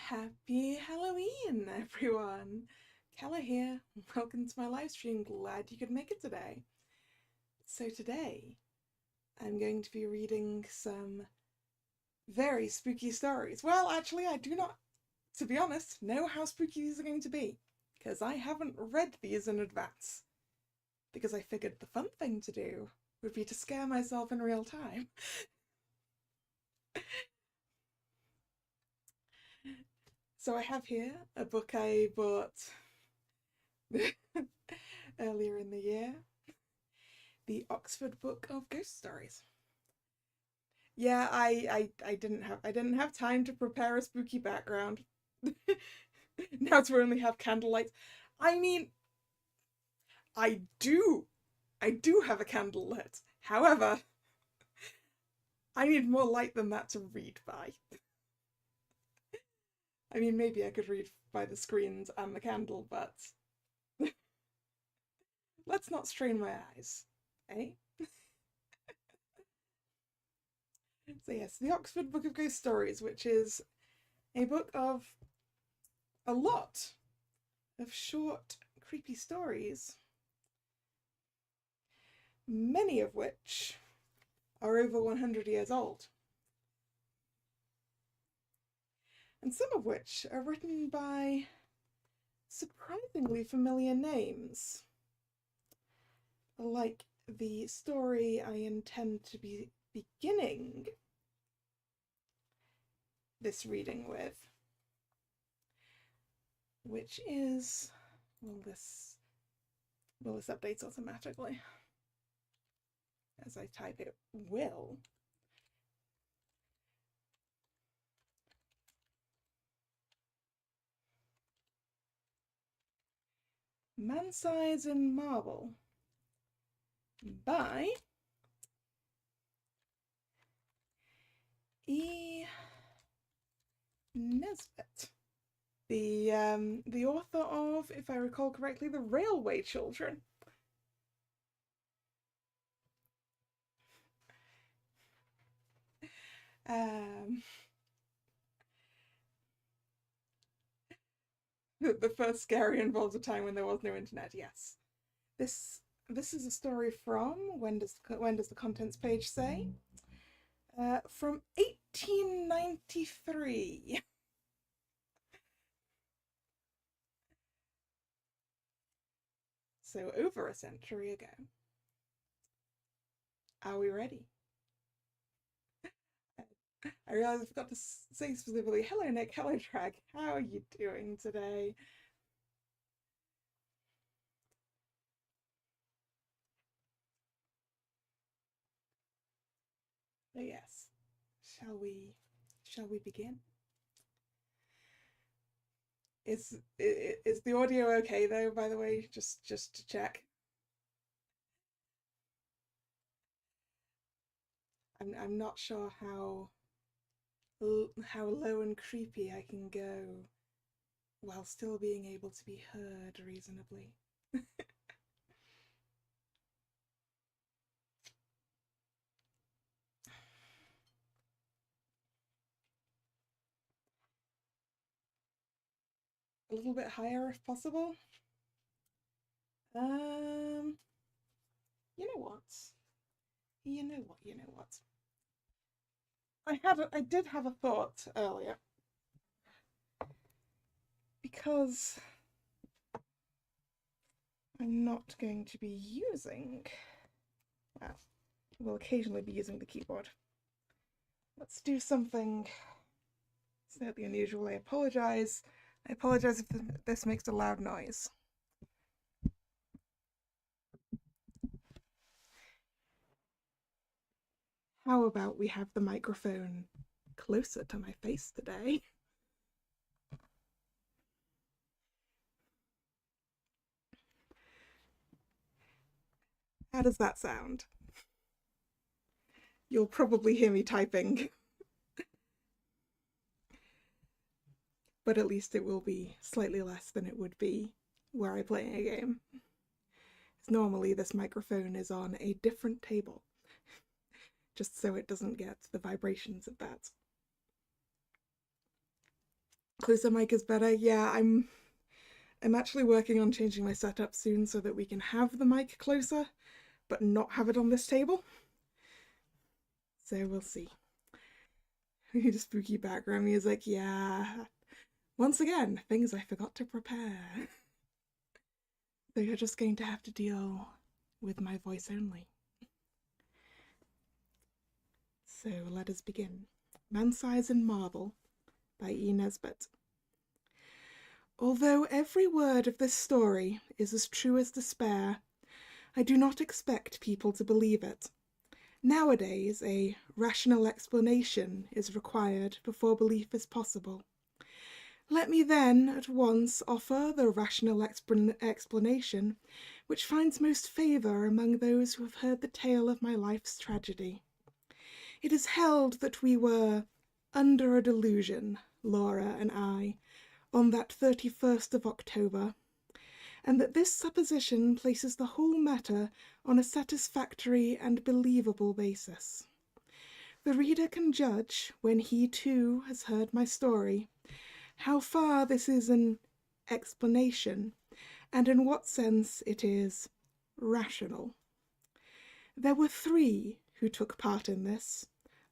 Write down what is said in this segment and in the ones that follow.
Happy Halloween, everyone! Kalla here. Welcome to my live stream. Glad you could make it today. So today, I'm going to be reading some very spooky stories. Well, actually, I do not, to be honest, know how spooky these are going to be, because I haven't read these in advance. Because I figured the fun thing to do would be to scare myself in real time. So I have here a book I bought earlier in the year, the Oxford Book of Ghost Stories. Yeah, I didn't have time to prepare a spooky background. Now to only have candlelight. I mean, I do have a candle lit. However, I need more light than that to read by. I mean, maybe I could read by the screens and the candle, but let's not strain my eyes, eh? So yes, the Oxford Book of Ghost Stories, which is a book of a lot of short, creepy stories, many of which are over 100 years old, and some of which are written by surprisingly familiar names, like the story I intend to be beginning this reading with, which is, will this update automatically as I type it? Will. Man-Size in Marble by E. Nesbit, the author of, if I recall correctly, The Railway Children. The first scary involves a time when there was no internet. Yes, this is a story from, when does the contents page say? From 1893. So over a century ago. Are we ready? I realized I forgot to say specifically, hello Nick, hello Drag, how are you doing today? So yes, shall we begin? Is the audio okay though, by the way, just to check? I'm not sure how low and creepy I can go while still being able to be heard reasonably. A little bit higher if possible. You know what? You know what? I did have a thought earlier because I'm not going to be using. Well, we'll occasionally be using the keyboard. Let's do something slightly unusual. I apologize. I apologize if this makes a loud noise. How about we have the microphone closer to my face today? How does that sound? You'll probably hear me typing. But at least it will be slightly less than it would be were I playing a game. Normally this microphone is on a different table, just so it doesn't get the vibrations of that. Closer mic is better. Yeah, I'm actually working on changing my setup soon so that we can have the mic closer, but not have it on this table. So we'll see. We need a spooky background music. Yeah. Once again, things I forgot to prepare. So you're just going to have to deal with my voice only. So let us begin. Man-Size in Marble by E. Nesbit. Although every word of this story is as true as despair, I do not expect people to believe it. Nowadays, a rational explanation is required before belief is possible. Let me then at once offer the rational explanation which finds most favour among those who have heard the tale of my life's tragedy. It is held that we were under a delusion, Laura and I, on that 31st of October, and that this supposition places the whole matter on a satisfactory and believable basis. The reader can judge, when he too has heard my story, how far this is an explanation, and in what sense it is rational. There were 3 who took part in this,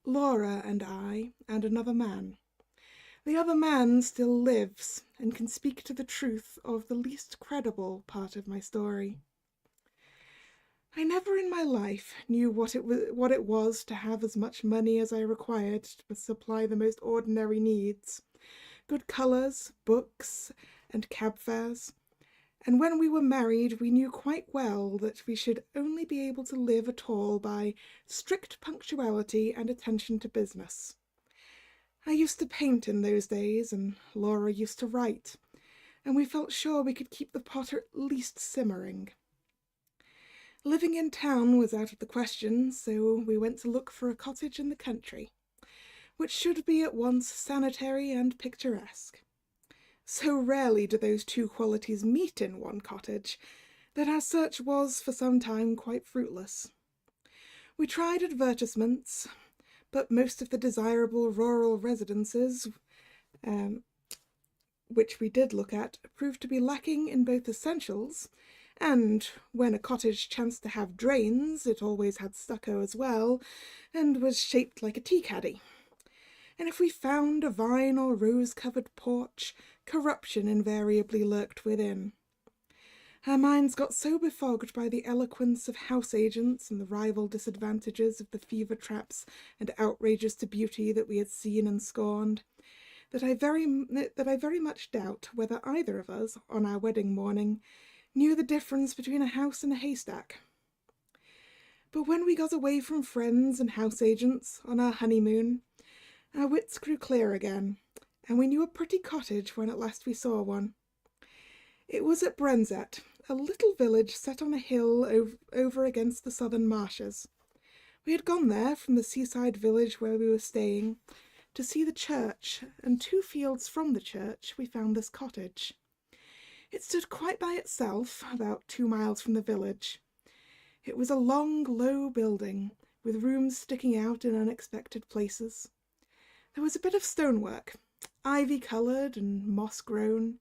Laura and I, and another man. The other man still lives, and can speak to the truth of the least credible part of my story. I never in my life knew what it was to have as much money as I required to supply the most ordinary needs. Good colours, books, and cab fares. And when we were married, we knew quite well that we should only be able to live at all by strict punctuality and attention to business. I used to paint in those days, and Laura used to write, and we felt sure we could keep the pot at least simmering. Living in town was out of the question, so we went to look for a cottage in the country, which should be at once sanitary and picturesque. So rarely do those 2 qualities meet in one cottage that our search was for some time quite fruitless. We tried advertisements, but most of the desirable rural residences, which we did look at, proved to be lacking in both essentials, and when a cottage chanced to have drains, it always had stucco as well, and was shaped like a tea caddy. And if we found a vine or rose-covered porch, corruption invariably lurked within. Our minds got so befogged by the eloquence of house agents and the rival disadvantages of the fever traps and outrages to beauty that we had seen and scorned, that I very much doubt whether either of us, on our wedding morning, knew the difference between a house and a haystack. But when we got away from friends and house agents on our honeymoon, our wits grew clear again, and we knew a pretty cottage when at last we saw one. It was at Brenzett, a little village set on a hill over against the southern marshes. We had gone there from the seaside village where we were staying to see the church, and 2 fields from the church we found this cottage. It stood quite by itself, about 2 miles from the village. It was a long, low building, with rooms sticking out in unexpected places. There was a bit of stonework, ivy-coloured and moss-grown,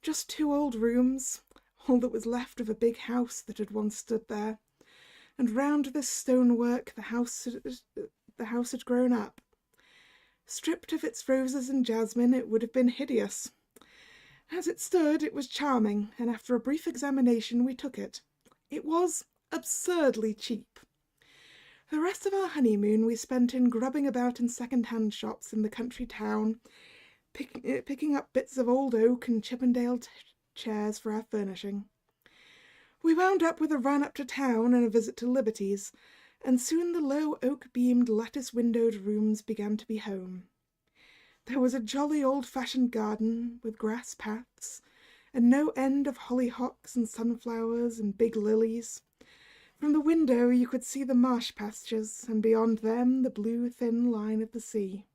just 2 old rooms, all that was left of a big house that had once stood there, and round this stonework the house had grown up. Stripped of its roses and jasmine, it would have been hideous. As it stood, it was charming, and after a brief examination we took it. It was absurdly cheap. The rest of our honeymoon we spent in grubbing about in second-hand shops in the country town, picking up bits of old oak and Chippendale chairs for our furnishing. We wound up with a run up to town and a visit to Liberty's, and soon the low oak-beamed, lattice-windowed rooms began to be home. There was a jolly old-fashioned garden with grass paths, and no end of hollyhocks and sunflowers and big lilies. From the window you could see the marsh pastures, and beyond them the blue, thin line of the sea.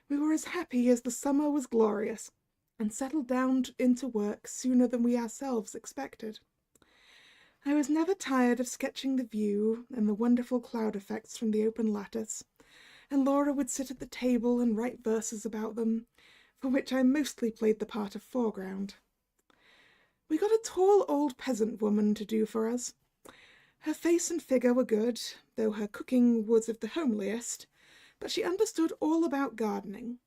We were as happy as the summer was glorious, and settled down into work sooner than we ourselves expected. I was never tired of sketching the view and the wonderful cloud effects from the open lattice, and Laura would sit at the table and write verses about them, for which I mostly played the part of foreground. We got a tall old peasant woman to do for us. Her face and figure were good, though her cooking was of the homeliest, but she understood all about gardening,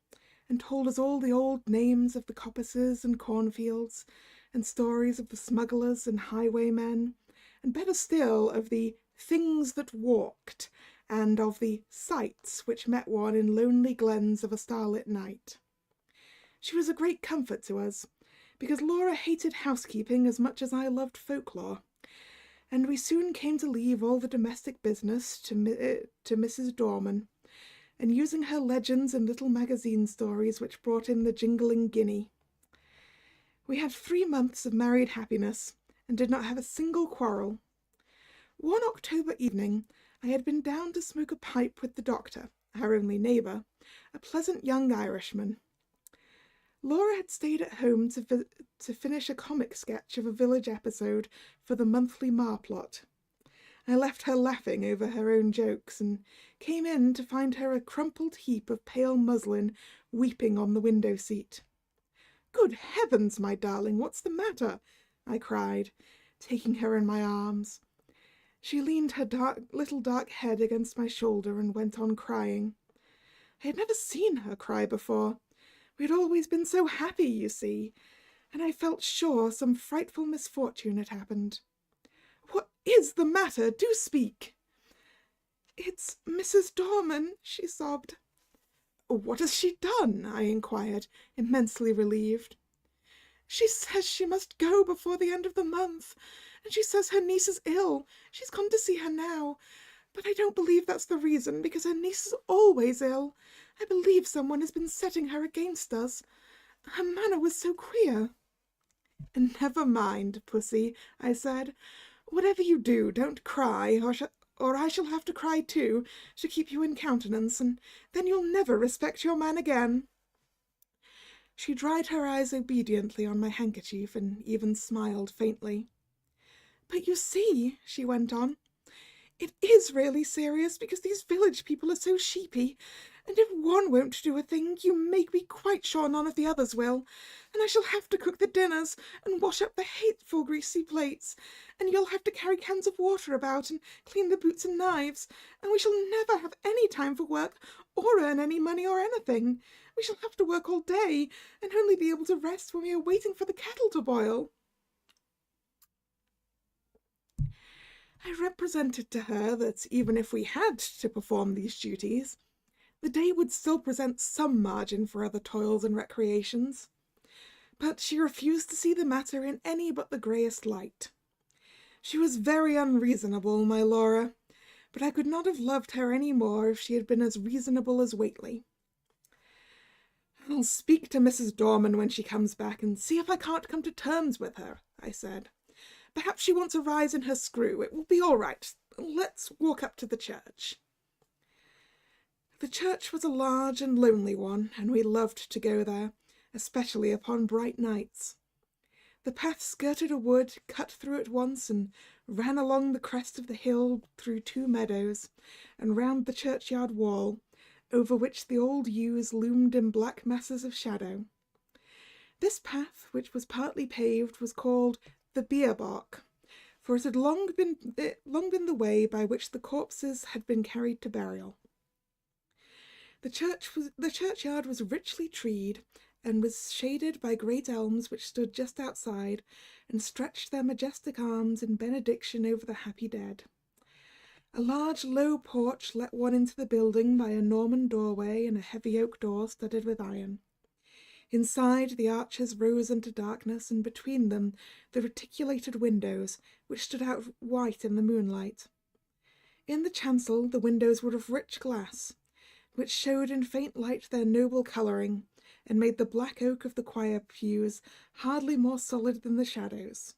and told us all the old names of the coppices and cornfields, and stories of the smugglers and highwaymen, and better still of the things that walked, and of the sights which met one in lonely glens of a starlit night. She was a great comfort to us, because Laura hated housekeeping as much as I loved folklore, and we soon came to leave all the domestic business to Mrs. Dorman, and using her legends and little magazine stories which brought in the jingling guinea. We had 3 months of married happiness, and did not have a single quarrel. One October evening I had been down to smoke a pipe with the doctor, our only neighbour, a pleasant young Irishman. Laura had stayed at home to finish a comic sketch of a village episode for the monthly Marplot. I left her laughing over her own jokes, and came in to find her a crumpled heap of pale muslin weeping on the window-seat. "Good heavens, my darling, what's the matter?" I cried, taking her in my arms. She leaned her little dark head against my shoulder and went on crying. I had never seen her cry before. We had always been so happy, you see, and I felt sure some frightful misfortune had happened. "What is the matter? Do speak." "It's Mrs. Dorman," she sobbed. "What has she done?" I inquired, immensely relieved. "She says she must go before the end of the month, and she says her niece is ill. She's gone to see her now, but I don't believe that's the reason, because her niece is always ill. I believe someone has been setting her against us. Her manner was so queer." "Never mind, Pussy," I said. "Whatever you do, don't cry, or I shall have to cry too, to keep you in countenance, and then you'll never respect your man again." She dried her eyes obediently on my handkerchief, and even smiled faintly. "But you see," she went on, "it is really serious, because these village people are so sheepy, and if one won't do a thing, you may be quite sure none of the others will, and I shall have to cook the dinners, and wash up the hateful greasy plates, and you'll have to carry cans of water about, and clean the boots and knives, and we shall never have any time for work, or earn any money or anything. We shall have to work all day, and only be able to rest when we are waiting for the kettle to boil." I represented to her that even if we had to perform these duties, the day would still present some margin for other toils and recreations. But she refused to see the matter in any but the greyest light. She was very unreasonable, my Laura, but I could not have loved her any more if she had been as reasonable as Whately. "I'll speak to Mrs. Dorman when she comes back, and see if I can't come to terms with her," I said. "Perhaps she wants a rise in her screw. It will be all right. let's walk up to the church." The church was a large and lonely one, and we loved to go there, especially upon bright nights. The path skirted a wood, cut through it once, and ran along the crest of the hill through 2 meadows, and round the churchyard wall, over which the old yews loomed in black masses of shadow. This path, which was partly paved, was called the bier balk, for it had long been the way by which the corpses had been carried to burial. The churchyard was richly treed, and was shaded by great elms which stood just outside and stretched their majestic arms in benediction over the happy dead. A large low porch let one into the building by a Norman doorway and a heavy oak door studded with iron. Inside, the arches rose into darkness, and between them the reticulated windows, which stood out white in the moonlight. In the chancel the windows were of rich glass, which showed in faint light their noble colouring, and made the black oak of the choir pews hardly more solid than the shadows.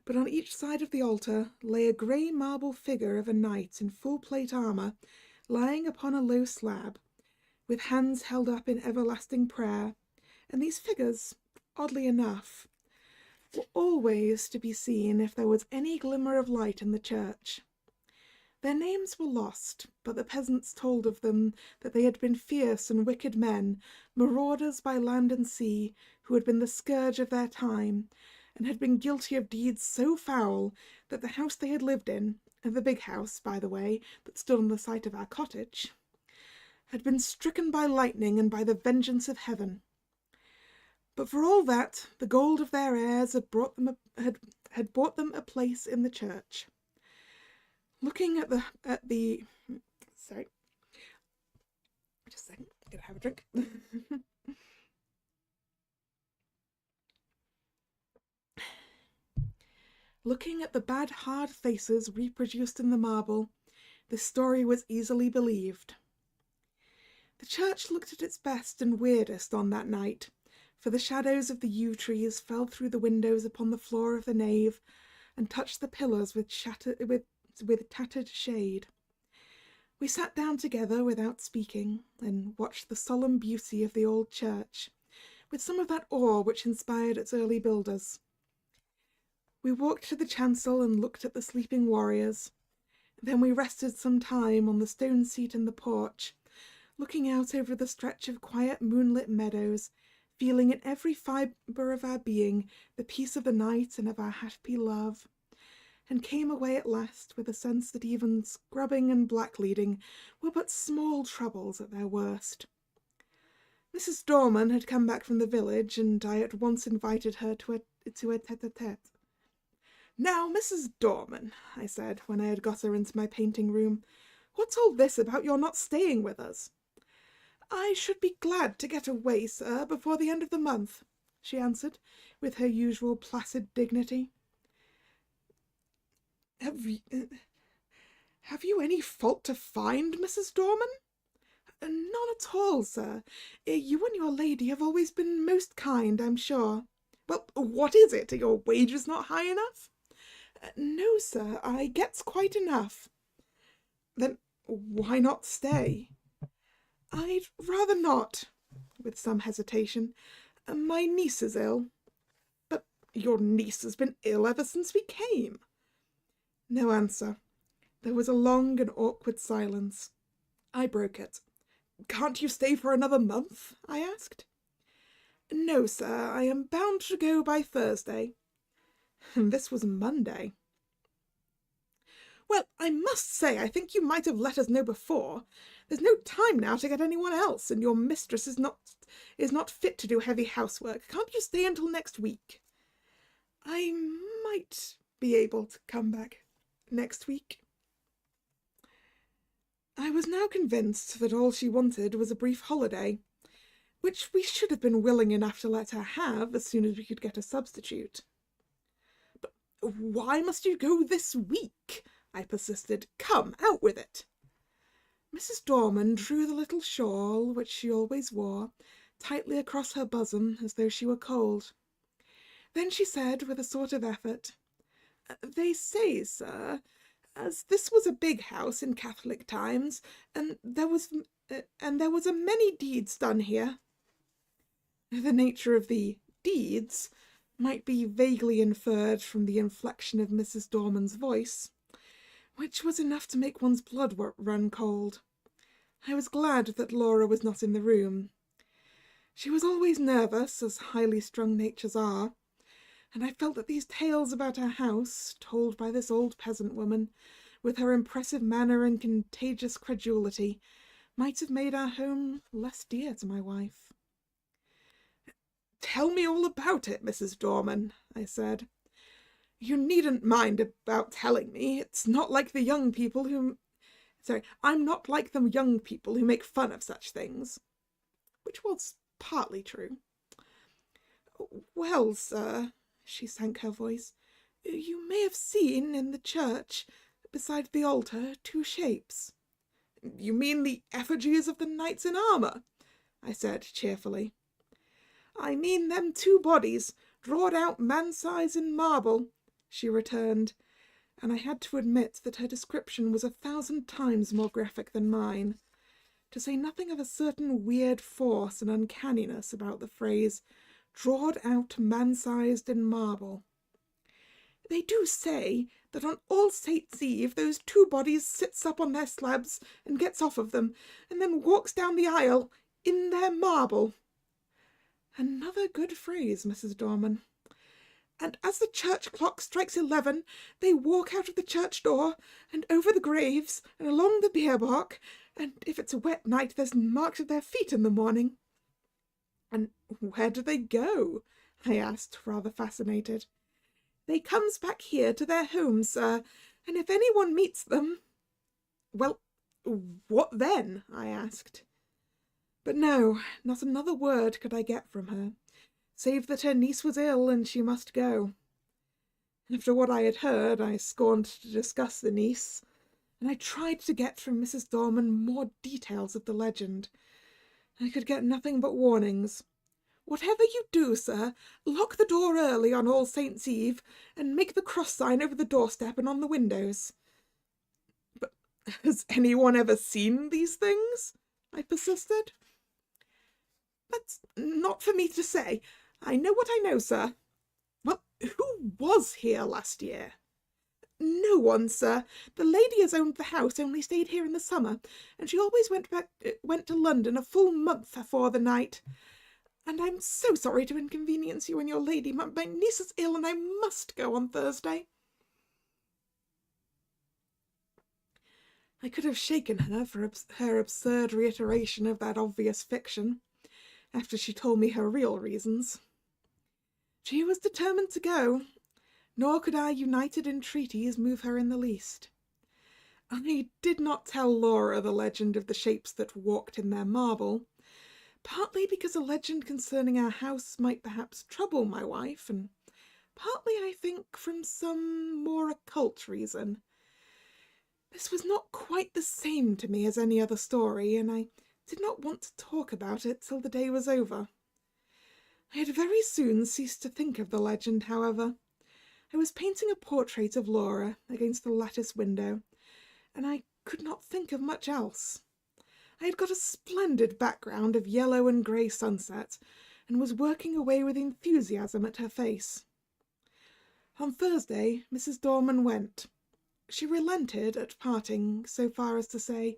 But on each side of the altar lay a grey marble figure of a knight in full plate armour, lying upon a low slab, with hands held up in everlasting prayer, and these figures, oddly enough, were always to be seen if there was any glimmer of light in the church. Their names were lost, but the peasants told of them that they had been fierce and wicked men, marauders by land and sea, who had been the scourge of their time, and had been guilty of deeds so foul that the house they had lived in, and the big house, by the way, that stood on the site of our cottage, had been stricken by lightning and by the vengeance of heaven. But for all that, the gold of their heirs had bought them a place in the church. Looking at the sorry, just a second, I'm gonna have a drink. Looking at the bad, hard faces reproduced in the marble, this story was easily believed. The church looked at its best and weirdest on that night, for the shadows of the yew trees fell through the windows upon the floor of the nave and touched the pillars with tattered shade. We sat down together without speaking and watched the solemn beauty of the old church, with some of that awe which inspired its early builders. We walked to the chancel and looked at the sleeping warriors. Then we rested some time on the stone seat in the porch, looking out over the stretch of quiet moonlit meadows, feeling in every fibre of our being the peace of the night and of our happy love, and came away at last with a sense that even scrubbing and blackleading were but small troubles at their worst. Mrs. Dorman had come back from the village, and I at once invited her to a tete-a-tete. "Now, Mrs. Dorman," I said, when I had got her into my painting room, "what's all this about your not staying with us?" "I should be glad to get away, sir, before the end of the month," she answered, with her usual placid dignity. Have you any fault to find, Mrs. Dorman?" "None at all, sir. You and your lady have always been most kind, I'm sure." "Well, what is it? Are your wages not high enough?" "No, sir, I gets quite enough." "Then why not stay?" "I'd rather not," with some hesitation. "My niece is ill." "But your niece has been ill ever since we came." No answer. There was a long and awkward silence. I broke it. "Can't you stay for another month?" I asked. "No, sir, I am bound to go by Thursday." And this was Monday. "Well, I must say I think you might have let us know before. There's no time now to get anyone else, and your mistress is not fit to do heavy housework. Can't you stay until next week?" "I might be able to come back next week." I was now convinced that all she wanted was a brief holiday, which we should have been willing enough to let her have as soon as we could get a substitute. "But why must you go this week?" I persisted. "Come, out with it." Mrs. Dorman drew the little shawl, which she always wore, tightly across her bosom as though she were cold. Then she said with a sort of effort, "They say, sir, As this was a big house in Catholic times, and there was a many deeds done here. The nature of the deeds might be vaguely inferred from the inflection of Mrs. Dorman's voice, which was enough to make one's blood run cold. I was glad that Laura was not in the room. She was always nervous, as highly strung natures are, and I felt that these tales about our house, told by this old peasant woman, with her impressive manner and contagious credulity, might have made our home less dear to my wife. "Tell me all about it, Mrs. Dorman," I said. "You needn't mind about telling me. It's not like the young people who... I'm not like the young people who make fun of such things." Which was partly true. "Well, sir," she sank her voice, "you may have seen in the church, beside the altar, 2 shapes." "You mean the effigies of the knights in armour?" I said cheerfully. "I mean them 2 bodies, drawed out man-size in marble," she returned, and I had to admit that her description was 1,000 times more graphic than mine, to say nothing of a certain weird force and uncanniness about the phrase, "drawed out man-sized in marble." "They do say that on All Saints' Eve those 2 bodies sits up on their slabs and gets off of them, and then walks down the aisle in their marble." Another good phrase, Mrs. Dorman. "And as the church clock strikes 11, they walk out of the church door, and over the graves, and along the bier bark, and if it's a wet night, there's marks of their feet in the morning." "And where do they go?" I asked, rather fascinated. "They comes back here to their homes, sir, and if anyone meets them..." "Well, what then?" I asked. But no, not another word could I get from her, save that her niece was ill and she must go. After what I had heard, I scorned to discuss the niece, and I tried to get from Mrs. Dorman more details of the legend. I could get nothing but warnings. "Whatever you do, sir, lock the door early on All Saints' Eve, and make the cross sign over the doorstep and on the windows." "But has anyone ever seen these things?" I persisted. "That's not for me to say. I know what I know, sir." "Well, who was here last year?" "No one, sir. The lady as owned the house only stayed here in the summer, and she always went to London a full month afore the night. And I'm so sorry to inconvenience you and your lady. My niece is ill, and I must go on Thursday." I could have shaken her for her absurd reiteration of that obvious fiction, after she told me her real reasons. She was determined to go, nor could our united entreaties move her in the least. I did not tell Laura the legend of the shapes that walked in their marble, partly because a legend concerning our house might perhaps trouble my wife, and partly, I think, from some more occult reason. This was not quite the same to me as any other story, and I did not want to talk about it till the day was over. I had very soon ceased to think of the legend, however. I was painting a portrait of Laura against the lattice window, and I could not think of much else. I had got a splendid background of yellow and grey sunset, and was working away with enthusiasm at her face. On Thursday, Mrs. Dorman went. She relented at parting so far as to say,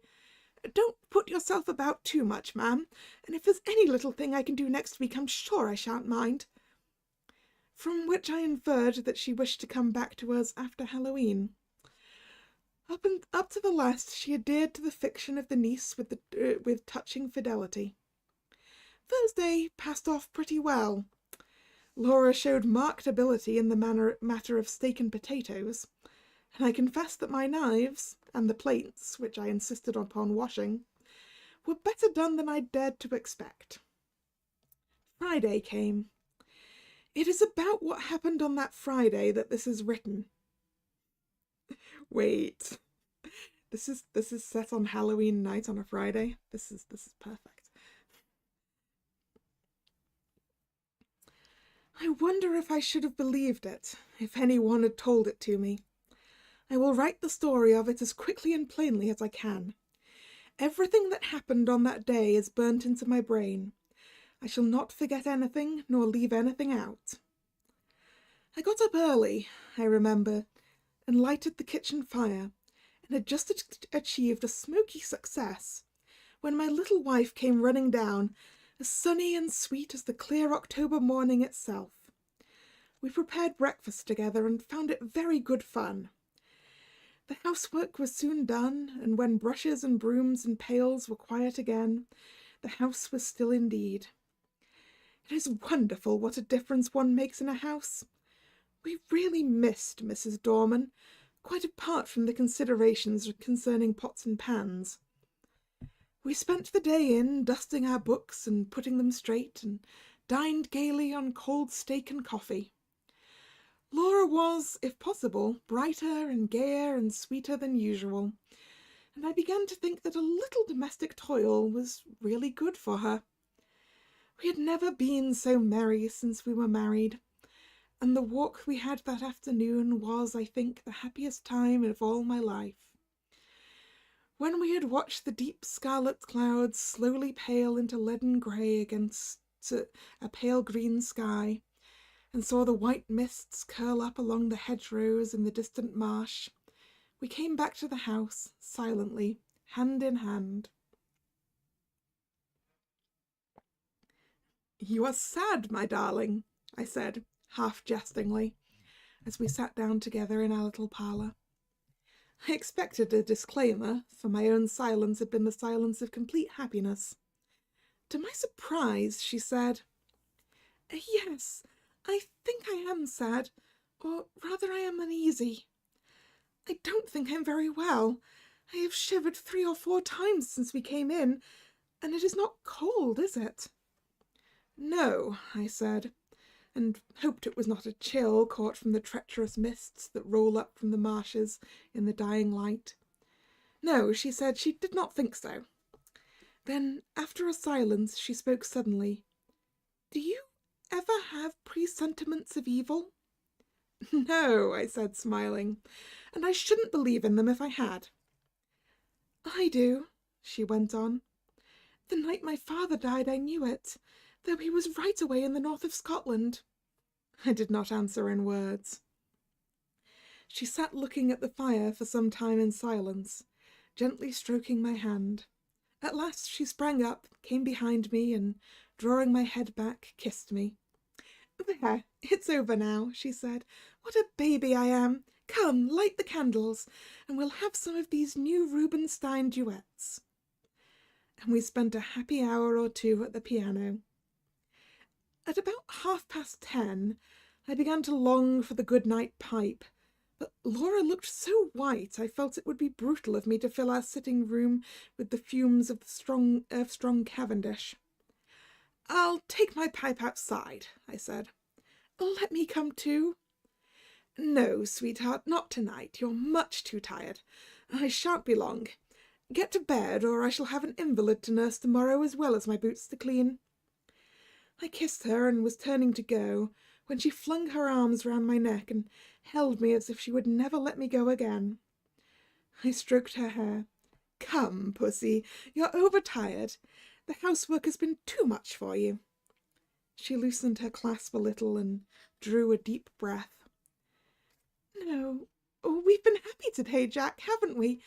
"Don't put yourself about too much, ma'am, and if there's any little thing I can do next week, I'm sure I shan't mind." From which I inferred that she wished to come back to us after Halloween. Up to the last, she adhered to the fiction of the niece with touching fidelity. Thursday passed off pretty well. Laura showed marked ability in the matter of steak and potatoes, and I confess that my knives, and the plates, which I insisted upon washing, were better done than I dared to expect. Friday came. It is about what happened on that Friday that this is written. Wait. This is set on Halloween night on a Friday. This is perfect. I wonder if I should have believed it, if anyone had told it to me. I will write the story of it as quickly and plainly as I can. Everything that happened on that day is burnt into my brain. I shall not forget anything, nor leave anything out. I got up early, I remember, and lighted the kitchen fire, and had just achieved a smoky success when my little wife came running down, as sunny and sweet as the clear October morning itself. We prepared breakfast together and found it very good fun. The housework was soon done, and when brushes and brooms and pails were quiet again, the house was still indeed. It is wonderful what a difference one makes in a house. We really missed Mrs. Dorman, quite apart from the considerations concerning pots and pans. We spent the day in dusting our books and putting them straight, and dined gaily on cold steak and coffee. Laura was, if possible, brighter and gayer and sweeter than usual, and I began to think that a little domestic toil was really good for her. We had never been so merry since we were married, and the walk we had that afternoon was, I think, the happiest time of all my life. When we had watched the deep scarlet clouds slowly pale into leaden grey against a pale green sky, and saw the white mists curl up along the hedgerows in the distant marsh, we came back to the house, silently, hand in hand. "You are sad, my darling," I said, half jestingly, as we sat down together in our little parlour. I expected a disclaimer, for my own silence had been the silence of complete happiness. To my surprise, she said, "Yes, I think I am sad, or rather I am uneasy. I don't think I'm very well. I have shivered 3 or 4 times since we came in, and it is not cold, is it?" "No," I said, and hoped it was not a chill caught from the treacherous mists that roll up from the marshes in the dying light. "No," she said, she did not think so. Then, after a silence, she spoke suddenly. "Do you ever have presentiments of evil?" "No," I said, smiling, "and I shouldn't believe in them if I had." "I do," she went on. "The night my father died I knew it, though he was right away in the north of Scotland." I did not answer in words. She sat looking at the fire for some time in silence, gently stroking my hand. At last she sprang up, came behind me, and, drawing my head back, kissed me. "There, it's over now," she said. "What a baby I am! Come, light the candles, and we'll have some of these new Rubinstein duets." And we spent a happy hour or 2 at the piano. At about 10:30, I began to long for the good-night pipe, but Laura looked so white I felt it would be brutal of me to fill our sitting-room with the fumes of strong Cavendish. "I'll take my pipe outside," I said. "Let me come too." "No, sweetheart, not tonight. You're much too tired. I shan't be long. Get to bed, or I shall have an invalid to nurse tomorrow as well as my boots to clean." I kissed her and was turning to go, when she flung her arms round my neck and held me as if she would never let me go again. I stroked her hair. "Come, pussy, you're overtired. The housework has been too much for you." She loosened her clasp a little and drew a deep breath. "No, we've been happy today, Jack, haven't we?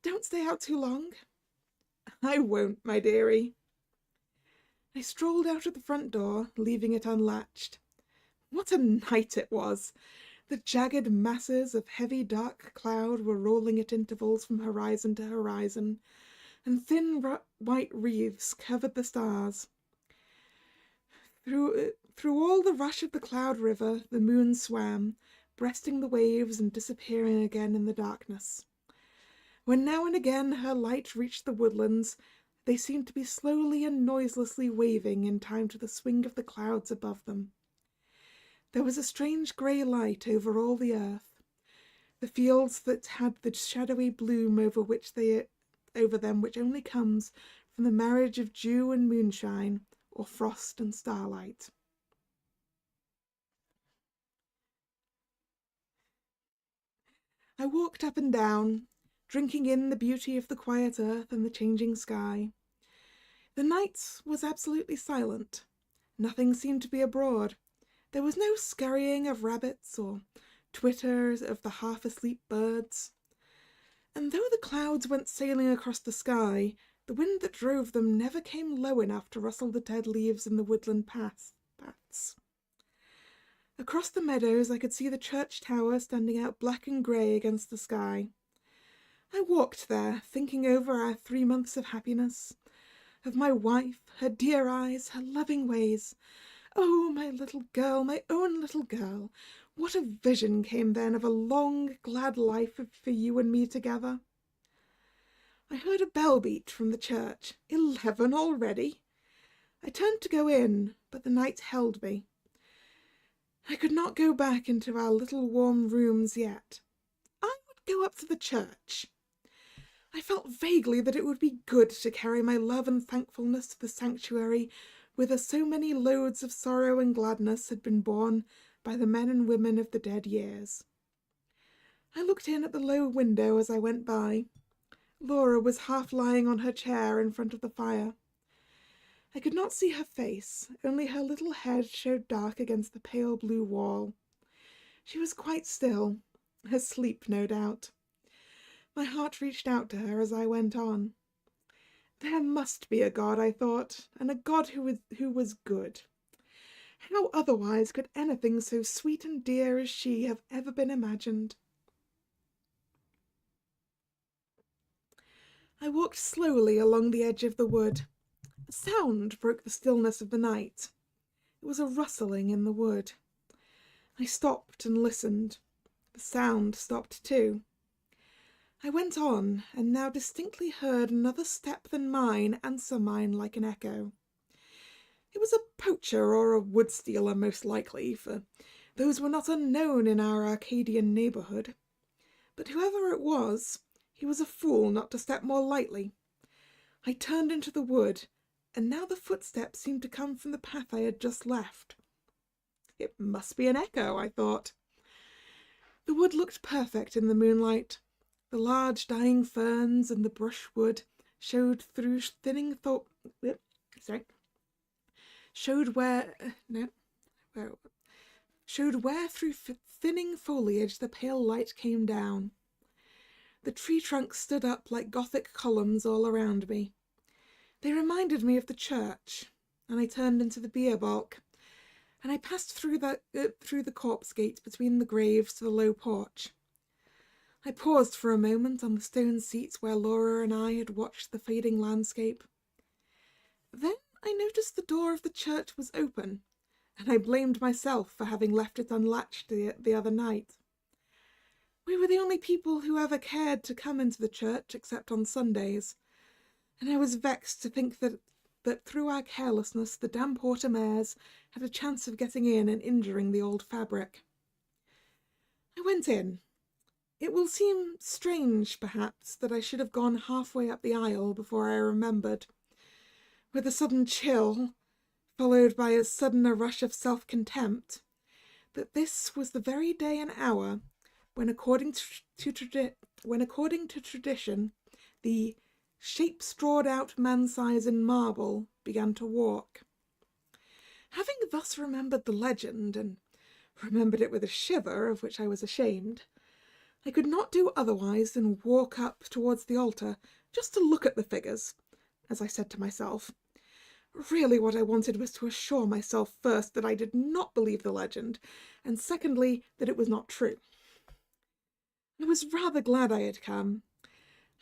Don't stay out too long." "I won't, my dearie." I strolled out of the front door, leaving it unlatched. What a night it was! The jagged masses of heavy dark cloud were rolling at intervals from horizon to horizon, and thin white wreaths covered the stars. Through all the rush of the cloud river the moon swam, breasting the waves and disappearing again in the darkness. When now and again her light reached the woodlands, they seemed to be slowly and noiselessly waving in time to the swing of the clouds above them. There was a strange grey light over all the earth. The fields that had the shadowy bloom over them which only comes from the marriage of dew and moonshine, or frost and starlight. I walked up and down, drinking in the beauty of the quiet earth and the changing sky. The night was absolutely silent. Nothing seemed to be abroad. There was no scurrying of rabbits or twitter of the half-asleep birds. And though the clouds went sailing across the sky, the wind that drove them never came low enough to rustle the dead leaves in the woodland paths. Across the meadows I could see the church tower standing out black and grey against the sky. I walked there, thinking over our 3 months of happiness, of my wife, her dear eyes, her loving ways. Oh, my little girl, my own little girl, what a vision came then of a long, glad life for you and me together. I heard a bell beat from the church. 11 already. I turned to go in, but the night held me. I could not go back into our little warm rooms yet. I would go up to the church. I felt vaguely that it would be good to carry my love and thankfulness to the sanctuary whither so many loads of sorrow and gladness had been borne by the men and women of the dead years. I looked in at the low window as I went by. Laura was half lying on her chair in front of the fire. I could not see her face, only her little head showed dark against the pale blue wall. She was quite still, asleep no doubt. My heart reached out to her as I went on. There must be a God, I thought, and a God who was good. How otherwise could anything so sweet and dear as she have ever been imagined? I walked slowly along the edge of the wood. A sound broke the stillness of the night. It was a rustling in the wood. I stopped and listened. The sound stopped too. I went on, and now distinctly heard another step than mine answer mine like an echo. It was a poacher or a wood-stealer most likely, for those were not unknown in our Arcadian neighbourhood. But whoever it was, he was a fool not to step more lightly. I turned into the wood, and now the footsteps seemed to come from the path I had just left. It must be an echo, I thought. The wood looked perfect in the moonlight. The large dying ferns and the brushwood showed through thinning through thinning foliage the pale light came down. The tree trunks stood up like Gothic columns all around me. They reminded me of the church, and I turned into the bier balk, and I passed through the corpse gate between the graves to the low porch. I paused for a moment on the stone seats where Laura and I had watched the fading landscape. Then I noticed the door of the church was open, and I blamed myself for having left it unlatched the other night. We were the only people who ever cared to come into the church except on Sundays, and I was vexed to think that through our carelessness the damp autumn airs had a chance of getting in and injuring the old fabric. I went in. It will seem strange, perhaps, that I should have gone halfway up the aisle before I remembered, with a sudden chill, followed by as sudden a rush of self-contempt, that this was the very day and hour when, according to tradition, the shape-strawed-out man-size in marble began to walk. Having thus remembered the legend, and remembered it with a shiver of which I was ashamed, I could not do otherwise than walk up towards the altar, just to look at the figures, as I said to myself. Really what I wanted was to assure myself first that I did not believe the legend, and secondly that it was not true. I was rather glad I had come.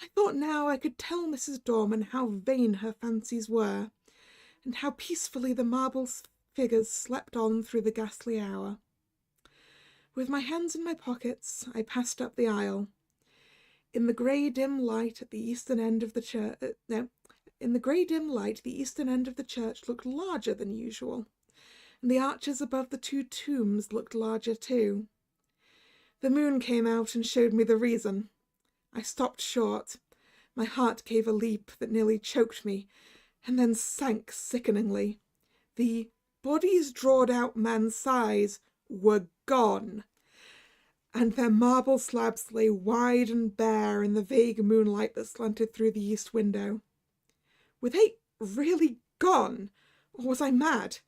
I thought now I could tell Mrs. Dorman how vain her fancies were, and how peacefully the marble figures slept on through the ghastly hour. With my hands in my pockets, I passed up the aisle. In the grey dim light at the eastern end of the church, the eastern end of the church looked larger than usual, and the arches above the two tombs looked larger too. The moon came out and showed me the reason. I stopped short. My heart gave a leap that nearly choked me, and then sank sickeningly. The bodies drawed out man's size were gone. and their marble slabs lay wide and bare in the vague moonlight that slanted through the east window. Were they really gone, or was I mad?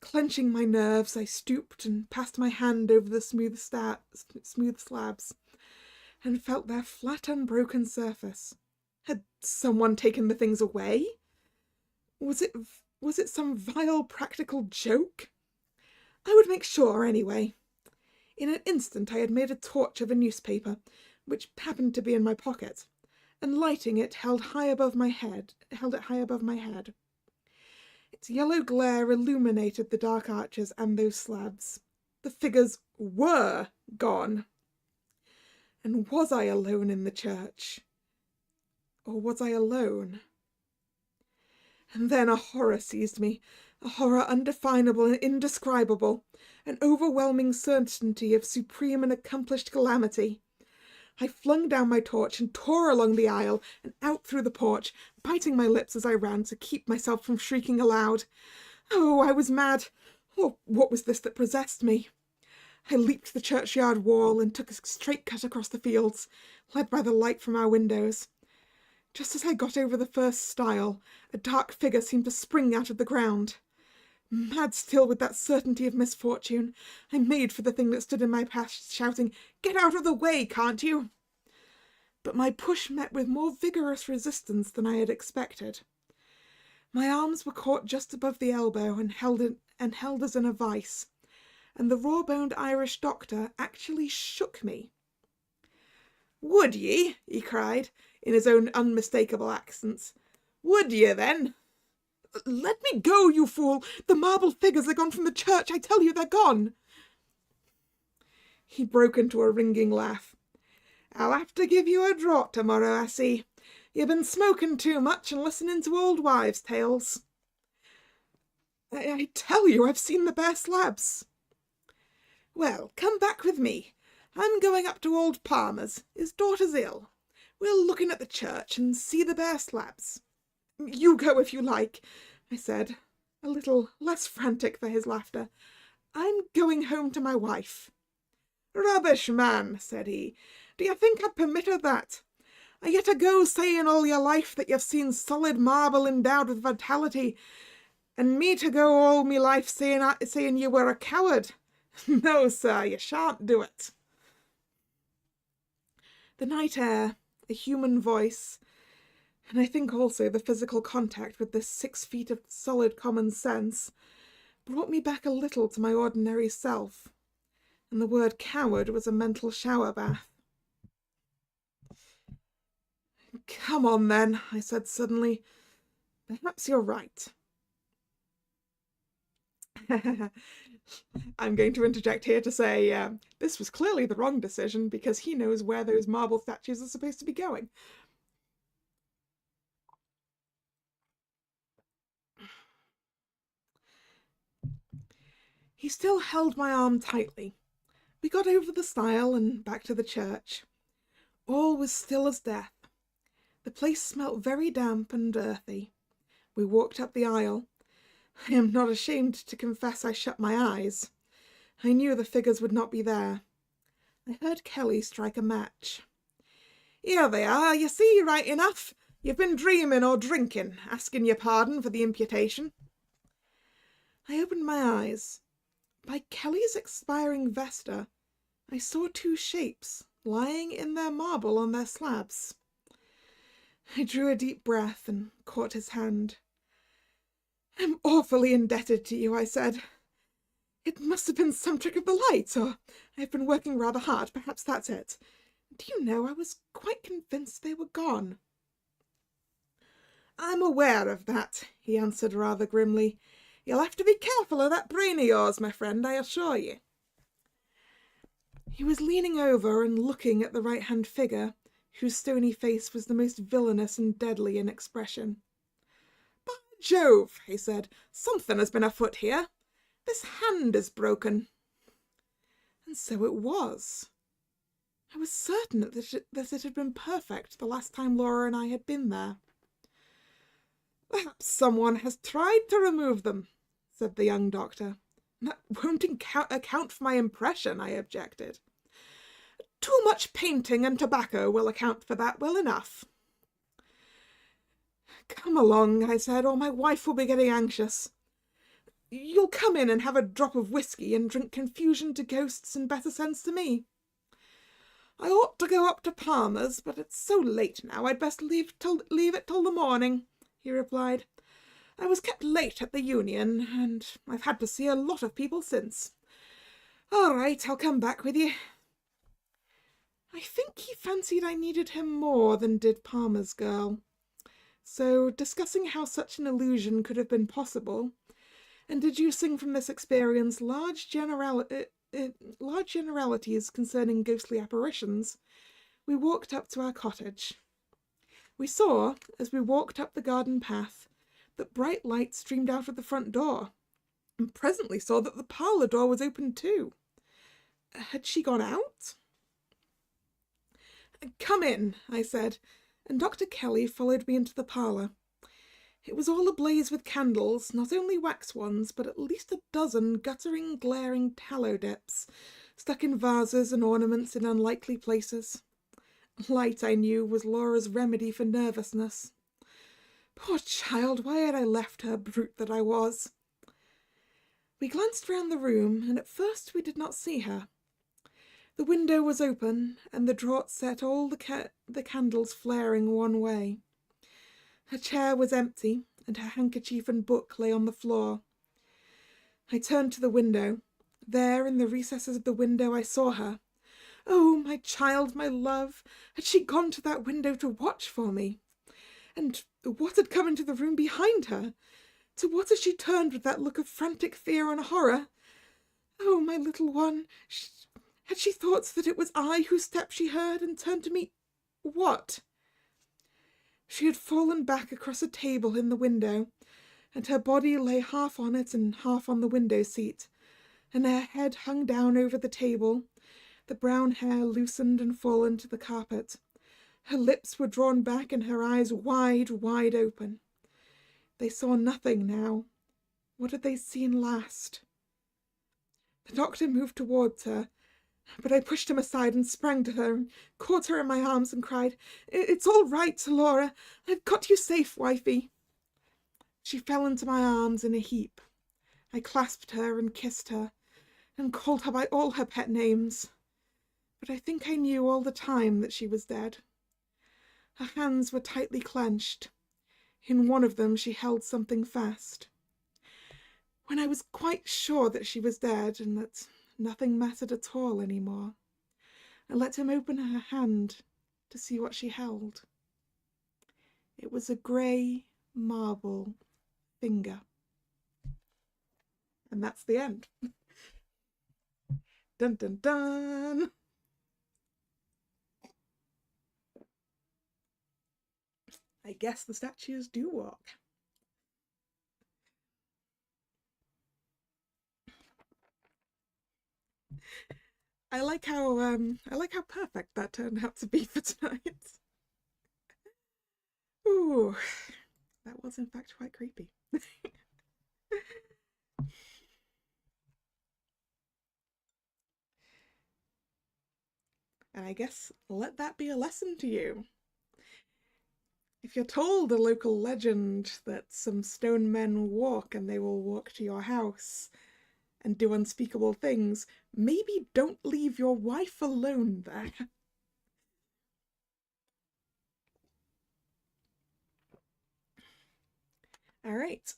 Clenching my nerves, I stooped and passed my hand over the smooth slabs, and felt their flat, unbroken surface. Had someone taken the things away? Was it some vile practical joke? I would make sure anyway. In an instant I had made a torch of a newspaper, which happened to be in my pocket, and lighting it held it high above my head. Its yellow glare illuminated the dark arches and those slabs. The figures were gone. And was I alone in the church? Or was I alone? And then a horror seized me, a horror undefinable and indescribable, an overwhelming certainty of supreme and accomplished calamity. I flung down my torch and tore along the aisle and out through the porch, biting my lips as I ran to keep myself from shrieking aloud. Oh, I was mad! Or what was this that possessed me? I leaped the churchyard wall and took a straight cut across the fields, led by the light from our windows. Just as I got over the first stile, a dark figure seemed to spring out of the ground. Mad still with that certainty of misfortune, I made for the thing that stood in my path, shouting, "Get out of the way, can't you?" But my push met with more vigorous resistance than I had expected. My arms were caught just above the elbow and held as in a vice, and the raw-boned Irish doctor actually shook me. "Would ye?" he cried, in his own unmistakable accents. "Would ye, then?" "Let me go, you fool! The marble figures are gone from the church, I tell you, they're gone!" He broke into a ringing laugh. "I'll have to give you a draught tomorrow, I see. You've been smoking too much and listening to old wives' tales." I tell you, I've seen the bare slabs." "Well, come back with me. I'm going up to old Palmer's. His daughter's ill. We'll look in at the church and see the bare slabs." "You go if you like," I said, a little less frantic for his laughter. "I'm going home to my wife." "Rubbish, man," said he. "Do you think I'd permit of that? Are you to go saying all your life that you've seen solid marble endowed with vitality, and me to go all me life saying you were a coward? No, sir, you shan't do it." The night air, a human voice, and I think also the physical contact with this 6 feet of solid common sense, brought me back a little to my ordinary self, and the word coward was a mental shower bath. "Come on, then," I said suddenly. "Perhaps you're right." I'm going to interject here to say this was clearly the wrong decision, because he knows where those marble statues are supposed to be going. He still held my arm tightly. We got over the stile and back to the church. All was still as death. The place smelt very damp and earthy. We walked up the aisle. I am not ashamed to confess I shut my eyes. I knew the figures would not be there. I heard Kelly strike a match. "Here they are, you see, right enough. You've been dreaming or drinking, asking your pardon for the imputation." I opened my eyes. By Kelly's expiring vesta, I saw 2 shapes lying in their marble on their slabs. I drew a deep breath and caught his hand. "I'm awfully indebted to you," I said. "It must have been some trick of the light, or I've been working rather hard. Perhaps that's it. Do you know, I was quite convinced they were gone." "I'm aware of that," he answered rather grimly. "You'll have to be careful of that brain of yours, my friend, I assure you." He was leaning over and looking at the right-hand figure, whose stony face was the most villainous and deadly in expression. "By Jove," he said, "something has been afoot here. This hand is broken." And so it was. I was certain that it had been perfect the last time Laura and I had been there. "Perhaps someone has tried to remove them," said the young doctor. "That won't account for my impression," I objected. Too much painting and tobacco will account for that well enough. Come along, I said, or my wife will be getting anxious. You'll come in and have a drop of whiskey and drink confusion to ghosts and better sense to me. I ought to go up to Palmer's, but it's so late now I'd best leave it till the morning, he replied. I was kept late at the Union, and I've had to see a lot of people since. All right, I'll come back with you. I think he fancied I needed him more than did Palmer's girl. So, discussing how such an illusion could have been possible, and deducing from this experience large generalities concerning ghostly apparitions, we walked up to our cottage. We saw, as we walked up the garden path, that bright light streamed out of the front door, and presently saw that the parlour door was open too. Had she gone out? Come in, I said, and Dr. Kelly followed me into the parlour. It was all ablaze with candles, not only wax ones, but at least a dozen guttering, glaring tallow dips, stuck in vases and ornaments in unlikely places. Light, I knew, was Laura's remedy for nervousness. Poor child, why had I left her, brute that I was? We glanced round the room, and at first we did not see her. The window was open, and the draught set all the candles flaring one way. Her chair was empty, and her handkerchief and book lay on the floor. I turned to the window. There, in the recesses of the window, I saw her. Oh, my child, my love! Had she gone to that window to watch for me? And what had come into the room behind her? To what had she turned with that look of frantic fear and horror? Oh, my little one! Had she thought that it was I whose step she heard and turned to me? What? She had fallen back across a table in the window, and her body lay half on it and half on the window seat, and her head hung down over the table, the brown hair loosened and fallen to the carpet. Her lips were drawn back and her eyes wide, wide open. They saw nothing now. What had they seen last? The doctor moved towards her, but I pushed him aside and sprang to her and caught her in my arms and cried, It's all right, Laura. I've got you safe, wifey. She fell into my arms in a heap. I clasped her and kissed her and called her by all her pet names. But I think I knew all the time that she was dead. Her hands were tightly clenched. In one of them she held something fast. When I was quite sure that she was dead and that nothing mattered at all any more, I let him open her hand to see what she held. It was a grey marble finger. And that's the end. Dun dun dun! I guess the statues do walk. I like how perfect that turned out to be for tonight. Ooh, that was in fact quite creepy. And I guess let that be a lesson to you. If you're told a local legend that some stone men walk and they will walk to your house and do unspeakable things, maybe don't leave your wife alone there. All right.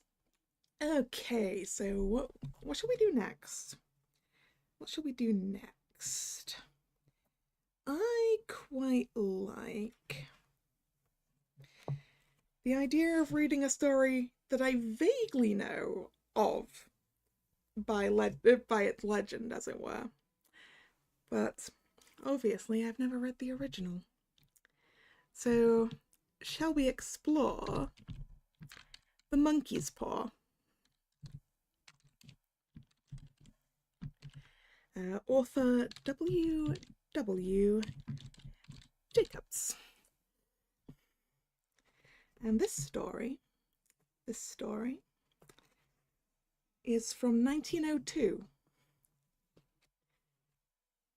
Okay, so what shall we do next? What shall we do next? I quite like the idea of reading a story that I vaguely know of by its legend, as it were. But obviously I've never read the original. So, shall we explore The Monkey's Paw? Author W. Jacobs. And this story is from 1902.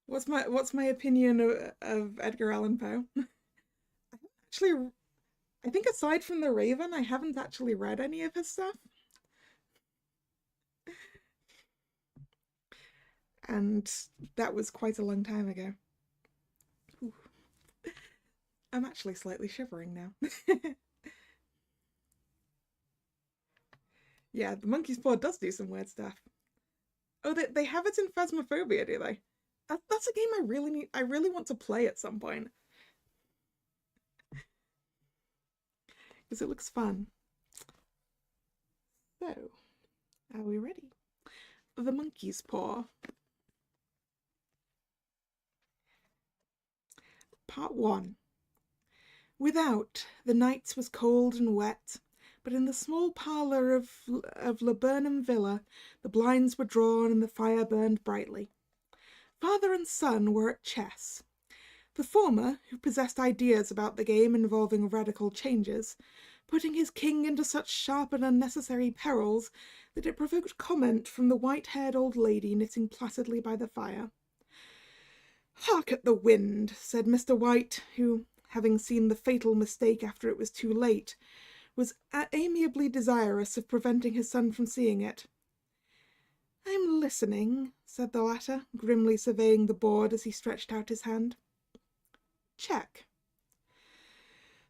What's my opinion of Edgar Allan Poe? Actually, I think aside from The Raven, I haven't actually read any of his stuff. And that was quite a long time ago. Ooh, I'm actually slightly shivering now. Yeah, the monkey's paw does do some weird stuff. Oh, they have it in Phasmophobia, do they? That's a game I really want to play at some point. Because it looks fun. So, are we ready? The monkey's paw. Part 1. Without, the night was cold and wet, but in the small parlour of Laburnum Villa the blinds were drawn and the fire burned brightly. Father and son were at chess. The former, who possessed ideas about the game involving radical changes, putting his king into such sharp and unnecessary perils that it provoked comment from the white-haired old lady knitting placidly by the fire. "Hark at the wind," said Mr. White, who, having seen the fatal mistake after it was too late, was amiably desirous of preventing his son from seeing it. "I'm listening," said the latter, grimly surveying the board as he stretched out his hand. "Check."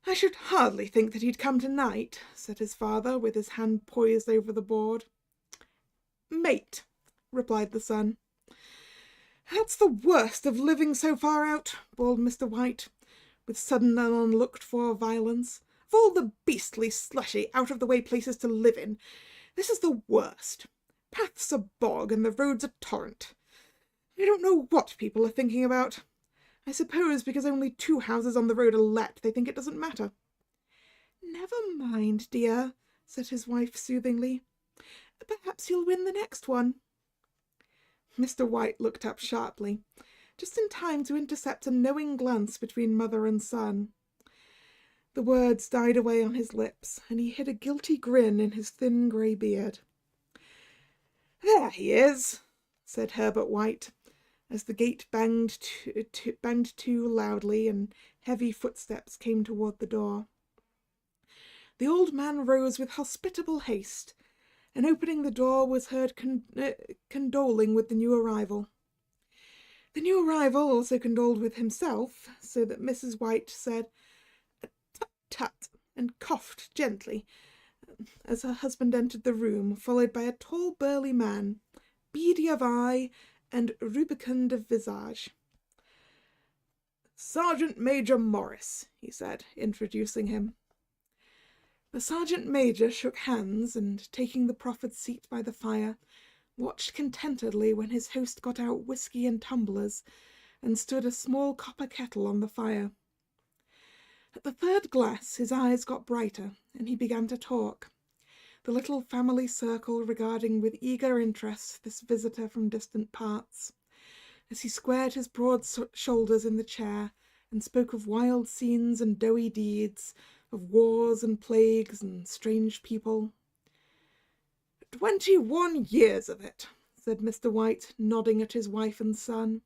"I should hardly think that he'd come tonight," said his father, with his hand poised over the board. "Mate," replied the son. "That's the worst of living so far out," bawled Mr. White, with sudden and unlooked-for violence. "Of all the beastly, slushy, out-of-the-way places to live in, this is the worst. Path's a bog and the road's a torrent. I don't know what people are thinking about. I suppose because only 2 houses on the road are let, they think it doesn't matter." "Never mind, dear," said his wife soothingly. "Perhaps you'll win the next one." Mr. White looked up sharply, just in time to intercept a knowing glance between mother and son. The words died away on his lips, and he hid a guilty grin in his thin grey beard. "There he is," said Herbert White, as the gate banged to loudly and heavy footsteps came toward the door. The old man rose with hospitable haste, and opening the door was heard condoling with the new arrival. The new arrival also condoled with himself, so that Mrs. White said "Tut, tut," and coughed gently as her husband entered the room, followed by a tall burly man, beady of eye and rubicund of visage. "Sergeant Major Morris," he said, introducing him. The sergeant major shook hands, and taking the proffered seat by the fire, watched contentedly when his host got out whisky and tumblers and stood a small copper kettle on the fire. At the 3rd glass his eyes got brighter, and he began to talk, the little family circle regarding with eager interest this visitor from distant parts, as he squared his broad shoulders in the chair and spoke of wild scenes and doughy deeds, of wars and plagues and strange people. 21 years of it," said Mr. White, nodding at his wife and son.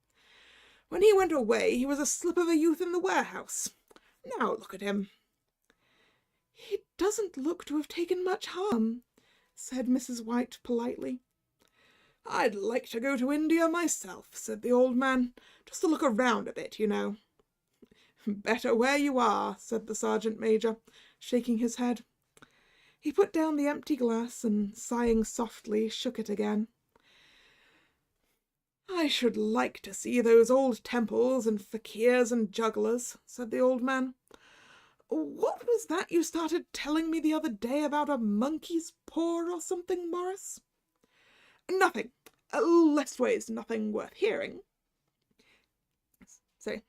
"When he went away he was a slip of a youth in the warehouse. Now look at him." "He doesn't look to have taken much harm," said Mrs. White politely. "I'd like to go to India myself," said the old man, "just to look around a bit, you know." "Better where you are," said the sergeant major, shaking his head. He put down the empty glass and, sighing softly, shook it again. "I should like to see those old temples and fakirs and jugglers," said the old man. "What was that you started telling me the other day about a monkey's paw or something, Morris?" "Nothing. Leastways, nothing worth hearing." So,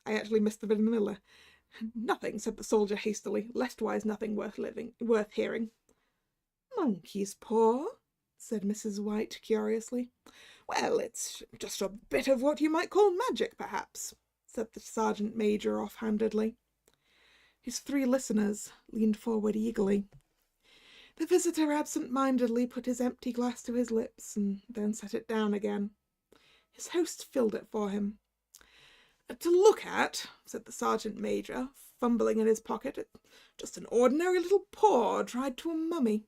I actually missed the bit in the middle there. "Nothing," said the soldier hastily. "Leastwise, nothing worth hearing." "Monkey's paw?" said Mrs. White curiously. "Well, it's just a bit of what you might call magic, perhaps," said the sergeant major offhandedly. His 3 listeners leaned forward eagerly. The visitor absent-mindedly put his empty glass to his lips and then set it down again. His host filled it for him. "To look at," said the sergeant major, fumbling in his pocket, "just an ordinary little paw dried to a mummy."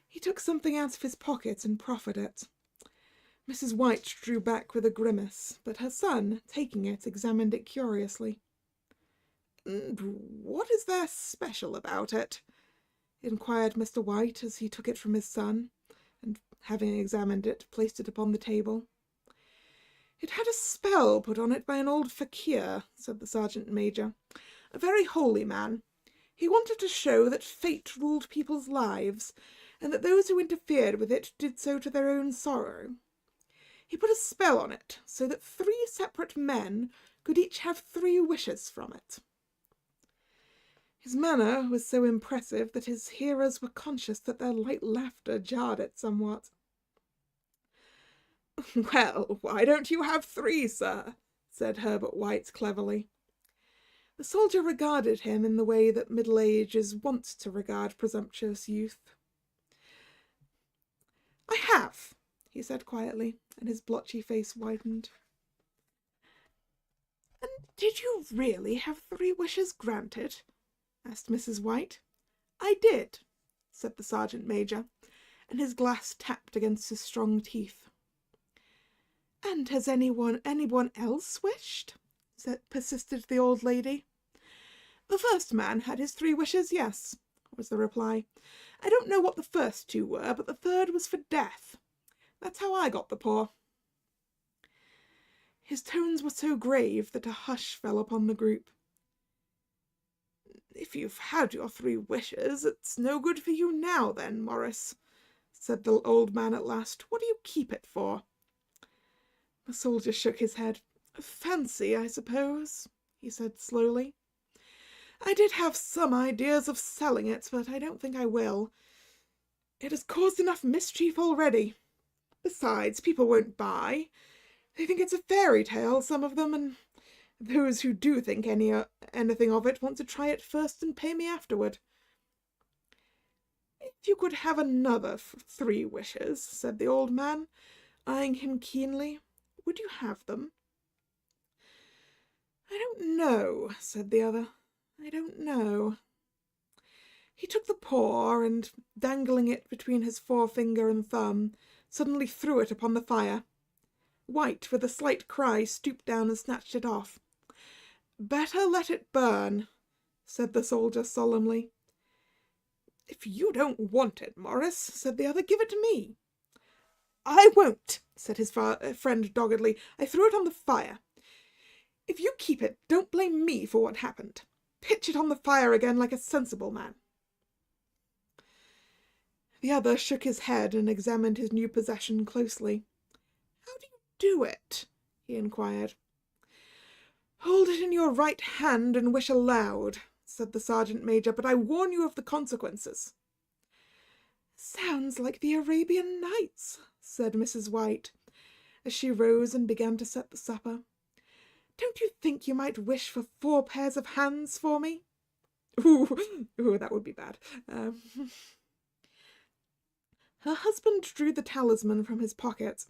He took something out of his pocket and proffered it. Mrs. White drew back with a grimace, but her son, taking it, examined it curiously. "What is there special about it?" inquired Mr. White as he took it from his son, and, having examined it, placed it upon the table. "It had a spell put on it by an old fakir," said the sergeant major, "a very holy man. He wanted to show that fate ruled people's lives, and that those who interfered with it did so to their own sorrow. He put a spell on it, so that 3 separate men could each have 3 wishes from it." His manner was so impressive that his hearers were conscious that their light laughter jarred it somewhat. "Well, why don't you have 3, sir?" said Herbert White cleverly. The soldier regarded him in the way that middle age is wont to regard presumptuous youth. "I have," he said quietly, and his blotchy face whitened. "And did you really have 3 wishes granted?" asked Mrs. White. "I did," said the sergeant major, and his glass tapped against his strong teeth. "And has anyone else wished?" persisted the old lady. "The first man had his 3 wishes, yes," was the reply. "I don't know what the first 2 were, but the third was for death. That's how I got the paw." His tones were so grave that a hush fell upon the group. "If you've had your 3 wishes, it's no good for you now, then, Morris," said the old man at last. "What do you keep it for?" The soldier shook his head. "Fancy, I suppose," he said slowly. "I did have some ideas of selling it, but I don't think I will. It has caused enough mischief already. Besides, people won't buy. They think it's a fairy tale, some of them, and those who do think anything of it want to try it first and pay me afterward." "If you could have another 3 wishes," said the old man, eyeing him keenly, "would you have them?" "I don't know," said the other. "I don't know." He took the paw and, dangling it between his forefinger and thumb, suddenly threw it upon the fire. White, with a slight cry, stooped down and snatched it off. "Better let it burn," said the soldier solemnly. "If you don't want it, Morris," said the other, "give it to me." "I won't," said his friend doggedly. "I threw it on the fire. If you keep it, don't blame me for what happened. Pitch it on the fire again like a sensible man." The other shook his head and examined his new possession closely. "How do you do it?" he inquired. "Hold it in your right hand and wish aloud," said the sergeant major, "but I warn you of the consequences." "Sounds like the Arabian Nights," said Mrs. White, as she rose and began to set the supper. "Don't you think you might wish for 4 pairs of hands for me?" Ooh, that would be bad. Her husband drew the talisman from his pocket.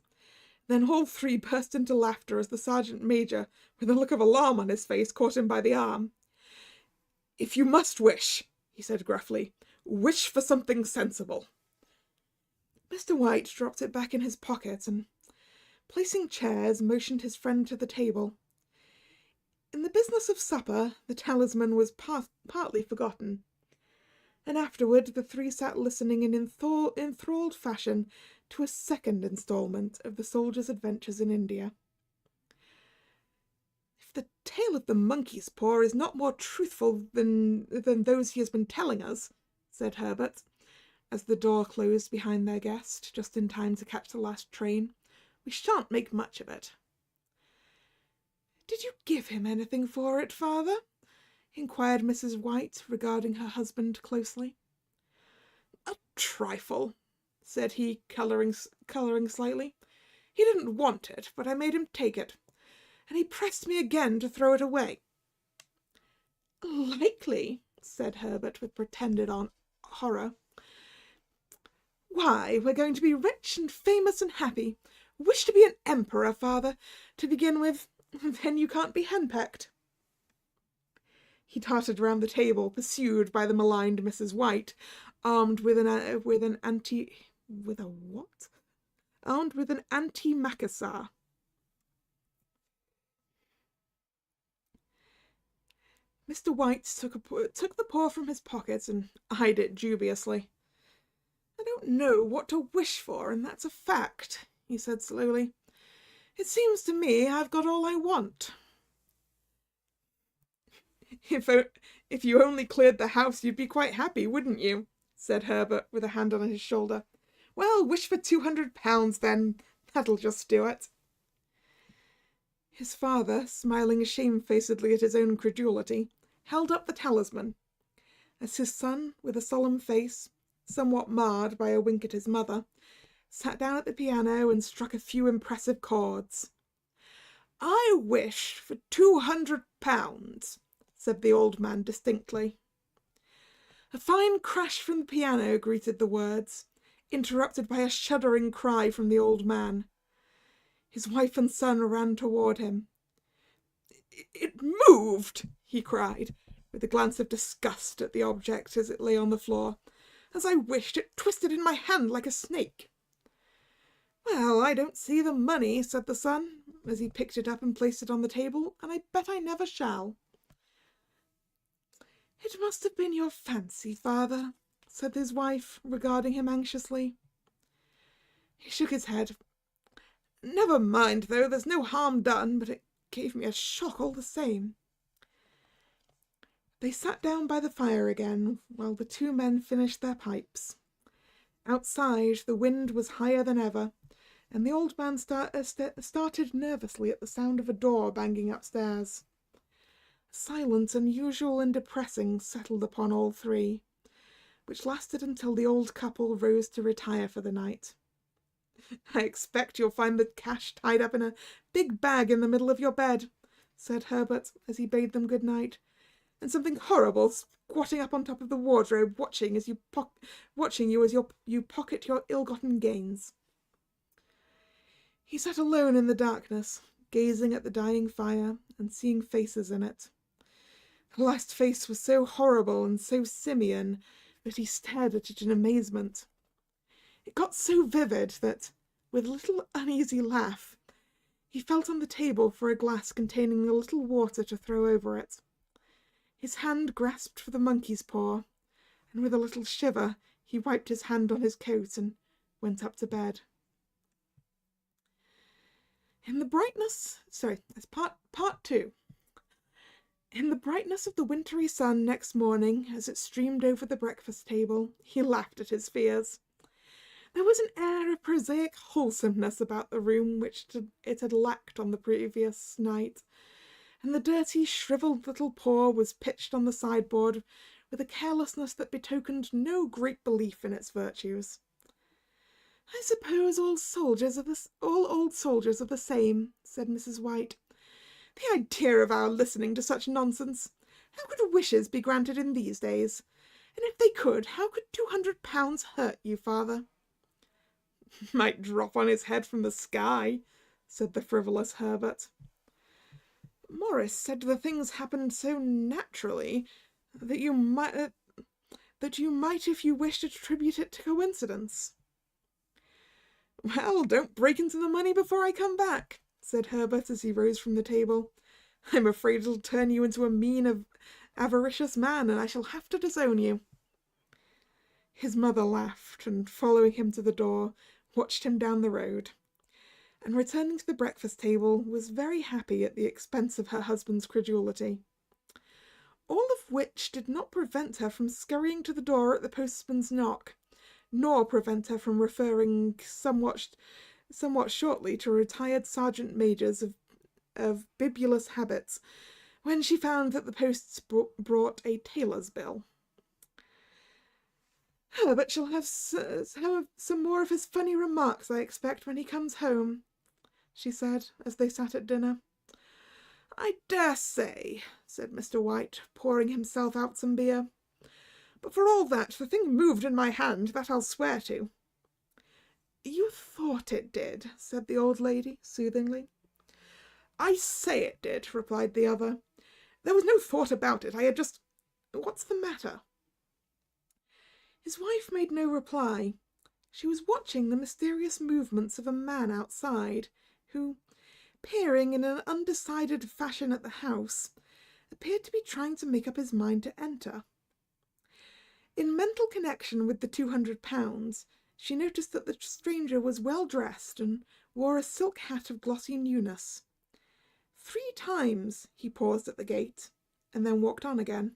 Then all 3 burst into laughter as the sergeant major, with a look of alarm on his face, caught him by the arm. "If you must wish," he said gruffly, "wish for something sensible." Mr. White dropped it back in his pocket and, placing chairs, motioned his friend to the table. In the business of supper, the talisman was partly forgotten, and afterward the 3 sat listening in enthralled fashion to a second instalment of the soldier's adventures in India. "If the tale of the monkey's paw is not more truthful than those he has been telling us," said Herbert, as the door closed behind their guest, just in time to catch the last train, "we shan't make much of it." "Did you give him anything for it, father?" inquired Mrs. White, regarding her husband closely. "A trifle," said he, colouring slightly. "He didn't want it, but I made him take it, and he pressed me again to throw it away." "Likely," said Herbert with pretended horror. "Why, we're going to be rich and famous and happy. Wish to be an emperor, father, to begin with. Then you can't be henpecked. He darted round the table, pursued by the maligned Mrs. White, armed with an antimacassar. Mr. White took the paw from his pocket and eyed it dubiously. I don't know what to wish for, and that's a fact, he said slowly. It seems to me I've got all I want. If you only cleared the house, you'd be quite happy, wouldn't you? Said Herbert, with a hand on his shoulder. Well, wish for £200, then. That'll just do it. His father, smiling shamefacedly at his own credulity, held up the talisman, as his son, with a solemn face, somewhat marred by a wink at his mother, sat down at the piano and struck a few impressive chords. I wish for £200, said the old man distinctly. A fine crash from the piano greeted the words, interrupted by a shuddering cry from the old man. His wife and son ran toward him. It moved, he cried, with a glance of disgust at the object as it lay on the floor. As I wished, it twisted in my hand like a snake. Well, I don't see the money, said the son, as he picked it up and placed it on the table, and I bet I never shall. It must have been your fancy, father, said his wife, regarding him anxiously. He shook his head. Never mind, though, there's no harm done, but it gave me a shock all the same. They sat down by the fire again, while the two men finished their pipes. Outside, the wind was higher than ever, and the old man started nervously at the sound of a door banging upstairs. Silence unusual and depressing settled upon all three, which lasted until the old couple rose to retire for the night. I expect you'll find the cash tied up in a big bag in the middle of your bed, said Herbert, as he bade them good night, and something horrible squatting up on top of the wardrobe, watching you as you pocket your ill-gotten gains. He sat alone in the darkness, gazing at the dying fire and seeing faces in it. The last face was so horrible and so simian that he stared at it in amazement. It got so vivid that, with a little uneasy laugh, he felt on the table for a glass containing a little water to throw over it. His hand grasped for the monkey's paw, and with a little shiver he wiped his hand on his coat and went up to bed. Part 2. In the brightness of the wintry sun next morning, as it streamed over the breakfast table, he laughed at his fears. There was an air of prosaic wholesomeness about the room which it had lacked on the previous night, and the dirty, shrivelled little paw was pitched on the sideboard with a carelessness that betokened no great belief in its virtues. I suppose all old soldiers are the same, said Mrs. White. The idea of our listening to such nonsense! How could wishes be granted in these days? And if they could, how could £200 hurt you, father? Might drop on his head from the sky, said the frivolous Herbert. Morris said the things happened so naturally that you might, if you wished, attribute it to coincidence. Well, don't break into the money before I come back, said Herbert as he rose from the table. I'm afraid it'll turn you into a mean, avaricious man, and I shall have to disown you. His mother laughed, and following him to the door, watched him down the road, and returning to the breakfast table, was very happy at the expense of her husband's credulity. All of which did not prevent her from scurrying to the door at the postman's knock, nor prevent her from referring somewhat shortly to retired sergeant-majors of bibulous habits, when she found that the posts brought a tailor's bill. Herbert shall have some more of his funny remarks, I expect, when he comes home, she said, as they sat at dinner. I dare say, said Mr. White, pouring himself out some beer. But for all that, the thing moved in my hand, that I'll swear to. You thought it did, said the old lady soothingly. I say it did, replied the other. There was no thought about it. I had just... What's the matter? His wife made no reply. She was watching the mysterious movements of a man outside, who, peering in an undecided fashion at the house, appeared to be trying to make up his mind to enter. In mental connection with the £200, she noticed that the stranger was well dressed and wore a silk hat of glossy newness. 3 times he paused at the gate, and then walked on again.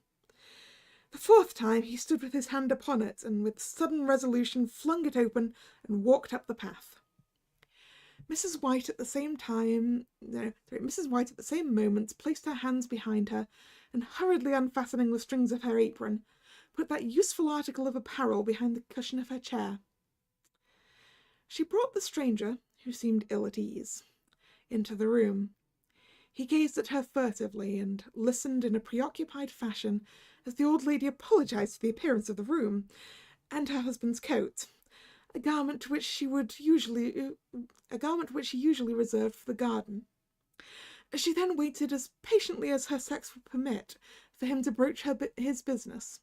The 4th time he stood with his hand upon it, and with sudden resolution flung it open and walked up the path. Mrs. White at the same moment placed her hands behind her, and hurriedly unfastening the strings of her apron, put that useful article of apparel behind the cushion of her chair. She brought the stranger, who seemed ill at ease, into the room. He gazed at her furtively and listened in a preoccupied fashion as the old lady apologized for the appearance of the room and her husband's coat, a garment which she usually reserved for the garden. She then waited as patiently as her sex would permit for him to broach his business,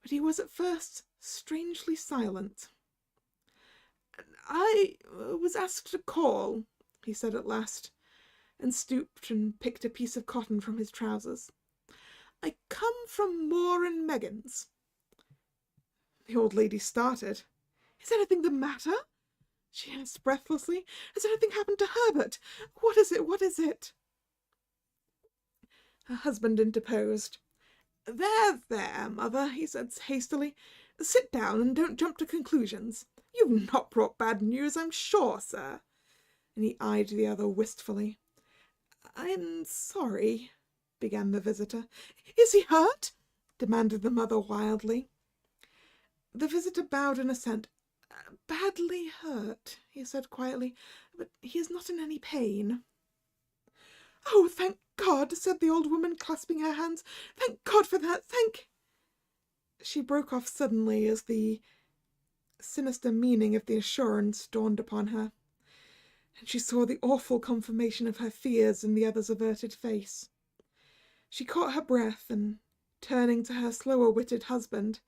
but he was at first strangely silent. I was asked to call, he said at last, and stooped and picked a piece of cotton from his trousers. I come from Moore and Meggins. The old lady started. Is anything the matter? She asked breathlessly. Has anything happened to Herbert? What is it? What is it? Her husband interposed. There, mother, he said hastily. Sit down and don't jump to conclusions. You've not brought bad news, I'm sure, sir. And he eyed the other wistfully. I'm sorry, began the visitor. Is he hurt? Demanded the mother wildly. The visitor bowed in assent. Badly hurt, he said quietly, but he is not in any pain. Oh, thank God, said the old woman, clasping her hands. Thank God for that, thank... She broke off suddenly as the sinister meaning of the assurance dawned upon her, and she saw the awful confirmation of her fears in the other's averted face. She caught her breath and, turning to her slower-witted husband,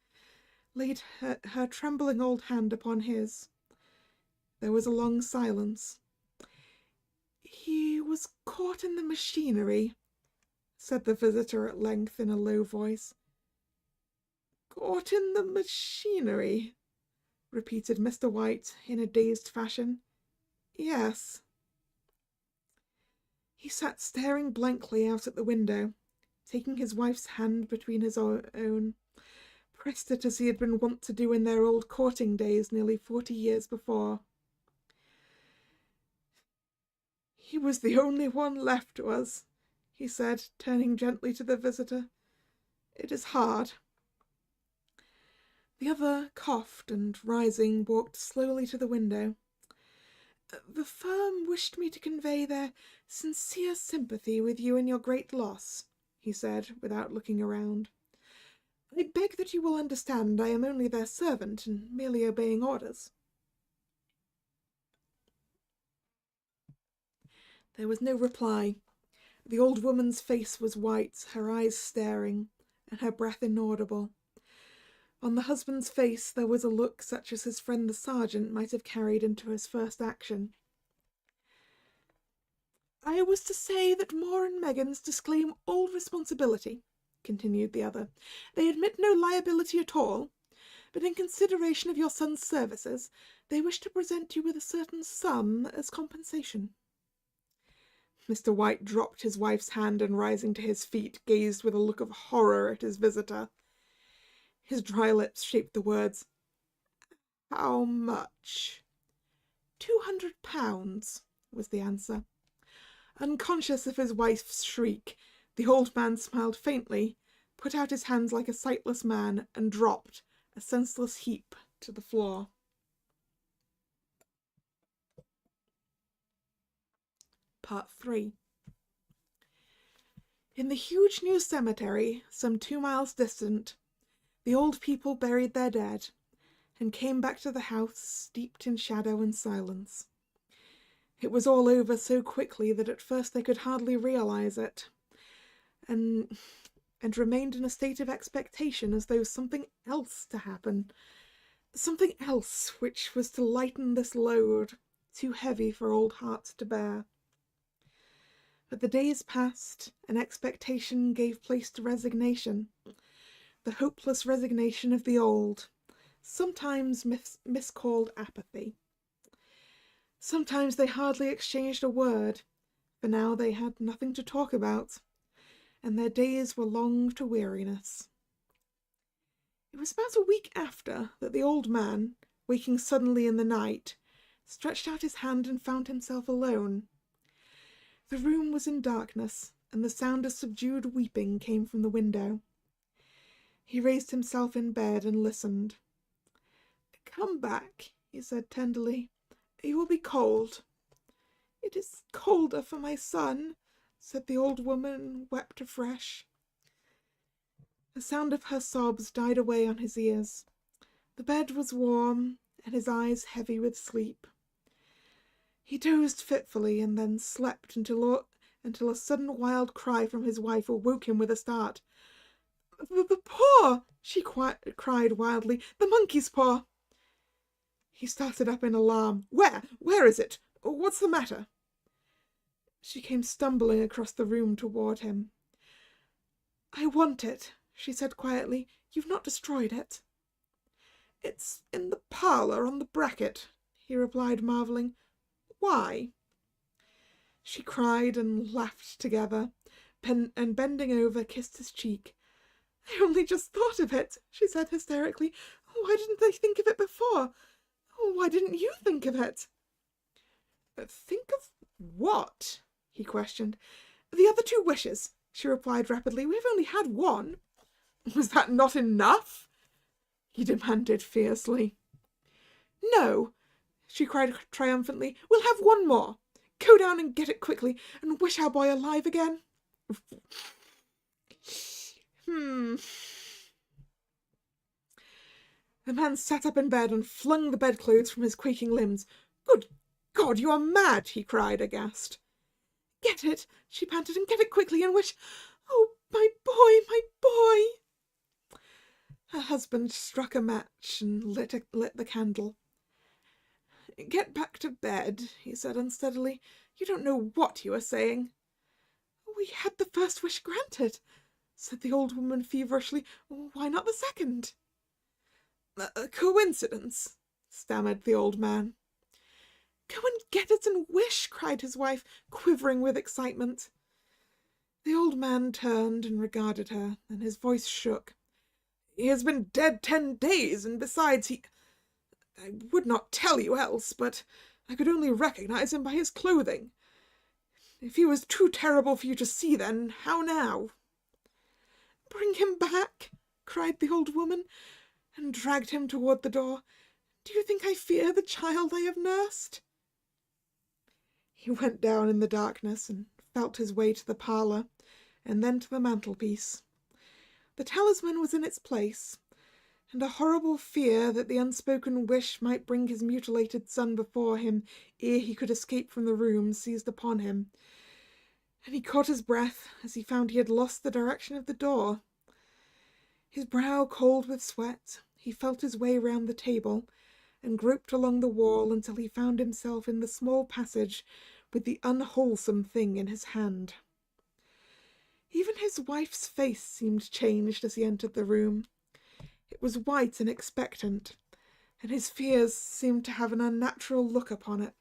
laid her trembling old hand upon his. There was a long silence. He was caught in the machinery, said the visitor at length in a low voice. Caught in the machinery, repeated Mr. White in a dazed fashion. Yes. He sat staring blankly out at the window, taking his wife's hand between his own, pressed it as he had been wont to do in their old courting days nearly 40 years before. He was the only one left to us, he said, turning gently to the visitor. It is hard. The other coughed and, rising, walked slowly to the window. The firm wished me to convey their sincere sympathy with you in your great loss, he said, without looking around. I beg that you will understand I am only their servant and merely obeying orders. There was no reply. The old woman's face was white, her eyes staring, and her breath inaudible. On the husband's face there was a look such as his friend the sergeant might have carried into his first action. I was to say that Moore and Meggins disclaim all responsibility, continued the other. They admit no liability at all, but in consideration of your son's services, they wish to present you with a certain sum as compensation. Mr. White dropped his wife's hand and, rising to his feet, gazed with a look of horror at his visitor. His dry lips shaped the words, How much? £200, was the answer. Unconscious of his wife's shriek, the old man smiled faintly, put out his hands like a sightless man, and dropped, a senseless heap, to the floor. Part 3. In the huge new cemetery, some 2 miles distant, the old people buried their dead, and came back to the house steeped in shadow and silence. It was all over so quickly that at first they could hardly realize it, and remained in a state of expectation as though something else to happen, something else which was to lighten this load, too heavy for old hearts to bear. But the days passed, and expectation gave place to resignation, the hopeless resignation of the old, sometimes miscalled apathy. Sometimes they hardly exchanged a word, for now they had nothing to talk about, and their days were long to weariness. It was about a week after that the old man, waking suddenly in the night, stretched out his hand and found himself alone. The room was in darkness, and the sound of subdued weeping came from the window. He raised himself in bed and listened. "Come back," he said tenderly. "You will be cold." "It is colder for my son," said the old woman, and wept afresh. The sound of her sobs died away on his ears. The bed was warm, and his eyes heavy with sleep. He dozed fitfully, and then slept until a sudden wild cry from his wife awoke him with a start. The paw!" she cried wildly. "The monkey's paw!" He started up in alarm. Where is it? What's the matter?" She came stumbling across the room toward him. "I want it," she said quietly. "You've not destroyed it." "It's in the parlour on the bracket," he replied, marvelling. "Why?" She cried and laughed together, and bending over, kissed his cheek. "I only just thought of it," she said hysterically. "Why didn't I think of it before? Why didn't you think of it?" "Think of what?" he questioned. "The other 2 wishes," she replied rapidly. "We've only had one." "Was that not enough?" he demanded fiercely. "No," she cried triumphantly. "We'll have one more. Go down and get it quickly, and wish our boy alive again." The man sat up in bed and flung the bedclothes from his quaking limbs. "Good God, you are mad!" he cried, aghast. "Get it," she panted, "and get it quickly, and wish... Oh, my boy, my boy!" Her husband struck a match and lit the candle. "Get back to bed," he said unsteadily. "You don't know what you are saying." "We had the first wish granted," said the old woman feverishly. "Why not the second?" "A coincidence," stammered the old man. "Go and get it and wish," cried his wife, quivering with excitement. The old man turned and regarded her, and his voice shook. "He has been dead 10 days, and besides I would not tell you else, but I could only recognize him by his clothing. If he was too terrible for you to see then, how now?" "Bring him back," cried the old woman, and dragged him toward the door. "Do you think I fear the child I have nursed?" He went down in the darkness and felt his way to the parlour, and then to the mantelpiece. The talisman was in its place, and a horrible fear that the unspoken wish might bring his mutilated son before him ere he could escape from the room seized upon him, and he caught his breath as he found he had lost the direction of the door. His brow cold with sweat, he felt his way round the table, and groped along the wall until he found himself in the small passage with the unwholesome thing in his hand. Even his wife's face seemed changed as he entered the room. It was white and expectant, and his fears seemed to have an unnatural look upon it.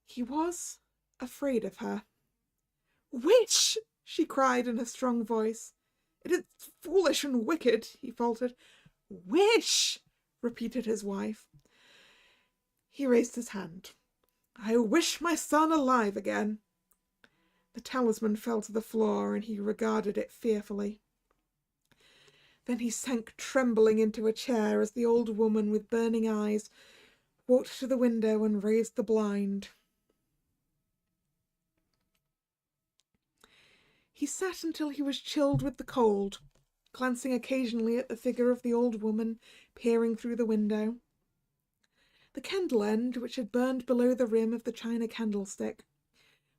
He was afraid of her. "Wish!" she cried in a strong voice. "It is foolish and wicked," he faltered. "Wish!" repeated his wife. He raised his hand. "I wish my son alive again." The talisman fell to the floor, and he regarded it fearfully. Then he sank trembling into a chair as the old woman with burning eyes walked to the window and raised the blind. He sat until he was chilled with the cold, glancing occasionally at the figure of the old woman peering through the window. The candle end, which had burned below the rim of the china candlestick,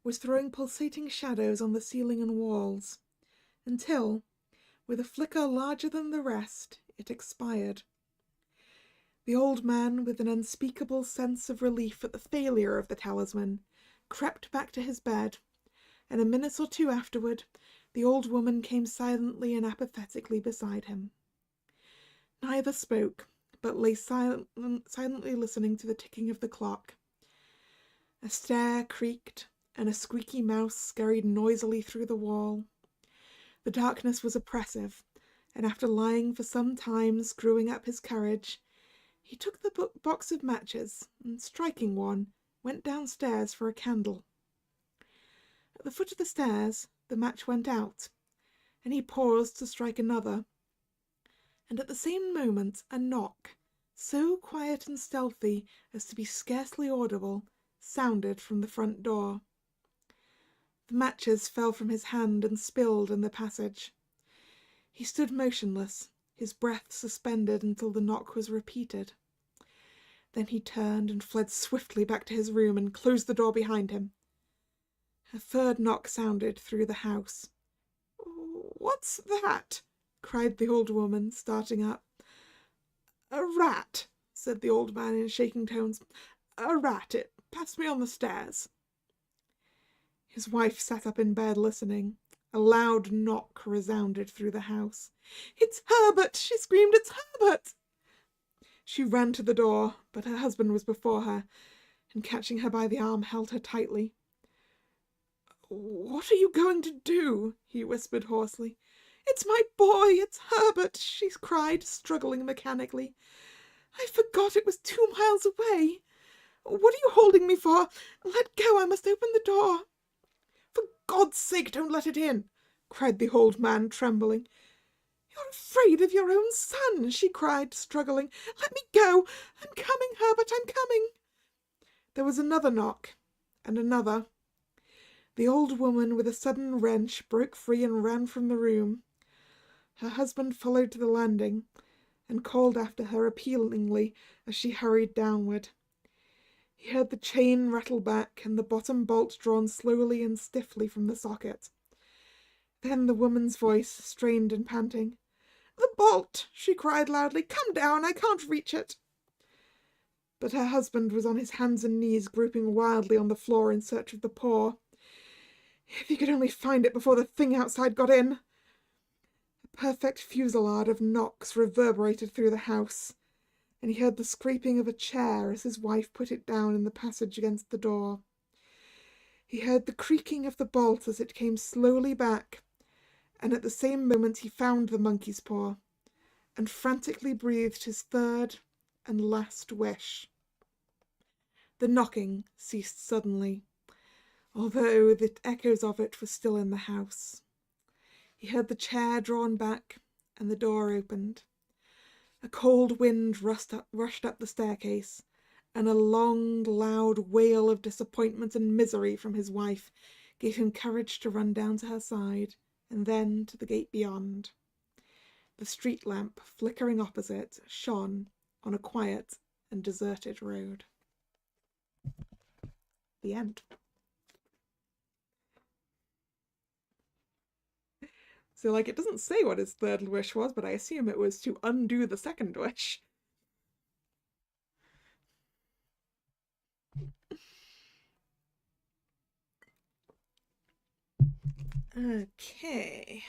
was throwing pulsating shadows on the ceiling and walls, until, with a flicker larger than the rest, it expired. The old man, with an unspeakable sense of relief at the failure of the talisman, crept back to his bed, and a minute or two afterward the old woman came silently and apathetically beside him. Neither spoke, but lay silently listening to the ticking of the clock. A stair creaked, and a squeaky mouse scurried noisily through the wall. The darkness was oppressive, and after lying for some time screwing up his courage, he took the box of matches, and striking one, went downstairs for a candle. At the foot of the stairs the match went out, and he paused to strike another, and at the same moment a knock, so quiet and stealthy as to be scarcely audible, sounded from the front door. The matches fell from his hand and spilled in the passage. He stood motionless, his breath suspended until the knock was repeated. Then he turned and fled swiftly back to his room and closed the door behind him. A third knock sounded through the house. "What's that?" cried the old woman, starting up. "A rat," said the old man in shaking tones. "A rat. It passed me on the stairs." His wife sat up in bed listening. A loud knock resounded through the house. "It's Herbert!" she screamed. "It's Herbert!" She ran to the door, but her husband was before her, and catching her by the arm, held her tightly. "What are you going to do?" he whispered hoarsely. "It's my boy! It's Herbert!" she cried, struggling mechanically. "I forgot it was 2 miles away. What are you holding me for? Let go! I must open the door." "For God's sake, don't let it in!" cried the old man, trembling. "You're afraid of your own son!" she cried, struggling. "Let me go! I'm coming, Herbert, I'm coming!" There was another knock, and another. The old woman, with a sudden wrench, broke free and ran from the room. Her husband followed to the landing, and called after her appealingly as she hurried downward. He heard the chain rattle back and the bottom bolt drawn slowly and stiffly from the socket. Then the woman's voice, strained and panting. "The bolt!" she cried loudly. "Come down! I can't reach it!" But her husband was on his hands and knees, groping wildly on the floor in search of the paw. If he could only find it before the thing outside got in! A perfect fusillade of knocks reverberated through the house, and he heard the scraping of a chair as his wife put it down in the passage against the door. He heard the creaking of the bolt as it came slowly back, and at the same moment he found the monkey's paw, and frantically breathed his third and last wish. The knocking ceased suddenly, although the echoes of it were still in the house. He heard the chair drawn back, and the door opened. A cold wind rushed up the staircase, and a long, loud wail of disappointment and misery from his wife gave him courage to run down to her side, and then to the gate beyond. The street lamp, flickering opposite, shone on a quiet and deserted road. The end. So, it doesn't say what his third wish was, but I assume it was to undo the second wish. Okay.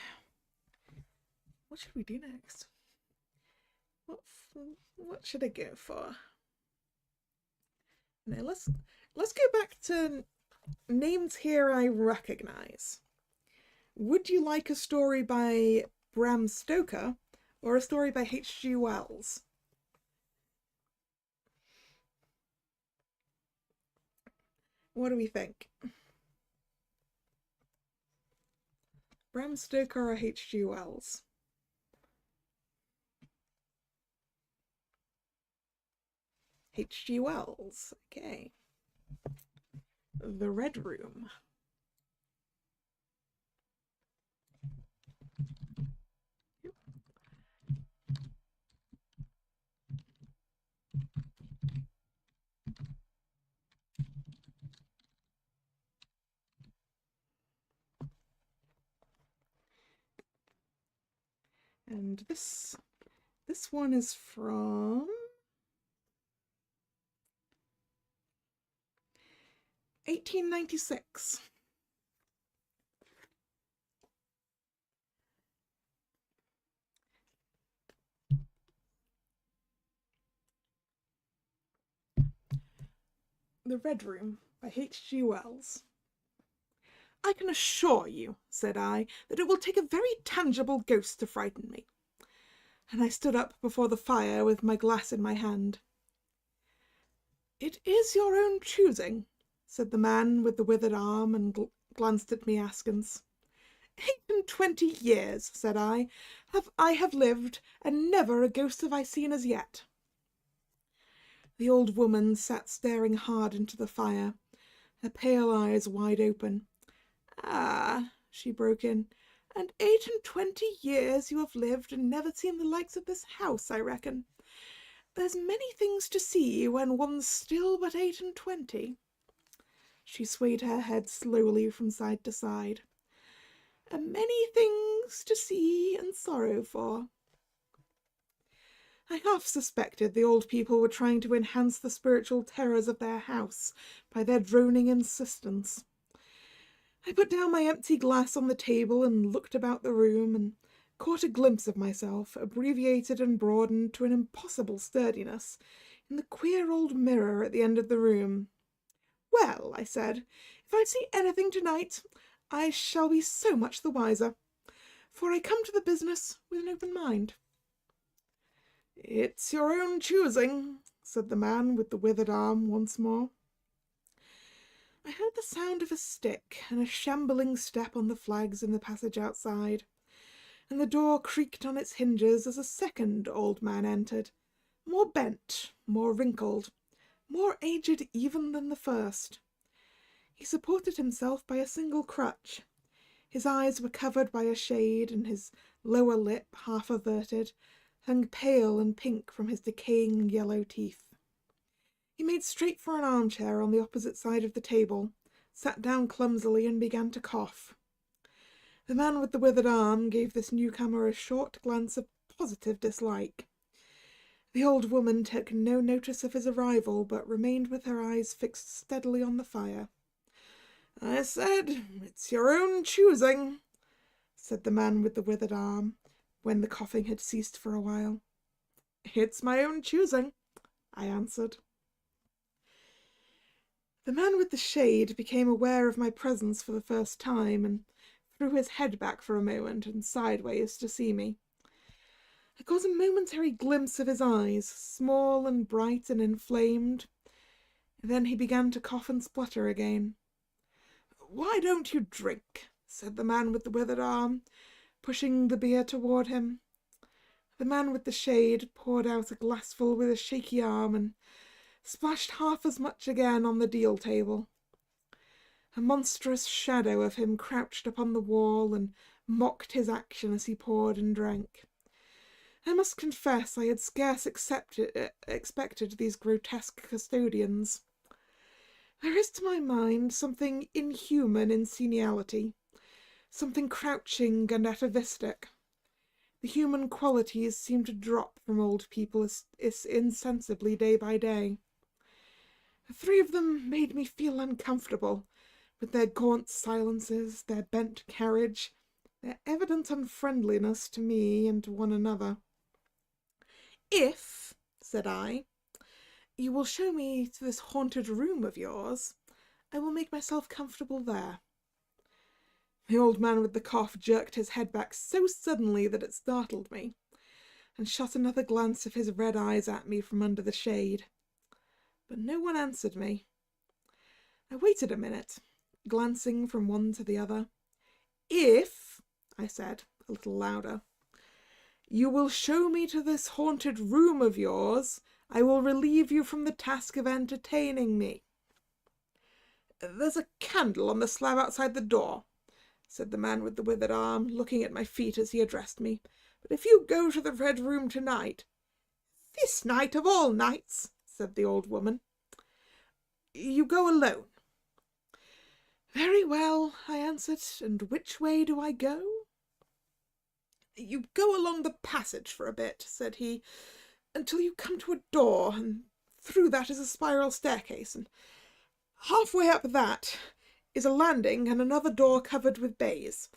What should we do next? What should I go for? Now let's go back to names here I recognize. Would you like a story by Bram Stoker or a story by H.G. Wells? What do we think? Bram Stoker or H.G. Wells? H.G. Wells. Okay. The Red Room. And this one is from 1896. The Red Room by H.G. Wells. I can assure you, said I, that it will take a very tangible ghost to frighten me. And I stood up before the fire with my glass in my hand. It is your own choosing, said the man with the withered arm, and glanced at me askance. 28 years, said I have lived, and never a ghost have I seen as yet. The old woman sat staring hard into the fire, her pale eyes wide open. Ah, she broke in, and 28 years you have lived and never seen the likes of this house, I reckon. There's many things to see when one's still but 28. She swayed her head slowly from side to side. Many things to see and sorrow for. I half suspected the old people were trying to enhance the spiritual terrors of their house by their droning insistence. I put down my empty glass on the table and looked about the room and caught a glimpse of myself, abbreviated and broadened to an impossible sturdiness, in the queer old mirror at the end of the room. Well, I said, if I see anything tonight, I shall be so much the wiser, for I come to the business with an open mind. It's your own choosing, said the man with the withered arm once more. I heard the sound of a stick and a shambling step on the flags in the passage outside, and the door creaked on its hinges as a second old man entered, more bent, more wrinkled, more aged even than the first. He supported himself by a single crutch. His eyes were covered by a shade, and his lower lip, half averted, hung pale and pink from his decaying yellow teeth. He made straight for an armchair on the opposite side of the table, sat down clumsily, and began to cough. The man with the withered arm gave this newcomer a short glance of positive dislike. The old woman took no notice of his arrival, but remained with her eyes fixed steadily on the fire. I said, it's your own choosing, said the man with the withered arm, when the coughing had ceased for a while. It's my own choosing, I answered. The man with the shade became aware of my presence for the first time, and threw his head back for a moment and sideways to see me. I caught a momentary glimpse of his eyes, small and bright and inflamed. Then he began to cough and splutter again. Why don't you drink? Said the man with the withered arm, pushing the beer toward him. The man with the shade poured out a glassful with a shaky arm and splashed half as much again on the deal table. A monstrous shadow of him crouched upon the wall and mocked his action as he poured and drank. I must confess I had scarce expected these grotesque custodians. There is to my mind something inhuman in seniality, something crouching and atavistic. The human qualities seem to drop from old people insensibly day by day. The three of them made me feel uncomfortable, with their gaunt silences, their bent carriage, their evident unfriendliness to me and to one another. If, said I, you will show me to this haunted room of yours, I will make myself comfortable there. The old man with the cough jerked his head back so suddenly that it startled me, and shot another glance of his red eyes at me from under the shade. But no one answered me. I waited a minute, glancing from one to the other. If, I said, a little louder, you will show me to this haunted room of yours, I will relieve you from the task of entertaining me. There's a candle on the slab outside the door, said the man with the withered arm, looking at my feet as he addressed me. But if you go to the Red Room tonight— This night of all nights, said the old woman. You go alone. Very well, I answered, and which way do I go? "You go along the passage for a bit," said he, "until you come to a door, and through that is a spiral staircase, and halfway up that is a landing and another door covered with baize.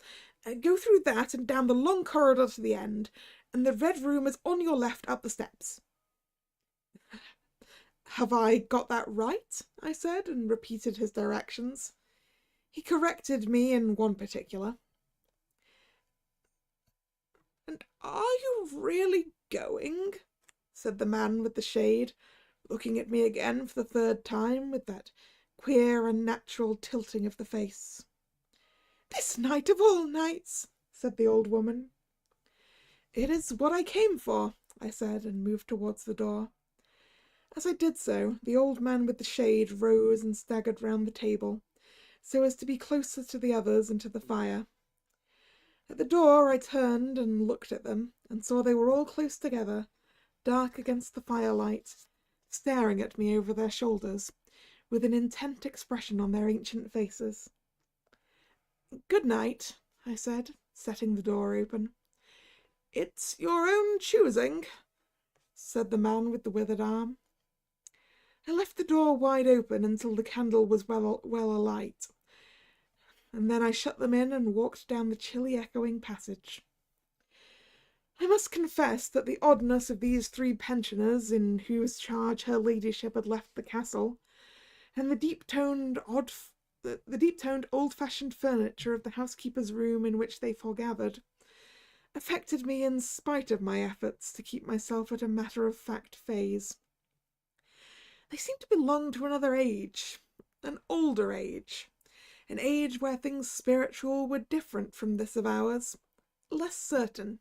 Go through that and down the long corridor to the end, and the red room is on your left up the steps." "Have I got that right?" I said, and repeated his directions. He corrected me in one particular. "And are you really going?" said the man with the shade, looking at me again for the third time with that queer unnatural tilting of the face. "This night of all nights," said the old woman. "It is what I came for," I said, and moved towards the door. As I did so, the old man with the shade rose and staggered round the table, so as to be closer to the others and to the fire. At the door I turned and looked at them, and saw they were all close together, dark against the firelight, staring at me over their shoulders, with an intent expression on their ancient faces. "Good night," I said, setting the door open. "It's your own choosing," said the man with the withered arm. I left the door wide open until the candle was well alight, and then I shut them in and walked down the chilly echoing passage. I must confess that the oddness of these three pensioners in whose charge her ladyship had left the castle, and the deep-toned old-fashioned furniture of the housekeeper's room in which they foregathered, affected me in spite of my efforts to keep myself at a matter-of-fact phase. They seemed to belong to another age, an older age, an age where things spiritual were different from this of ours, less certain,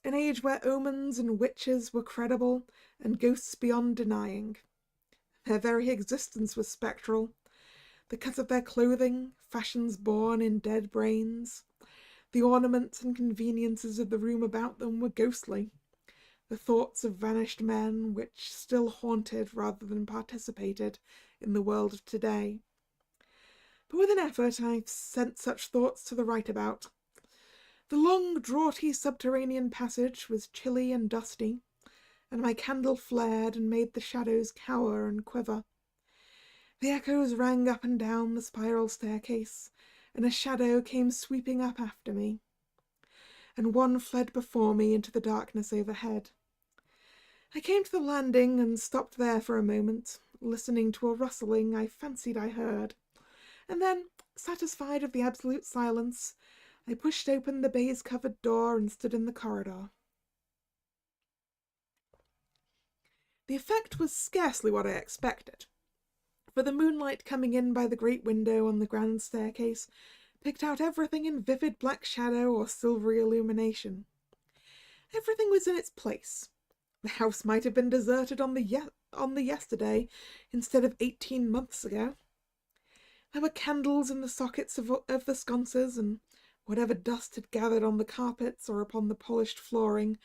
an age where omens and witches were credible and ghosts beyond denying. Their very existence was spectral. The cut of their clothing, fashions born in dead brains, the ornaments and conveniences of the room about them were ghostly. The thoughts of vanished men which still haunted rather than participated in the world of today. But with an effort I sent such thoughts to the right about. The long, draughty subterranean passage was chilly and dusty, and my candle flared and made the shadows cower and quiver. The echoes rang up and down the spiral staircase, and a shadow came sweeping up after me, and one fled before me into the darkness overhead. I came to the landing and stopped there for a moment, listening to a rustling I fancied I heard, and then, satisfied of the absolute silence, I pushed open the baize-covered door and stood in the corridor. The effect was scarcely what I expected, for the moonlight coming in by the great window on the grand staircase picked out everything in vivid black shadow or silvery illumination. Everything was in its place. The house might have been deserted on the yesterday instead of 18 months ago. There were candles in the sockets of the sconces, and whatever dust had gathered on the carpets or upon the polished flooring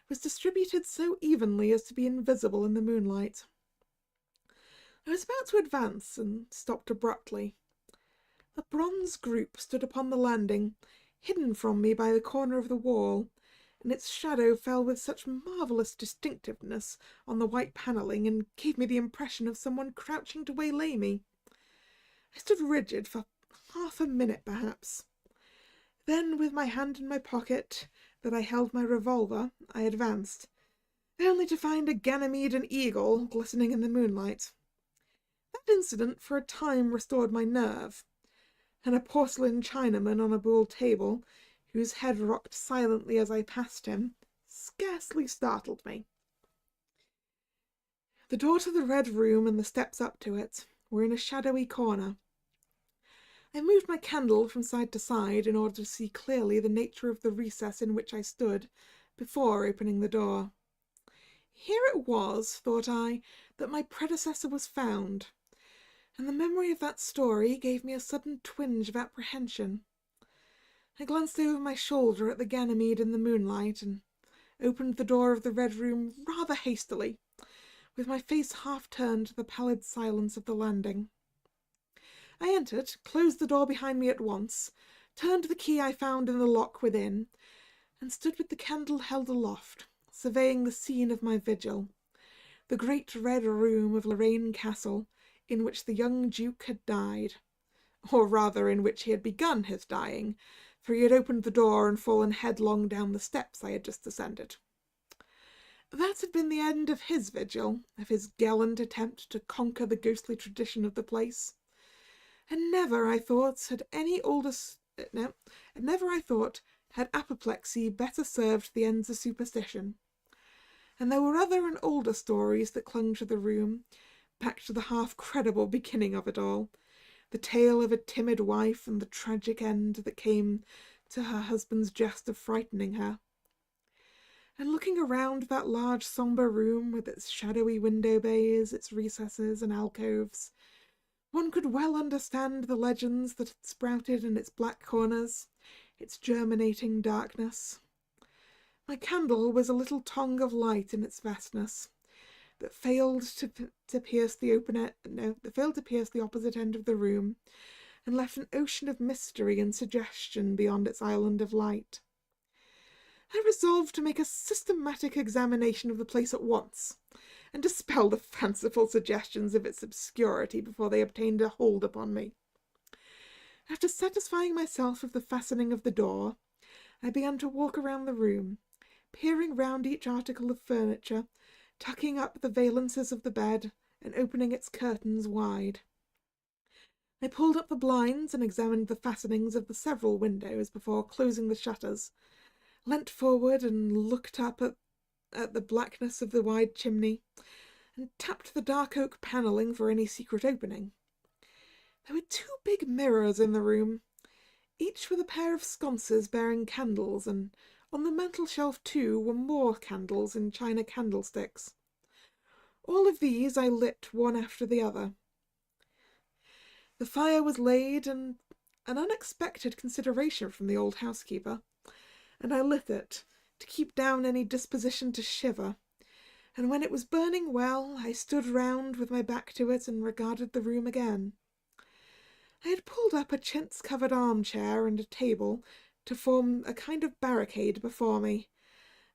was distributed so evenly as to be invisible in the moonlight. I was about to advance and stopped abruptly. A bronze group stood upon the landing, hidden from me by the corner of the wall, and its shadow fell with such marvellous distinctiveness on the white panelling and gave me the impression of someone crouching to waylay me. I stood rigid for half a minute, perhaps. Then, with my hand in my pocket, that I held my revolver, I advanced, only to find a Ganymede and eagle glistening in the moonlight. That incident for a time restored my nerve, and a porcelain Chinaman on a buhl table, whose head rocked silently as I passed him, scarcely startled me. The door to the red room and the steps up to it were in a shadowy corner. I moved my candle from side to side in order to see clearly the nature of the recess in which I stood, before opening the door. Here it was, thought I, that my predecessor was found, and the memory of that story gave me a sudden twinge of apprehension. I glanced over my shoulder at the Ganymede in the moonlight, and opened the door of the red room rather hastily, with my face half turned to the pallid silence of the landing. I entered, closed the door behind me at once, turned the key I found in the lock within, and stood with the candle held aloft, surveying the scene of my vigil, the great red room of Lorraine Castle, in which the young Duke had died, or rather in which he had begun his dying, for he had opened the door and fallen headlong down the steps I had just ascended. That had been the end of his vigil, of his gallant attempt to conquer the ghostly tradition of the place. And never, I thought, had apoplexy better served the ends of superstition. And there were other and older stories that clung to the room, back to the half-credible beginning of it all, the tale of a timid wife and the tragic end that came to her husband's jest of frightening her. And looking around that large sombre room with its shadowy window bays, its recesses and alcoves, one could well understand the legends that had sprouted in its black corners, its germinating darkness. My candle was a little tongue of light in its vastness, that failed to pierce the opposite end of the room, and left an ocean of mystery and suggestion beyond its island of light. I resolved to make a systematic examination of the place at once, and dispel the fanciful suggestions of its obscurity before they obtained a hold upon me. After satisfying myself of the fastening of the door, I began to walk around the room, peering round each article of furniture, tucking up the valances of the bed, and opening its curtains wide. I pulled up the blinds and examined the fastenings of the several windows before closing the shutters, leant forward and looked up at the blackness of the wide chimney, and tapped the dark oak panelling for any secret opening. There were 2 big mirrors in the room, each with a pair of sconces bearing candles, and on the mantel-shelf too were more candles in china candlesticks. All of these I lit one after the other. The fire was laid, and an unexpected consideration from the old housekeeper, and I lit it, to keep down any disposition to shiver, and when it was burning well, I stood round with my back to it and regarded the room again. I had pulled up a chintz-covered armchair and a table to form a kind of barricade before me,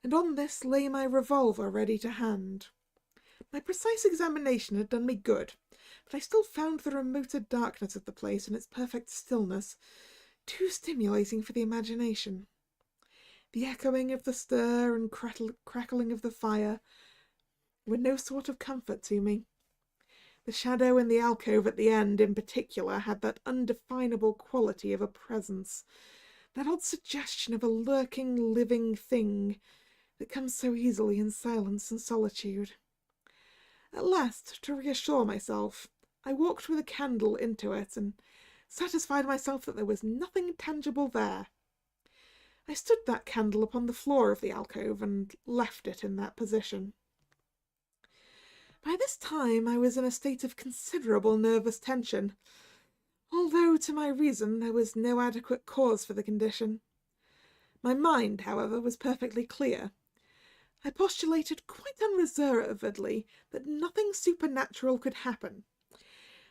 and on this lay my revolver ready to hand. My precise examination had done me good, but I still found the remoter darkness of the place and its perfect stillness too stimulating for the imagination. The echoing of the stir and crackling of the fire were no sort of comfort to me. The shadow in the alcove at the end, in particular, had that undefinable quality of a presence, that odd suggestion of a lurking, living thing that comes so easily in silence and solitude. At last, to reassure myself, I walked with a candle into it and satisfied myself that there was nothing tangible there. I stood that candle upon the floor of the alcove and left it in that position. By this time I was in a state of considerable nervous tension, although to my reason there was no adequate cause for the condition. My mind, however, was perfectly clear. I postulated quite unreservedly that nothing supernatural could happen,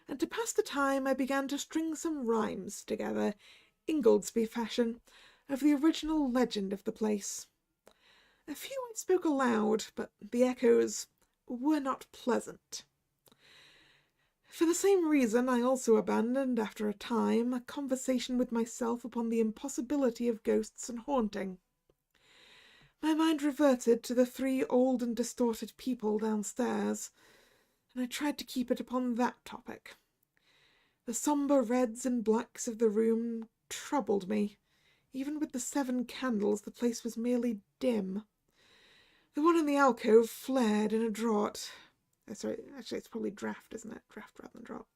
and to pass the time I began to string some rhymes together, Ingoldsby fashion, of the original legend of the place. A few I spoke aloud, but the echoes were not pleasant. For the same reason I also abandoned, after a time, a conversation with myself upon the impossibility of ghosts and haunting. My mind reverted to the 3 old and distorted people downstairs, and I tried to keep it upon that topic. The sombre reds and blacks of the room troubled me. Even with the 7 candles, the place was merely dim. The one in the alcove flared in a draught. Sorry, actually it's probably draught, isn't it? Draught rather than draught.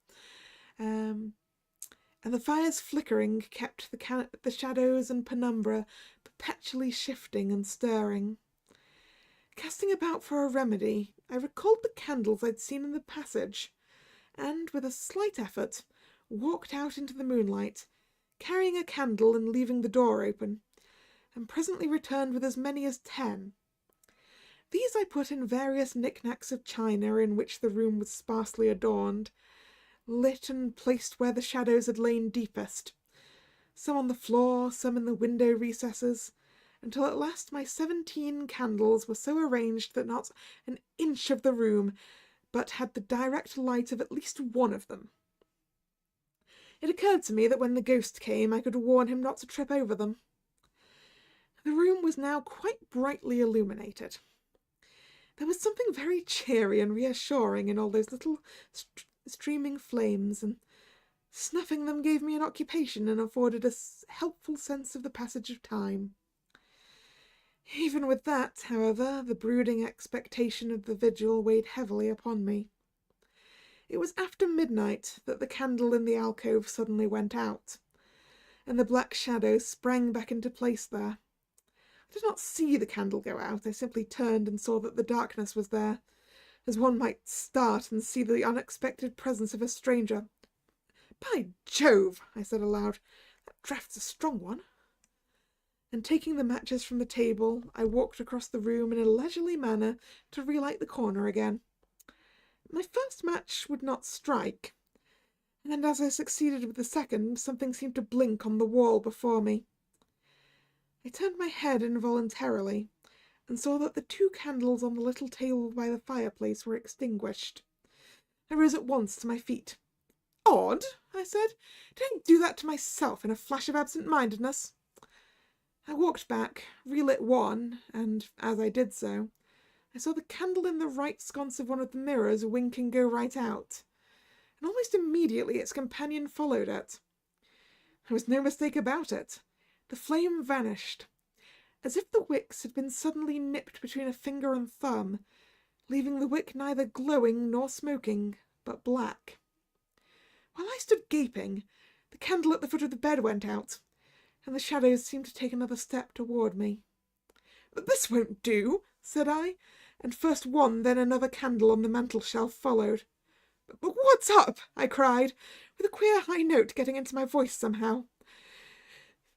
And the fire's flickering kept the shadows and penumbra perpetually shifting and stirring. Casting about for a remedy, I recalled the candles I'd seen in the passage, and, with a slight effort, walked out into the moonlight, carrying a candle and leaving the door open, and presently returned with as many as 10. These I put in various knick-knacks of china in which the room was sparsely adorned, lit and placed where the shadows had lain deepest, some on the floor, some in the window recesses, until at last my 17 candles were so arranged that not an inch of the room but had the direct light of at least one of them. It occurred to me that when the ghost came, I could warn him not to trip over them. The room was now quite brightly illuminated. There was something very cheery and reassuring in all those little streaming flames, and snuffing them gave me an occupation and afforded a helpful sense of the passage of time. Even with that, however, the brooding expectation of the vigil weighed heavily upon me. It was after midnight that the candle in the alcove suddenly went out, and the black shadow sprang back into place there. I did not see the candle go out. I simply turned and saw that the darkness was there, as one might start and see the unexpected presence of a stranger. "By Jove," I said aloud, "that draft's a strong one." And taking the matches from the table, I walked across the room in a leisurely manner to relight the corner again. My first match would not strike, and as I succeeded with the second, something seemed to blink on the wall before me. I turned my head involuntarily, and saw that the 2 candles on the little table by the fireplace were extinguished. I rose at once to my feet. "Odd," I said. "Did I do that to myself in a flash of absent-mindedness?" I walked back, relit one, and, as I did so, I saw the candle in the right sconce of one of the mirrors wink and go right out, and almost immediately its companion followed it. There was no mistake about it. The flame vanished, as if the wicks had been suddenly nipped between a finger and thumb, leaving the wick neither glowing nor smoking, but black. While I stood gaping, the candle at the foot of the bed went out, and the shadows seemed to take another step toward me. "This won't do," said I, and first one, then another candle on the mantel-shelf followed. "But what's up?" I cried, with a queer high note getting into my voice somehow.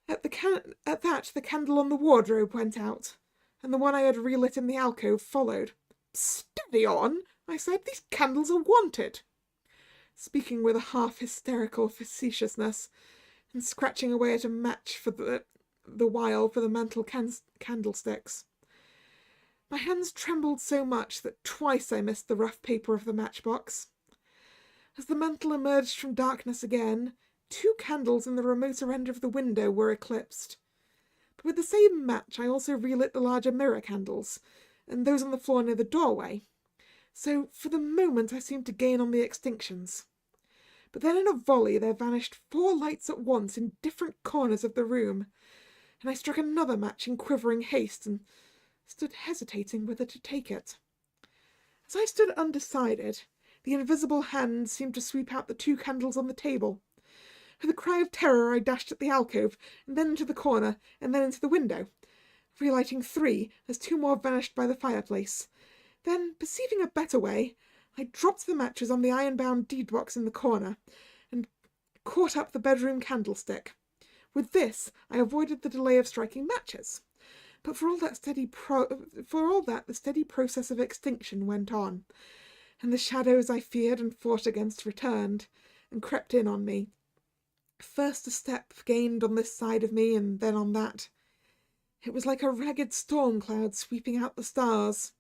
At that, the candle on the wardrobe went out, and the one I had relit in the alcove followed. "Steady on," I said. "These candles are wanted," speaking with a half-hysterical facetiousness, and scratching away at a match for the while for the mantel candlesticks. My hands trembled so much that twice I missed the rough paper of the matchbox. As the mantel emerged from darkness again, 2 candles in the remoter end of the window were eclipsed. But with the same match I also relit the larger mirror candles, and those on the floor near the doorway. So for the moment I seemed to gain on the extinctions. But then in a volley there vanished 4 lights at once in different corners of the room, and I struck another match in quivering haste and stood hesitating whether to take it. As I stood undecided, the invisible hand seemed to sweep out the 2 candles on the table. With a cry of terror I dashed at the alcove, and then into the corner, and then into the window, relighting 3 as 2 more vanished by the fireplace. Then, perceiving a better way, I dropped the matches on the iron-bound deed-box in the corner, and caught up the bedroom candlestick. With this I avoided the delay of striking matches. But for all that the steady process of extinction went on, and the shadows I feared and fought against returned, and crept in on me. First a step gained on this side of me, and then on that. It was like a ragged storm cloud sweeping out the stars.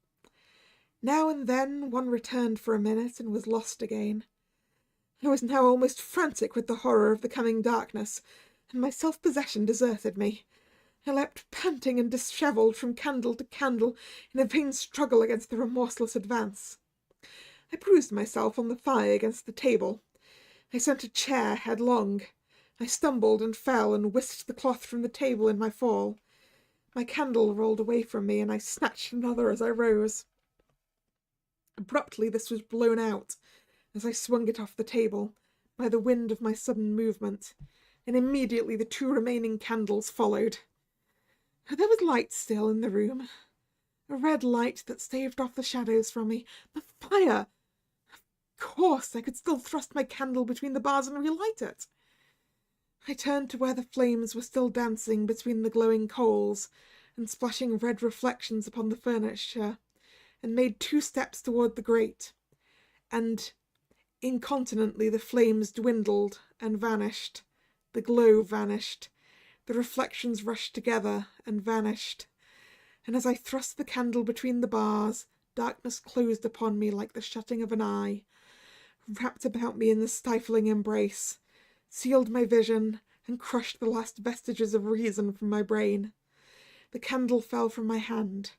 Now and then one returned for a minute and was lost again. I was now almost frantic with the horror of the coming darkness, and my self-possession deserted me. I leapt panting and dishevelled from candle to candle in a vain struggle against the remorseless advance. I bruised myself on the thigh against the table. I sent a chair headlong. I stumbled and fell and whisked the cloth from the table in my fall. My candle rolled away from me, and I snatched another as I rose. Abruptly this was blown out, as I swung it off the table, by the wind of my sudden movement, and immediately the 2 remaining candles followed. There was light still in the room, a red light that staved off the shadows from me. The fire! Of course, I could still thrust my candle between the bars and relight it. I turned to where the flames were still dancing between the glowing coals and splashing red reflections upon the furniture, and made 2 steps toward the grate, and incontinently the flames dwindled and vanished, the glow vanished, The reflections rushed together and vanished, and as I thrust the candle between the bars, darkness closed upon me like the shutting of an eye, wrapped about me in the stifling embrace, sealed my vision, and crushed the last vestiges of reason from my brain. The candle fell from my hand.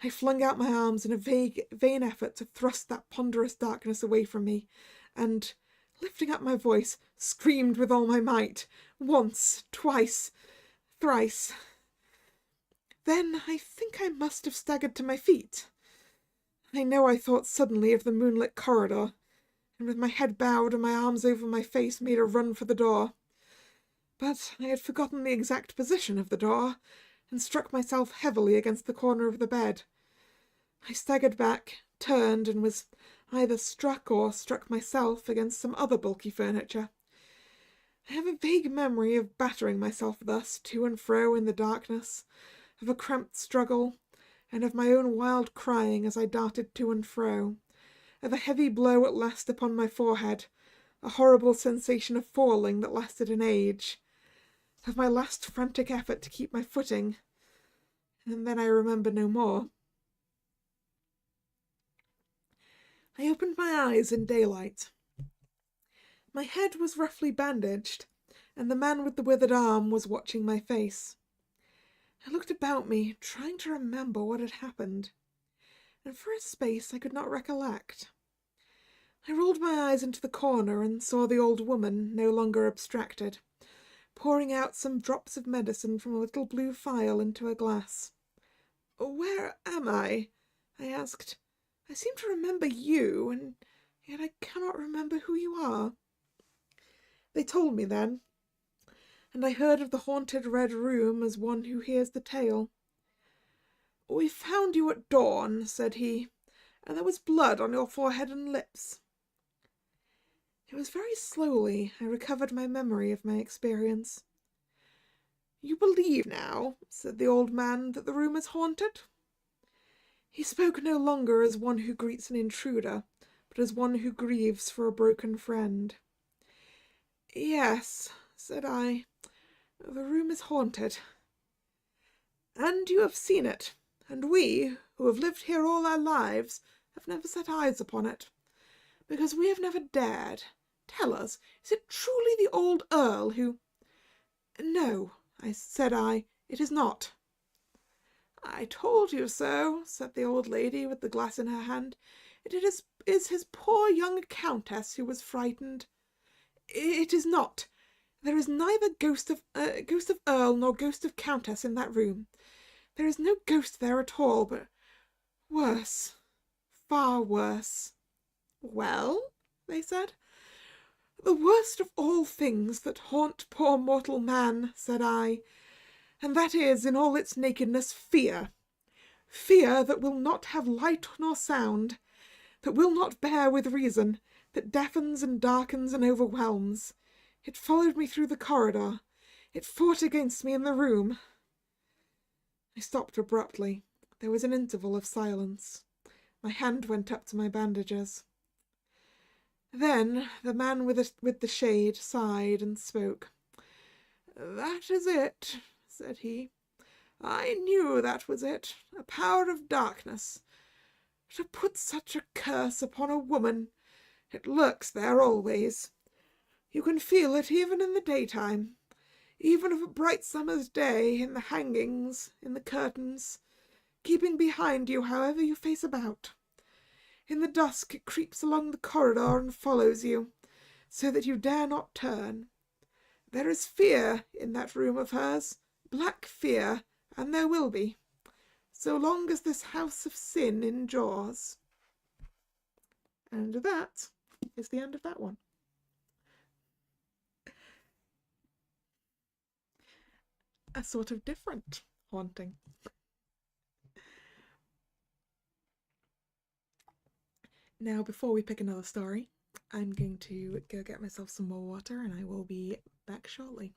I flung out my arms in a vain effort to thrust that ponderous darkness away from me, and, lifting up my voice, screamed with all my might, once, twice, thrice. Then I think I must have staggered to my feet. I know I thought suddenly of the moonlit corridor, and with my head bowed and my arms over my face made a run for the door. But I had forgotten the exact position of the door, and struck myself heavily against the corner of the bed. I staggered back, turned, and was either struck or struck myself against some other bulky furniture. I have a vague memory of battering myself thus to and fro in the darkness, of a cramped struggle, and of my own wild crying as I darted to and fro, of a heavy blow at last upon my forehead, a horrible sensation of falling that lasted an age, of my last frantic effort to keep my footing, and then I remember no more. I opened my eyes in daylight. My head was roughly bandaged, and the man with the withered arm was watching my face. I looked about me, trying to remember what had happened, and for a space I could not recollect. I rolled my eyes into the corner and saw the old woman, no longer abstracted, pouring out some drops of medicine from a little blue phial into a glass. "Where am I?" I asked. "I seem to remember you, and yet I cannot remember who you are." They told me then, and I heard of the haunted red room as one who hears the tale. "We found you at dawn," said he, "and there was blood on your forehead and lips." It was very slowly I recovered my memory of my experience. "You believe now," said the old man, "that the room is haunted?" He spoke no longer as one who greets an intruder, but as one who grieves for a broken friend. "Yes," said I, "the room is haunted." "And you have seen it, and we, who have lived here all our lives, have never set eyes upon it, because we have never dared. Tell us, is it truly the old Earl who—" "No," said I, "it is not." "I told you so," said the old lady with the glass in her hand. "It is his poor young countess who was frightened." "It is not. There is neither ghost of Earl nor ghost of countess in that room. There is no ghost there at all, but worse, far worse." "Well?" they said. "The worst of all things that haunt poor mortal man," said I, "and that is, in all its nakedness, fear. Fear that will not have light nor sound, that will not bear with reason, that deafens and darkens and overwhelms. It followed me through the corridor. It fought against me in the room." I stopped abruptly. There was an interval of silence. My hand went up to my bandages. Then the man with the shade sighed and spoke. "That is it," said he. "I knew that was it. A power of darkness. To put such a curse upon a woman, it lurks there always. You can feel it even in the daytime, even of a bright summer's day, in the hangings, in the curtains, keeping behind you however you face about. In the dusk it creeps along the corridor and follows you, so that you dare not turn. There is fear in that room of hers, black fear, and there will be, so long as this house of sin endures." And that is the end of that one. A sort of different haunting. Now, before we pick another story, I'm going to go get myself some more water, and I will be back shortly.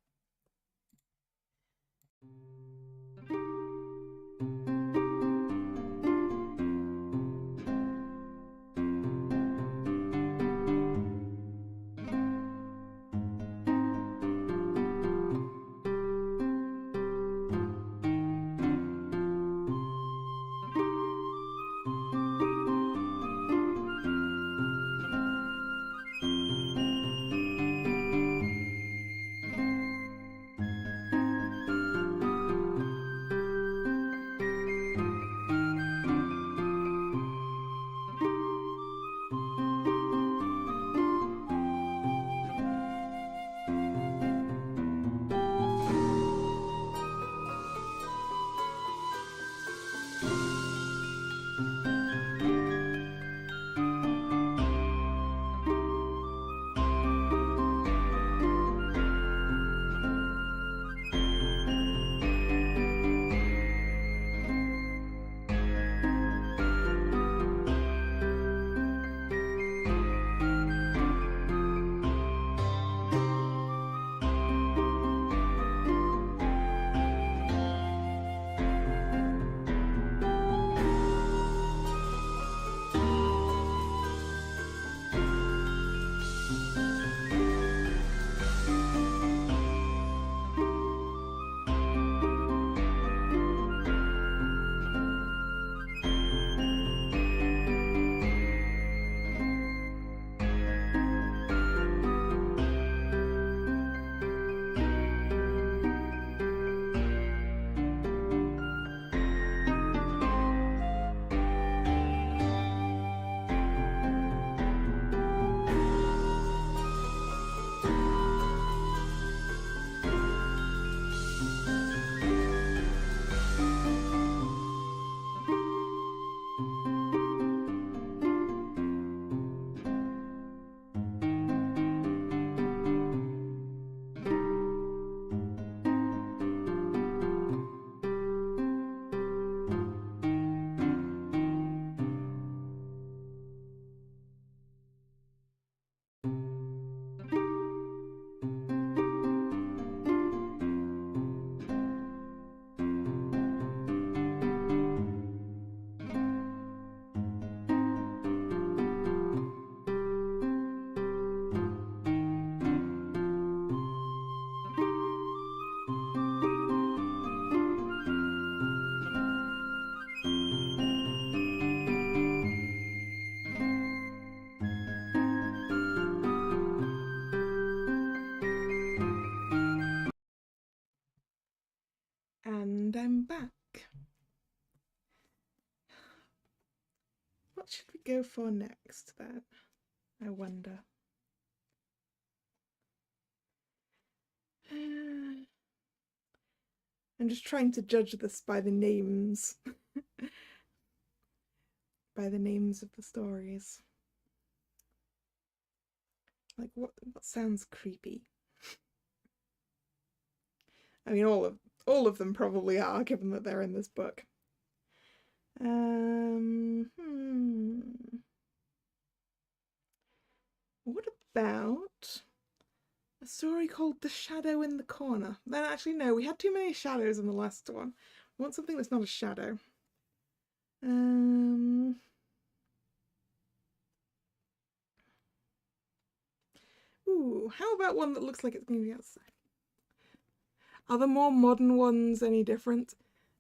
And I'm back. What should we go for next then? I wonder. I'm just trying to judge this by the names. By the names of the stories. Like what sounds creepy? I mean all of them probably are, given that they're in this book. What about a story called The Shadow in the Corner? Then actually no, we had too many shadows in the last one. We want something that's not a shadow. Ooh, how about one that looks like it's going to be outside? Are the more modern ones any different?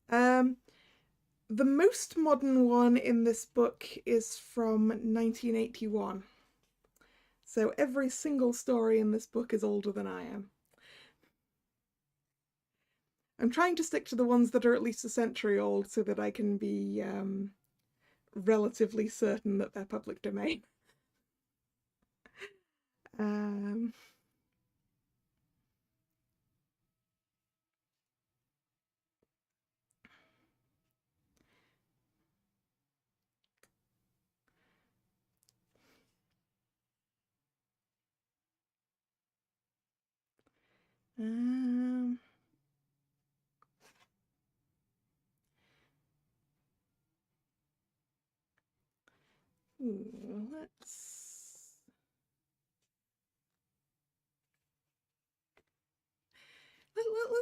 The most modern one in this book is from 1981. So every single story in this book is older than I am. I'm trying to stick to the ones that are at least a century old so that I can be relatively certain that they're public domain.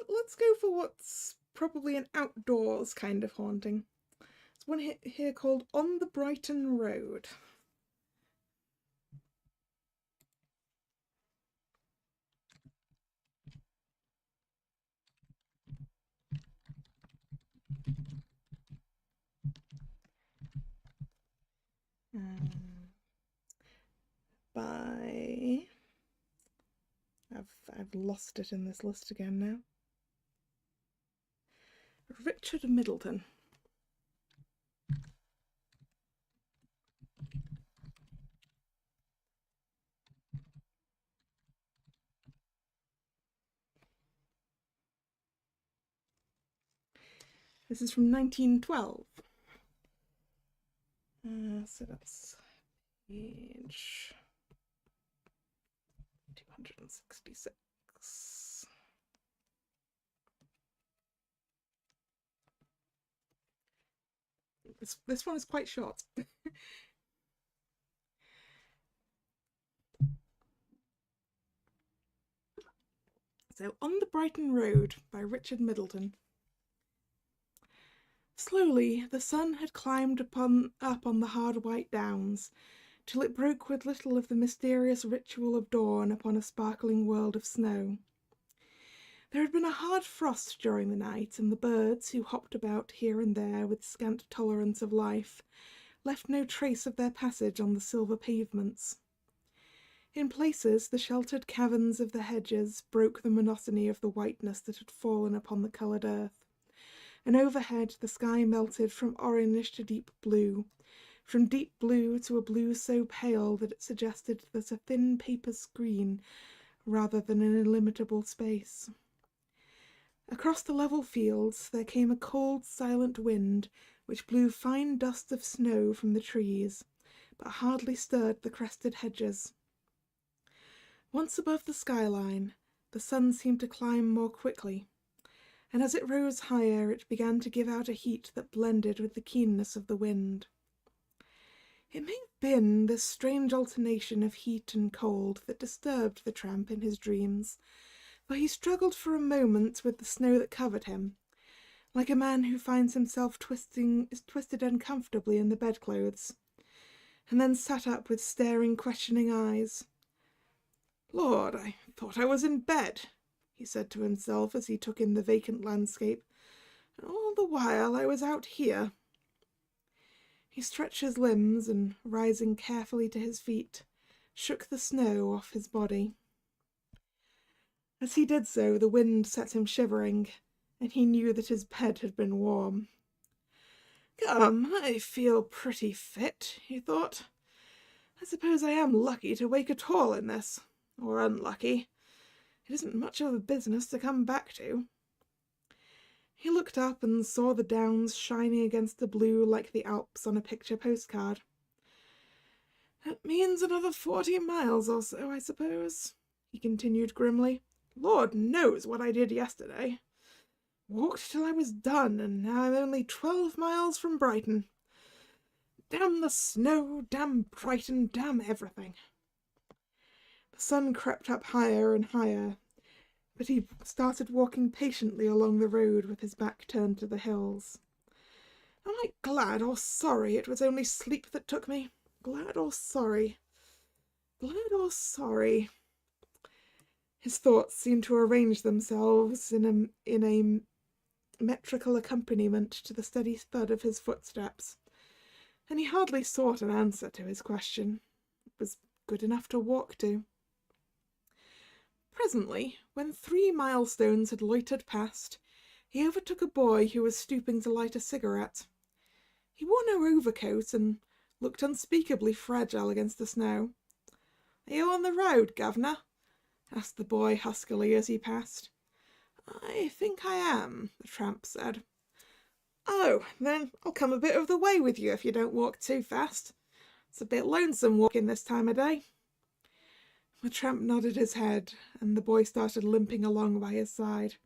Let's go for what's probably an outdoors kind of haunting. There's one here called On the Brighton Road. By I've lost it in this list again now. Richard Middleton. This is from 1912. So that's page 266. This one is quite short. So, On the Brighton Road by Richard Middleton. Slowly the sun had climbed up on the hard white downs, till it broke with little of the mysterious ritual of dawn upon a sparkling world of snow. There had been a hard frost during the night, and the birds, who hopped about here and there with scant tolerance of life, left no trace of their passage on the silver pavements. In places the sheltered caverns of the hedges broke the monotony of the whiteness that had fallen upon the coloured earth, and overhead the sky melted from orange to deep blue, from deep blue to a blue so pale that it suggested that a thin paper screen rather than an illimitable space. Across the level fields there came a cold, silent wind which blew fine dust of snow from the trees, but hardly stirred the crested hedges. Once above the skyline, the sun seemed to climb more quickly, and as it rose higher it began to give out a heat that blended with the keenness of the wind. It may have been this strange alternation of heat and cold that disturbed the tramp in his dreams, for he struggled for a moment with the snow that covered him, like a man who finds himself twisted uncomfortably in the bedclothes, and then sat up with staring, questioning eyes. "Lord, I thought I was in bed," he said to himself as he took in the vacant landscape, "and all the while I was out here." He stretched his limbs and, rising carefully to his feet, shook the snow off his body. As he did so, the wind set him shivering, and he knew that his bed had been warm. "Come, I feel pretty fit," he thought. "I suppose I am lucky to wake at all in this, or unlucky. It isn't much of a business to come back to." He looked up and saw the downs shining against the blue like the Alps on a picture postcard. "That means another 40 miles or so, I suppose," he continued grimly. "Lord knows what I did yesterday. Walked till I was done, and now I'm only 12 miles from Brighton. Damn the snow, damn Brighton, damn everything." The sun crept up higher and higher, but he started walking patiently along the road with his back turned to the hills. Am I glad or sorry it was only sleep that took me? Glad or sorry? Glad or sorry? His thoughts seemed to arrange themselves in a metrical accompaniment to the steady thud of his footsteps, and he hardly sought an answer to his question. It was good enough to walk to. Presently, when 3 milestones had loitered past, he overtook a boy who was stooping to light a cigarette. He wore no overcoat and looked unspeakably fragile against the snow. "Are you on the road, governor?" asked the boy huskily as he passed. "I think I am," the tramp said. "Oh, then I'll come a bit of the way with you if you don't walk too fast. It's a bit lonesome walking this time of day." The tramp nodded his head, and the boy started limping along by his side.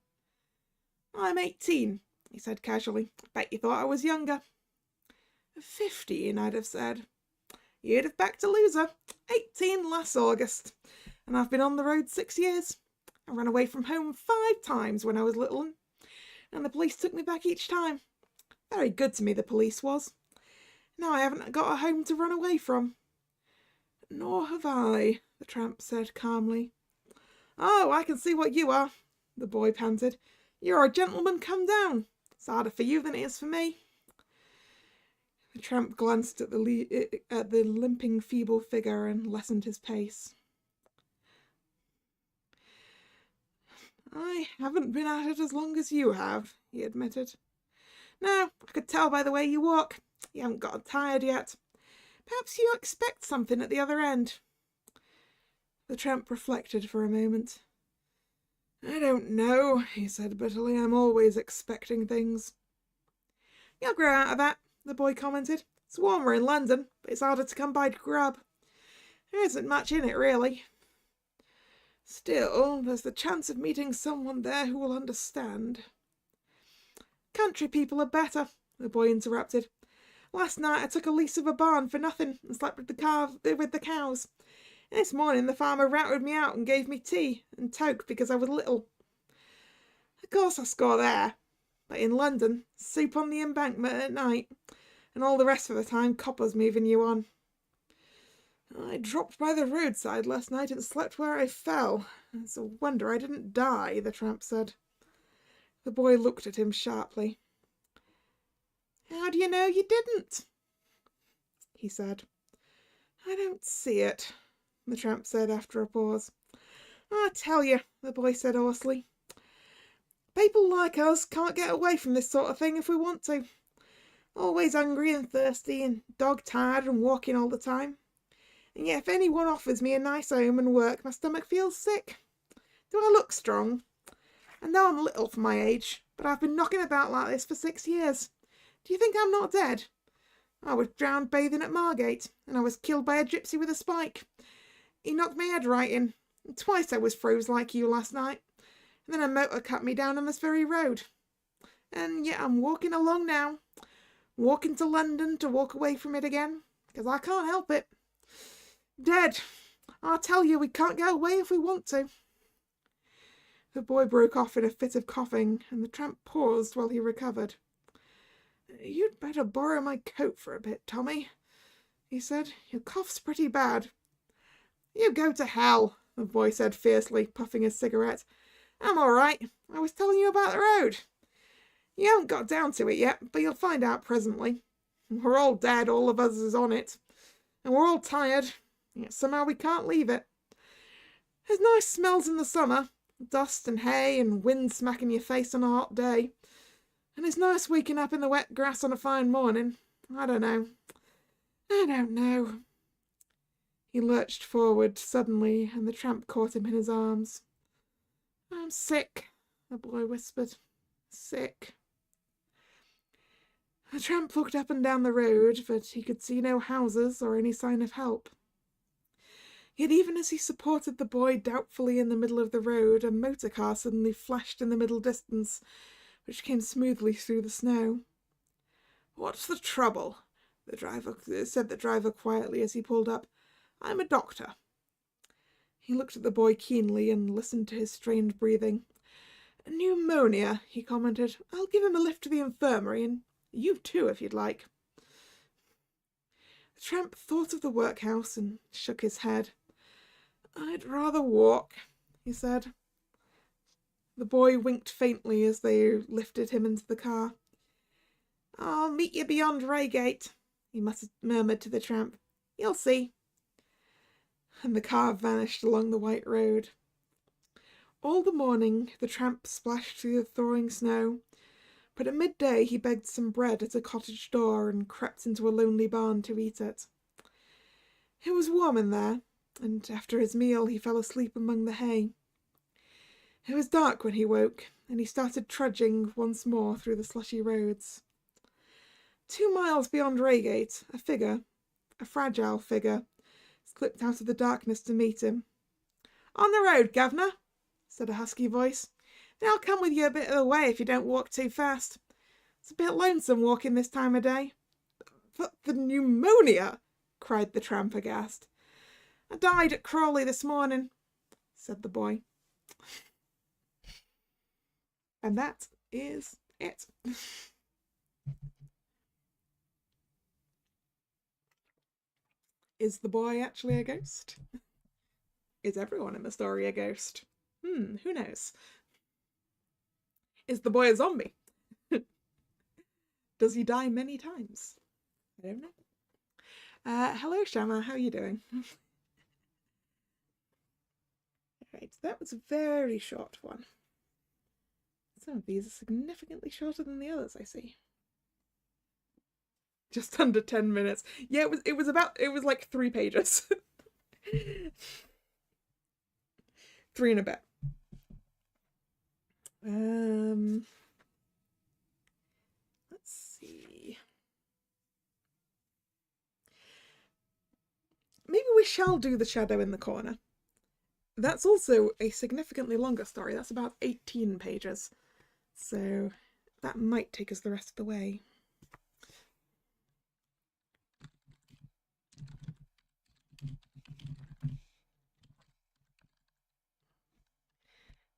"I'm 18, he said casually. "Bet you thought I was younger." 15, I'd have said. "You'd have backed a loser. 18 last August, and I've been on the road 6 years. I ran away from home 5 times when I was little, and the police took me back each time. Very good to me, the police was. Now I haven't got a home to run away from." "Nor have I," the tramp said calmly. "Oh, I can see what you are," the boy panted. "You're a gentleman come down. It's harder for you than it is for me." The tramp glanced at the limping, feeble figure and lessened his pace. "I haven't been at it as long as you have," he admitted. "No, I could tell by the way you walk. You haven't got tired yet. Perhaps you expect something at the other end." The tramp reflected for a moment. "I don't know," he said bitterly. "I'm always expecting things." "You'll grow out of that," the boy commented. It's warmer in London, but it's harder to come by grub. There isn't much in it, really. Still, there's the chance of meeting someone there who will understand. Country people are better, the boy interrupted. Last night I took a lease of a barn for nothing and slept with the cows. And this morning the farmer routed me out and gave me tea and toke because I was little. Of course I score there, but in London, soup on the embankment at night, and all the rest of the time coppers moving you on. I dropped by the roadside last night and slept where I fell. It's a wonder I didn't die, the tramp said. The boy looked at him sharply. How do you know you didn't? He said. I don't see it, the tramp said after a pause. I tell you, the boy said hoarsely. People like us can't get away from this sort of thing if we want to. Always hungry and thirsty and dog-tired and walking all the time. And yet if anyone offers me a nice home and work, my stomach feels sick. Do I look strong? I know I'm little for my age, but I've been knocking about like this for 6 years. Do you think I'm not dead? I was drowned bathing at Margate, and I was killed by a gypsy with a spike. He knocked my head right in, and twice I was froze like you last night, and then a motor cut me down on this very road. And yet I'm walking along now, walking to London to walk away from it again, because I can't help it. Dead. I tell you, we can't get away if we want to. The boy broke off in a fit of coughing, and the tramp paused while he recovered. You'd better borrow my coat for a bit, Tommy, he said. Your cough's pretty bad. You go to hell, the boy said fiercely, puffing a cigarette. I'm all right. I was telling you about the road. You haven't got down to it yet, but you'll find out presently. We're all dead, all of us is on it. And we're all tired, yet somehow we can't leave it. There's nice smells in the summer, dust and hay and wind smacking your face on a hot day. And it's nice waking up in the wet grass on a fine morning. I don't know. He lurched forward suddenly, and the tramp caught him in his arms. I'm sick, the boy whispered. Sick. The tramp looked up and down the road, but he could see no houses or any sign of help. Yet even as he supported the boy doubtfully in the middle of the road, a motor car suddenly flashed in the middle distance, which came smoothly through the snow. What's the trouble? said the driver quietly as he pulled up. I'm a doctor. He looked at the boy keenly and listened to his strained breathing. Pneumonia, he commented. I'll give him a lift to the infirmary, and you too, if you'd like. The tramp thought of the workhouse and shook his head. I'd rather walk, he said. The boy winked faintly as they lifted him into the car. I'll meet you beyond Reigate, he murmured to the tramp. You'll see. And the car vanished along the white road. All the morning the tramp splashed through the thawing snow, but at midday he begged some bread at a cottage door and crept into a lonely barn to eat it. It was warm in there, and after his meal he fell asleep among the hay. It was dark when he woke, and he started trudging once more through the slushy roads. 2 miles beyond Reigate, a fragile figure, slipped out of the darkness to meet him. On the road, governor, said a husky voice. I'll come with you a bit of the way if you don't walk too fast. It's a bit lonesome walking this time of day. But the pneumonia, cried the tramp aghast. I died at Crawley this morning, said the boy. And that is it. Is the boy actually a ghost? Is everyone in the story a ghost? Who knows? Is the boy a zombie? Does he die many times? I don't know. Hello, Shama. How are you doing? Right, that was a very short one. Some of these are significantly shorter than the others, I see. Just under 10 minutes. Yeah, it was like 3 pages. 3 and a bit. Let's see. shall do The Shadow in the Corner. That's also a significantly longer story. That's about 18 pages. So that might take us the rest of the way.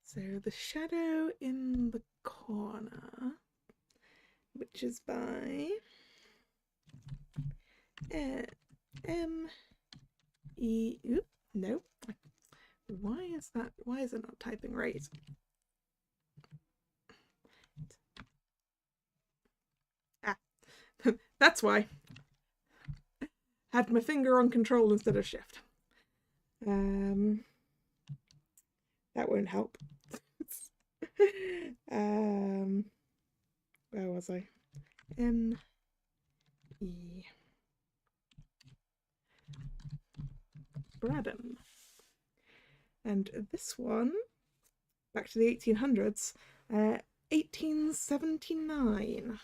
So The Shadow in the Corner, which is by M.E. Oop, no. Why is that? Why is it not typing right? Ah, that's why. Had my finger on control instead of shift. That won't help. Where was I? M.E. Braddon. And this one, back to the 1800s, 1879.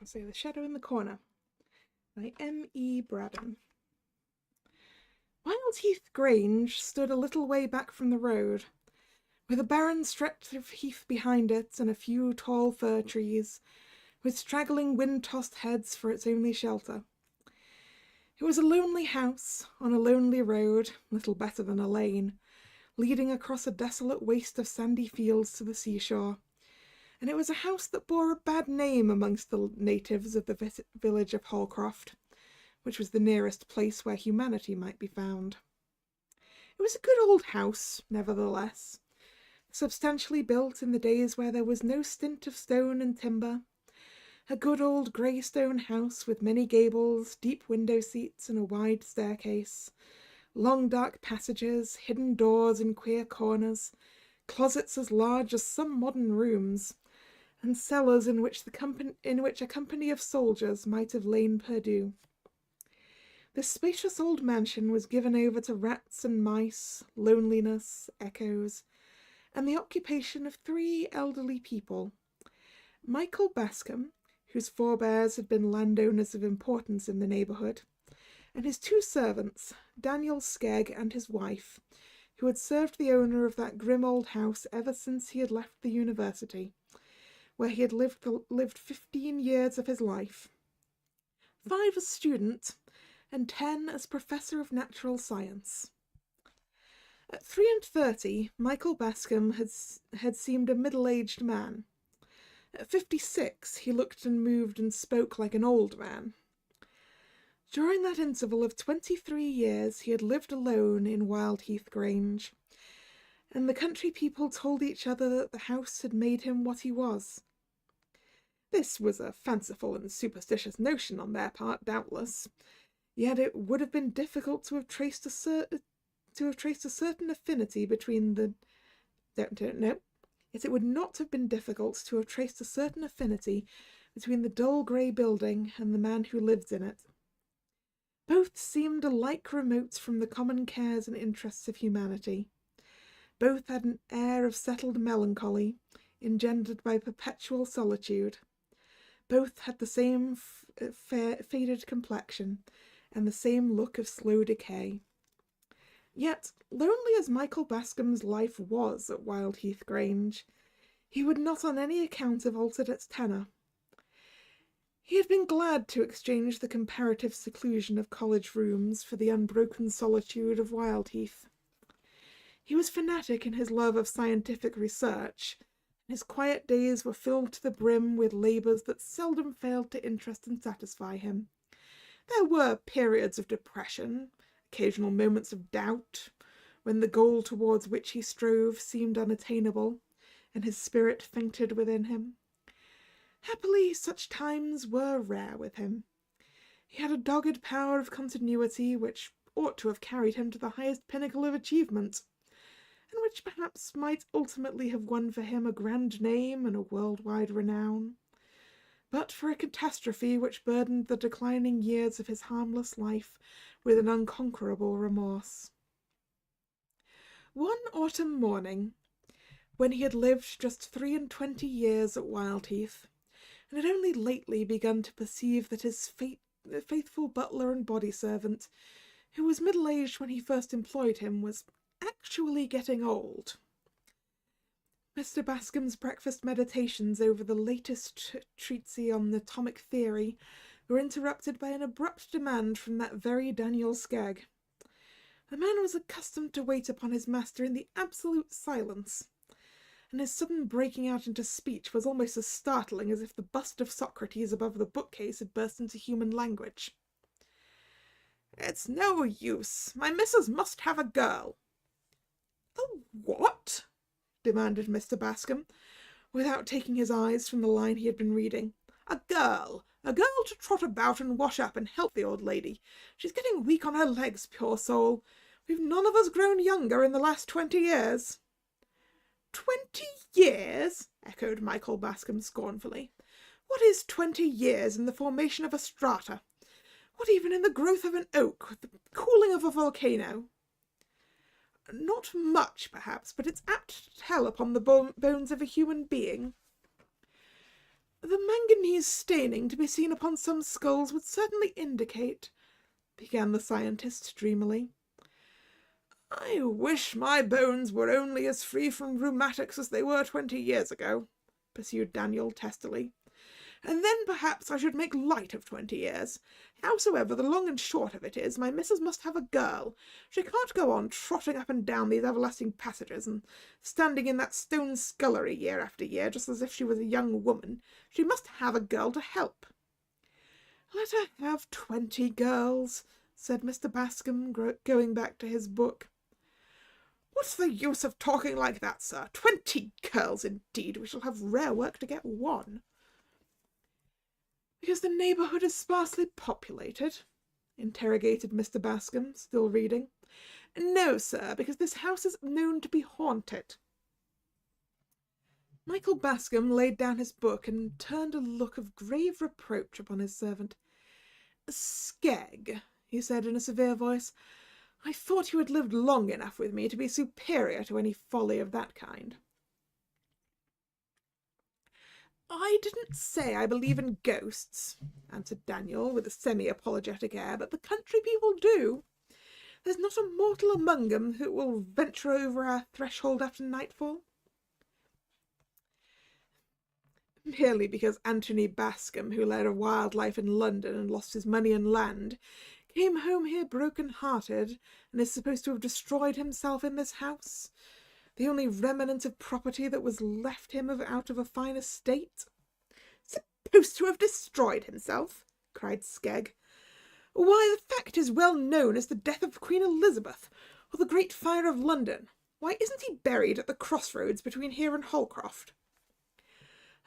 I'll say The Shadow in the Corner by M.E. Braddon. Wild Heath Grange stood a little way back from the road, with a barren stretch of heath behind it and a few tall fir trees, with straggling wind-tossed heads for its only shelter. It was a lonely house, on a lonely road, little better than a lane, leading across a desolate waste of sandy fields to the seashore, and it was a house that bore a bad name amongst the natives of the village of Holcroft, which was the nearest place where humanity might be found. It was a good old house, nevertheless, substantially built in the days where there was no stint of stone and timber, a good old grey stone house with many gables, deep window seats, and a wide staircase, long dark passages, hidden doors in queer corners, closets as large as some modern rooms, and cellars in which a company of soldiers might have lain perdu. This spacious old mansion was given over to rats and mice, loneliness, echoes, and the occupation of 3 elderly people: Michael Bascom, whose forebears had been landowners of importance in the neighbourhood, and his 2 servants, Daniel Skegg and his wife, who had served the owner of that grim old house ever since he had left the university, where he had lived 15 years of his life, 5 as student, and 10 as professor of natural science. At 33, Michael Bascom had seemed a middle-aged man. At 56, he looked and moved and spoke like an old man. During that interval of 23 years, he had lived alone in Wild Heath Grange, and the country people told each other that the house had made him what he was. This was a fanciful and superstitious notion on their part, doubtless, yet it would have been difficult to have traced a certain affinity between the... No. Yet it would not have been difficult to have traced a certain affinity between the dull grey building and the man who lived in it. Both seemed alike remote from the common cares and interests of humanity. Both had an air of settled melancholy, engendered by perpetual solitude. Both had the same faded complexion, and the same look of slow decay. Yet, lonely as Michael Bascom's life was at Wild Heath Grange, he would not on any account have altered its tenor. He had been glad to exchange the comparative seclusion of college rooms for the unbroken solitude of Wild Heath. He was fanatic in his love of scientific research, and his quiet days were filled to the brim with labours that seldom failed to interest and satisfy him. There were periods of depression, occasional moments of doubt, when the goal towards which he strove seemed unattainable, and his spirit fainted within him. Happily, such times were rare with him. He had a dogged power of continuity which ought to have carried him to the highest pinnacle of achievement, and which perhaps might ultimately have won for him a grand name and a worldwide renown, but for a catastrophe which burdened the declining years of his harmless life with an unconquerable remorse. One autumn morning, when he had lived just 23 years at Wildheath, and had only lately begun to perceive that his faithful butler and body servant, who was middle-aged when he first employed him, was actually getting old. Mr. Bascom's breakfast meditations over the latest treatise on the atomic theory were interrupted by an abrupt demand from that very Daniel Skegg. The man was accustomed to wait upon his master in the absolute silence, and his sudden breaking out into speech was almost as startling as if the bust of Socrates above the bookcase had burst into human language. "It's no use. My missus must have a girl." "A what?" demanded Mr. Bascom, without taking his eyes from the line he had been reading. "A girl. A girl to trot about and wash up and help the old lady. She's getting weak on her legs, poor soul. We've none of us grown younger in the last 20 years. 20 years? Echoed Michael Bascom scornfully. What is 20 years in the formation of a strata? What even in the growth of an oak, the cooling of a volcano? Not much, perhaps, but it's apt to tell upon the bones of a human being. The manganese staining to be seen upon some skulls would certainly indicate," began the scientist dreamily. "I wish my bones were only as free from rheumatics as they were 20 years ago," pursued Daniel testily. "And then perhaps I should make light of 20 years. Howsoever, the long and short of it is, my missus must have a girl. She can't go on trotting up and down these everlasting passages, and standing in that stone scullery year after year, just as if she was a young woman. She must have a girl to help." "Let her have 20 girls," said Mr. Bascom, going back to his book. "What's the use of talking like that, sir? 20 girls, indeed! We shall have rare work to get one." "Because the neighbourhood is sparsely populated?" interrogated Mr. Bascom, still reading. "No, sir, because this house is known to be haunted." Michael Bascom laid down his book and turned a look of grave reproach upon his servant. "Skegg," he said in a severe voice, "I thought you had lived long enough with me to be superior to any folly of that kind." "I didn't say I believe in ghosts," answered Daniel with a semi-apologetic air, "but the country people do. There's not a mortal among them who will venture over our threshold after nightfall." Merely because Anthony Bascom, who led a wild life in London and lost his money and land, came home here broken-hearted and is supposed to have destroyed himself in this house, the only remnant of property that was left him out of a fine estate. "Supposed to have destroyed himself?" cried Skegg. "Why, the fact is well known as the death of Queen Elizabeth, or the Great Fire of London. Why isn't he buried at the crossroads between here and Holcroft?"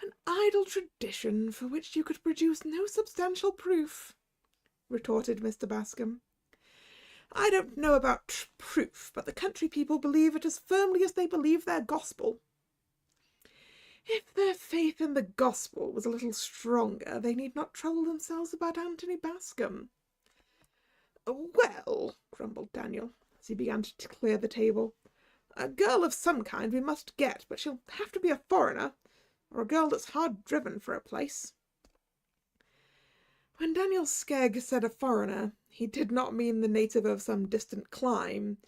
"An idle tradition for which you could produce no substantial proof," retorted Mr. Bascom. "I don't know about proof, but the country people believe it as firmly as they believe their gospel." "If their faith in the gospel was a little stronger, they need not trouble themselves about Anthony Bascom." "Well," grumbled Daniel, as he began to clear the table, "a girl of some kind we must get, but she'll have to be a foreigner, or a girl that's hard driven for a place." When Daniel Skegg said a foreigner, he did not mean the native of some distant clime,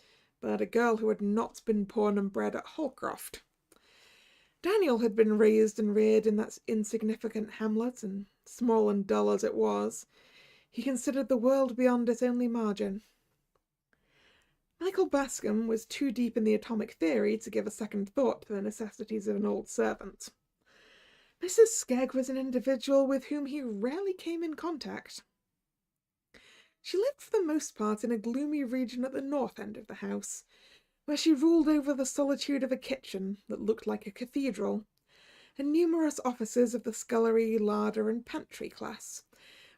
but a girl who had not been born and bred at Holcroft. Daniel had been raised and reared in that insignificant hamlet, and small and dull as it was, he considered the world beyond its only margin. Michael Bascom was too deep in the atomic theory to give a second thought to the necessities of an old servant. Mrs. Skegg was an individual with whom he rarely came in contact. She lived for the most part in a gloomy region at the north end of the house, where she ruled over the solitude of a kitchen that looked like a cathedral, and numerous offices of the scullery, larder, and pantry class,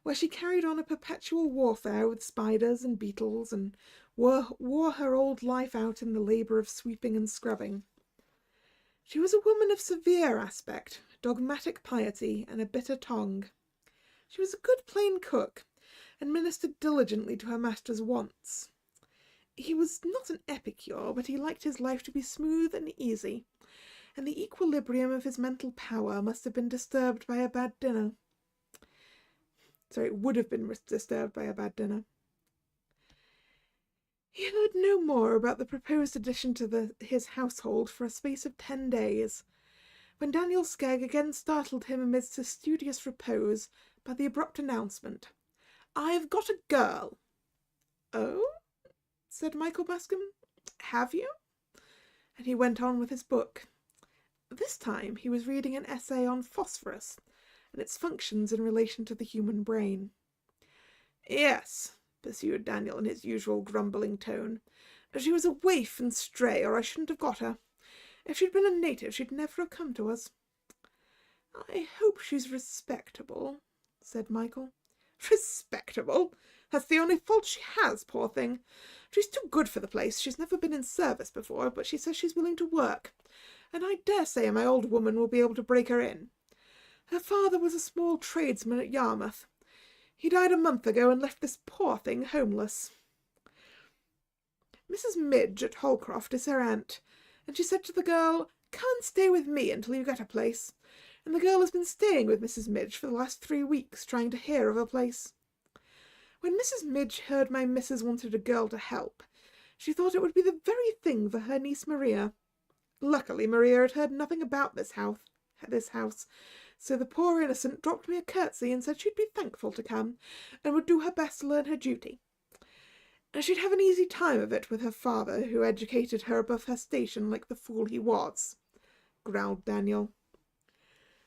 where she carried on a perpetual warfare with spiders and beetles, and wore her old life out in the labour of sweeping and scrubbing. She was a woman of severe aspect, dogmatic piety, and a bitter tongue. She was a good plain cook, and ministered diligently to her master's wants. He was not an epicure, but he liked his life to be smooth and easy, and the equilibrium of his mental power must have been disturbed by a bad dinner. Sorry, it would have been disturbed by a bad dinner. He heard no more about the proposed addition to his household for a space of 10 days, when Daniel Skegg again startled him amidst his studious repose by the abrupt announcement, "I've got a girl." "Oh?" said Michael Bascom. "Have you?" And he went on with his book. This time he was reading an essay on phosphorus and its functions in relation to the human brain. "Yes," pursued Daniel in his usual grumbling tone. "She was a waif and stray, or I shouldn't have got her. If she'd been a native, she'd never have come to us." "I hope she's respectable," said Michael. "Respectable? That's the only fault she has, poor thing. She's too good for the place. She's never been in service before, but she says she's willing to work, and I dare say my old woman will be able to break her in. Her father was a small tradesman at Yarmouth. He died a month ago and left this poor thing homeless. Mrs. Midge at Holcroft is her aunt, and she said to the girl, 'Come and stay with me until you get a place,' and the girl has been staying with Mrs. Midge for the last 3 weeks, trying to hear of a place. When Mrs. Midge heard my missus wanted a girl to help, she thought it would be the very thing for her niece Maria. Luckily Maria had heard nothing about this house, so the poor innocent dropped me a curtsy and said she'd be thankful to come, and would do her best to learn her duty. And she'd have an easy time of it with her father, who educated her above her station like the fool he was," growled Daniel.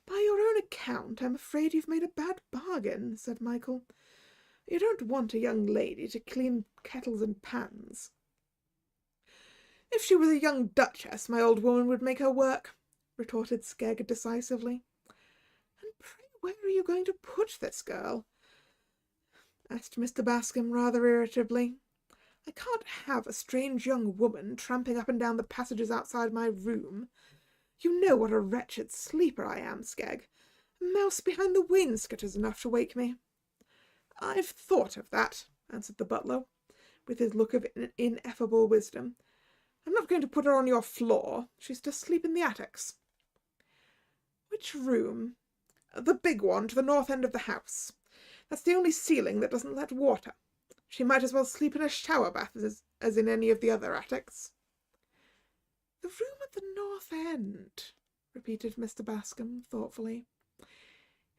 "By your own account, I'm afraid you've made a bad bargain," said Michael. "You don't want a young lady to clean kettles and pans." "If she was a young duchess, my old woman would make her work," retorted Skegg decisively. "And pray where are you going to put this girl?" asked Mr. Bascom rather irritably. "I can't have a strange young woman tramping up and down the passages outside my room. You know what a wretched sleeper I am, Skegg. A mouse behind the wainscot is enough to wake me." "I've thought of that," answered the butler, with his look of ineffable wisdom. "I'm not going to put her on your floor. She's to sleep in the attics." "Which room?" "The big one to the north end of the house. That's the only ceiling that doesn't let water. She might as well sleep in a shower bath as in any of the other attics." "The room at the north end," repeated Mr. Bascom thoughtfully.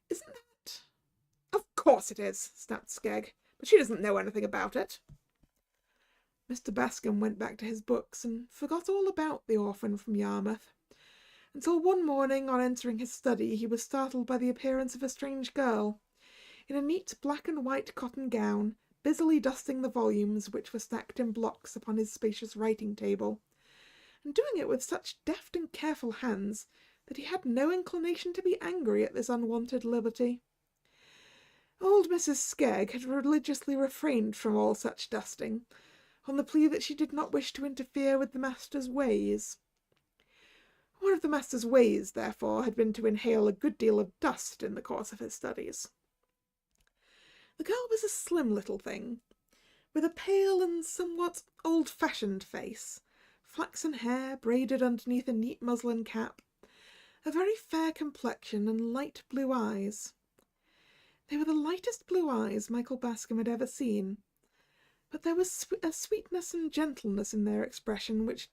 "Isn't that—" "Of course it is," snapped Skegg, "but she doesn't know anything about it." Mr. Bascom went back to his books and forgot all about the orphan from Yarmouth, until one morning on entering his study he was startled by the appearance of a strange girl, in a neat black and white cotton gown, busily dusting the volumes which were stacked in blocks upon his spacious writing table, and doing it with such deft and careful hands that he had no inclination to be angry at this unwonted liberty. Old Mrs. Skegg had religiously refrained from all such dusting, on the plea that she did not wish to interfere with the master's ways. One of the master's ways, therefore, had been to inhale a good deal of dust in the course of his studies. The girl was a slim little thing, with a pale and somewhat old-fashioned face, flaxen hair braided underneath a neat muslin cap, a very fair complexion, and light blue eyes. They were the lightest blue eyes Michael Bascom had ever seen, but there was a sweetness and gentleness in their expression which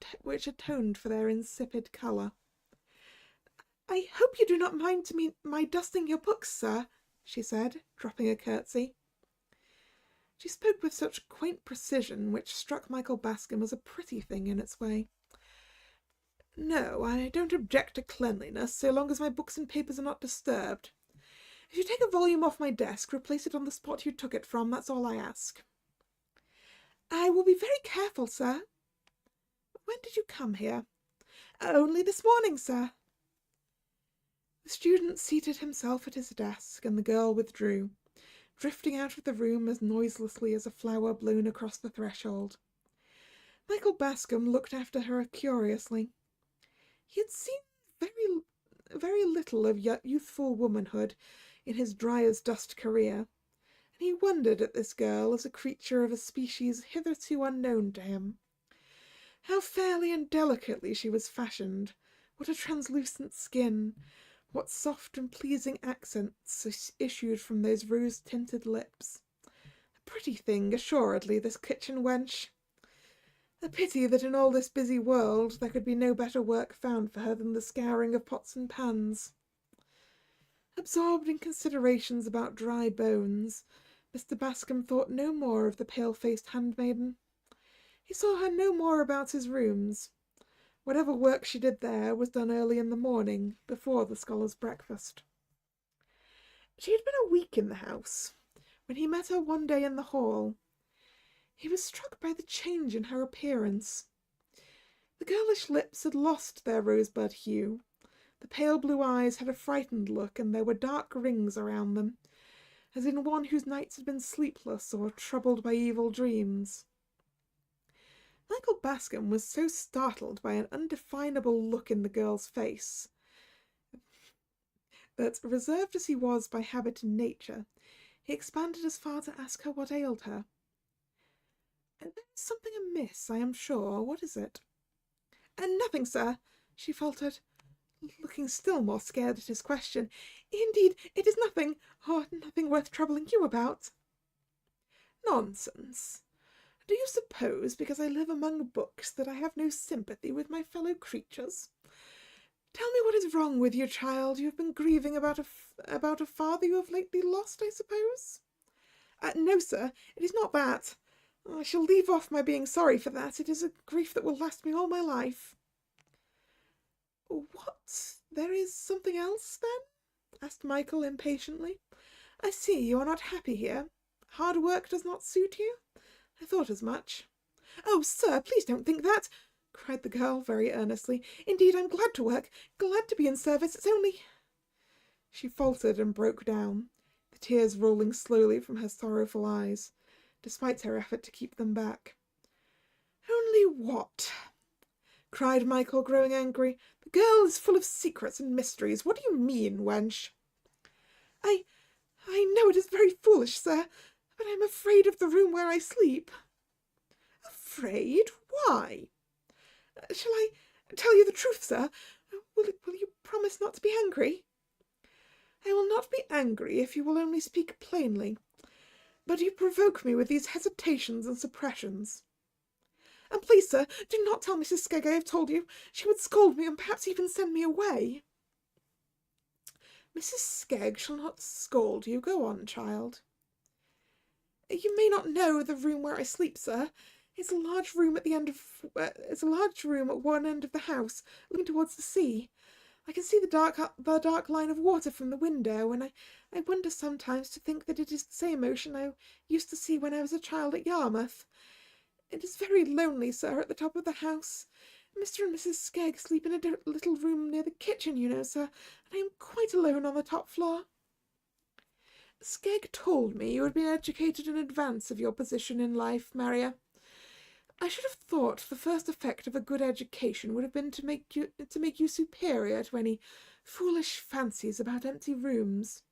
atoned for their insipid colour. "I hope you do not mind my dusting your books, sir," she said, dropping a curtsy. She spoke with such quaint precision which struck Michael Bascom as a pretty thing in its way. "No, I don't object to cleanliness, so long as my books and papers are not disturbed. If you take a volume off my desk, replace it on the spot you took it from, that's all I ask." "I will be very careful, sir." "When did you come here?" "Only this morning, sir." The student seated himself at his desk, and the girl withdrew, drifting out of the room as noiselessly as a flower blown across the threshold. Michael Bascom looked after her curiously. He had seen very little of youthful womanhood in his dry-as-dust career, and he wondered at this girl as a creature of a species hitherto unknown to him. How fairly and delicately she was fashioned, What a translucent skin! What soft and pleasing accents issued from those rose-tinted lips! A pretty thing, assuredly, this kitchen wench. A pity that in all this busy world there could be no better work found for her than the scouring of pots and pans. Absorbed in considerations about dry bones, Mr. Bascom thought no more of the pale-faced handmaiden. He saw her no more about his rooms. Whatever work she did there was done early in the morning, before the scholars' breakfast. She had been a week in the house, when he met her one day in the hall. He was struck by the change in her appearance. The girlish lips had lost their rosebud hue. The pale blue eyes had a frightened look, and there were dark rings around them, as in one whose nights had been sleepless or troubled by evil dreams. Michael Bascom was so startled by an undefinable look in the girl's face that, reserved as he was by habit and nature, he expanded as far to ask her what ailed her. "There is something amiss, I am sure. What is it?" "Nothing, sir," she faltered, looking still more scared at his question. "Indeed, it is nothing, or nothing worth troubling you about." "Nonsense. Do you suppose, because I live among books, that I have no sympathy with my fellow creatures? Tell me what is wrong with you, child. You have been grieving about a father you have lately lost, I suppose?" "No, sir, it is not that. I shall leave off my being sorry for that. It is a grief that will last me all my life." "What? There is something else, then?" asked Michael impatiently. "I see you are not happy here. Hard work does not suit you? I thought as much." "Oh, sir, please don't think that," cried the girl very earnestly. "Indeed, I'm glad to work, glad to be in service. It's only—" She faltered and broke down, the tears rolling slowly from her sorrowful eyes, despite her effort to keep them back. "Only what?" cried Michael, growing angry. "The girl is full of secrets and mysteries. What do you mean, wench?" I know it is very foolish, sir, but I am afraid of the room where I sleep." "Afraid? Why?" "Shall I tell you the truth, sir? Will you promise not to be angry?" "I will not be angry if you will only speak plainly. But you provoke me with these hesitations and suppressions." "And please, sir, do not tell Mrs. Skegg I have told you. She would scold me and perhaps even send me away." "Mrs. Skegg shall not scold you. Go on, child." "You may not know the room where I sleep, sir. It's a large room at one end of the house, looking towards the sea. I can see the dark line of water from the window, and I wonder sometimes to think that it is the same ocean I used to see when I was a child at Yarmouth. It is very lonely, sir, at the top of the house. Mr. and Mrs. Skegg sleep in a little room near the kitchen, you know, sir, and I am quite alone on the top floor." "Skegg told me you had been educated in advance of your position in life, Maria. I should have thought the first effect of a good education would have been to make you superior to any foolish fancies about empty rooms."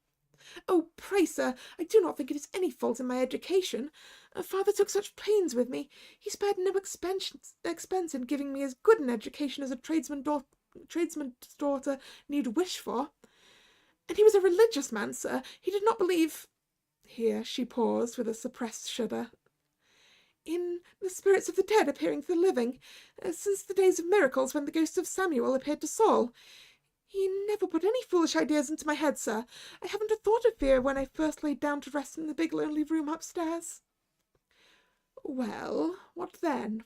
"Oh, pray, sir, I do not think it is any fault in my education. Father took such pains with me. He spared no expense in giving me as good an education as a tradesman's daughter need wish for. And he was a religious man, sir. He did not believe—" Here she paused with a suppressed shudder. "In the spirits of the dead appearing to the living, since the days of miracles when the ghost of Samuel appeared to Saul. He never put any foolish ideas into my head, sir. I haven't a thought of fear when I first laid down to rest in the big lonely room upstairs." "Well, what then?"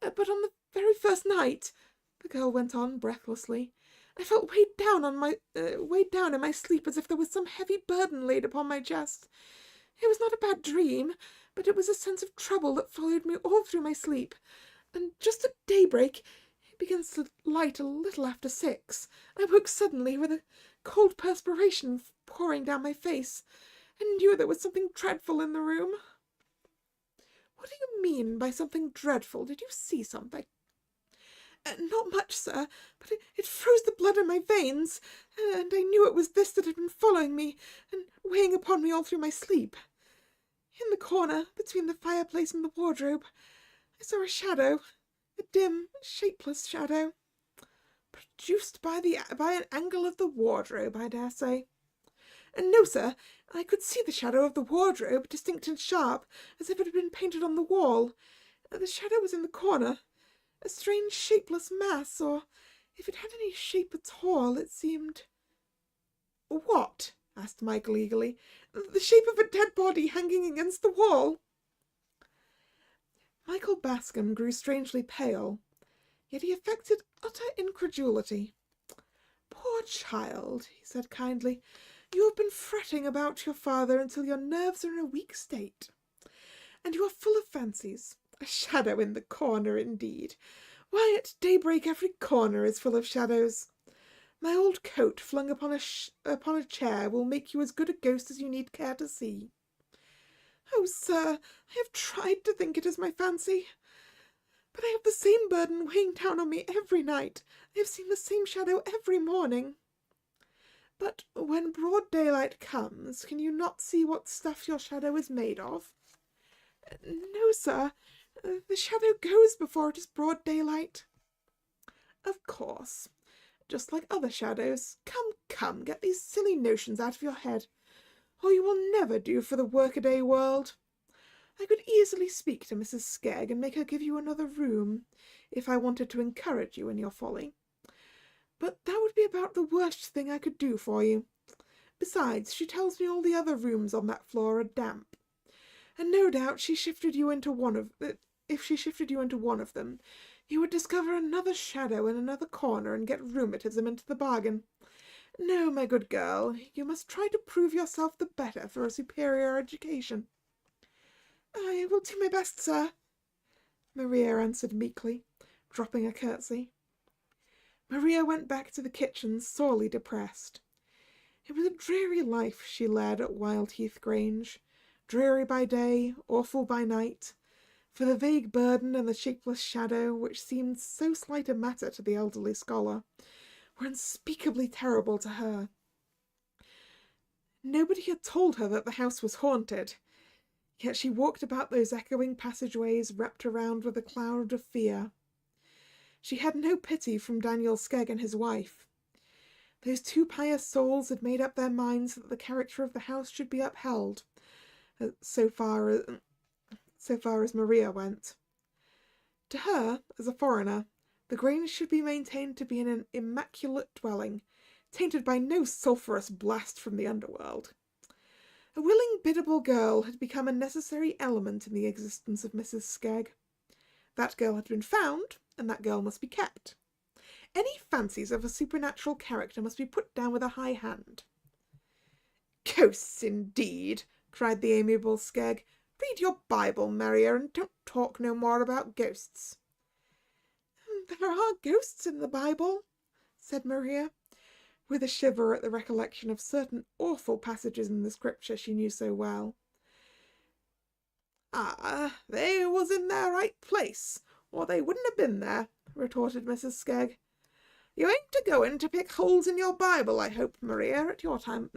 "But on the very first night," the girl went on breathlessly, "I felt weighed down in my sleep as if there was some heavy burden laid upon my chest. It was not a bad dream, but it was a sense of trouble that followed me all through my sleep. And just at daybreak, it begins to light a little after 6, I woke suddenly with a cold perspiration pouring down my face, and knew there was something dreadful in the room." "What do you mean by something dreadful? Did you see something?" "Not much, sir, but it froze the blood in my veins, and I knew it was this that had been following me and weighing upon me all through my sleep. In the corner, between the fireplace and the wardrobe, I saw a shadow, a dim, shapeless shadow. Produced by an angle of the wardrobe, I dare say. And no, sir, I could see the shadow of the wardrobe, distinct and sharp, as if it had been painted on the wall. The shadow was in the corner, a strange shapeless mass, or if it had any shape at all, it seemed... What? Asked Michael eagerly. The shape of a dead body hanging against the wall. Michael Bascom grew strangely pale, yet he affected utter incredulity. Poor child, he said kindly, you have been fretting about your father until your nerves are in a weak state. And you are full of fancies. A shadow in the corner, indeed. Why, at daybreak every corner is full of shadows. My old coat flung upon a chair will make you as good a ghost as you need care to see. Oh, sir, I have tried to think it is my fancy, but I have the same burden weighing down on me every night. I have seen the same shadow every morning. But when broad daylight comes, can you not see what stuff your shadow is made of? No, sir. The shadow goes before it is broad daylight. Of course. Just like other shadows. Come, get these silly notions out of your head, or you will never do for the workaday world. I could easily speak to Mrs. Skegg and make her give you another room, if I wanted to encourage you in your folly. But that would be about the worst thing I could do for you. Besides, she tells me all the other rooms on that floor are damp, and no doubt if she shifted you into one of them, you would discover another shadow in another corner and get rheumatism into the bargain. No, my good girl, you must try to prove yourself the better for a superior education. I will do my best, sir, Maria answered meekly, dropping a curtsy. Maria went back to the kitchen sorely depressed. It was a dreary life she led at Wildheath Grange, dreary by day, awful by night, for the vague burden and the shapeless shadow, which seemed so slight a matter to the elderly scholar, were unspeakably terrible to her. Nobody had told her that the house was haunted, yet she walked about those echoing passageways wrapped around with a cloud of fear. She had no pity from Daniel Skegg and his wife. Those two pious souls had made up their minds that the character of the house should be upheld, so far as Maria went. To her, as a foreigner, the Grange should be maintained to be an immaculate dwelling, tainted by no sulphurous blast from the underworld. A willing, biddable girl had become a necessary element in the existence of Mrs. Skegg. That girl had been found, and that girl must be kept. Any fancies of a supernatural character must be put down with a high hand. Ghosts, indeed, cried the amiable Skegg. Read your Bible, Maria, and don't talk no more about ghosts. There are ghosts in the Bible, said Maria, with a shiver at the recollection of certain awful passages in the Scripture she knew so well. Ah, they was in their right place, or they wouldn't have been there, retorted Mrs. Skegg. You ain't a-going to pick holes in your Bible, I hope, Maria, at your time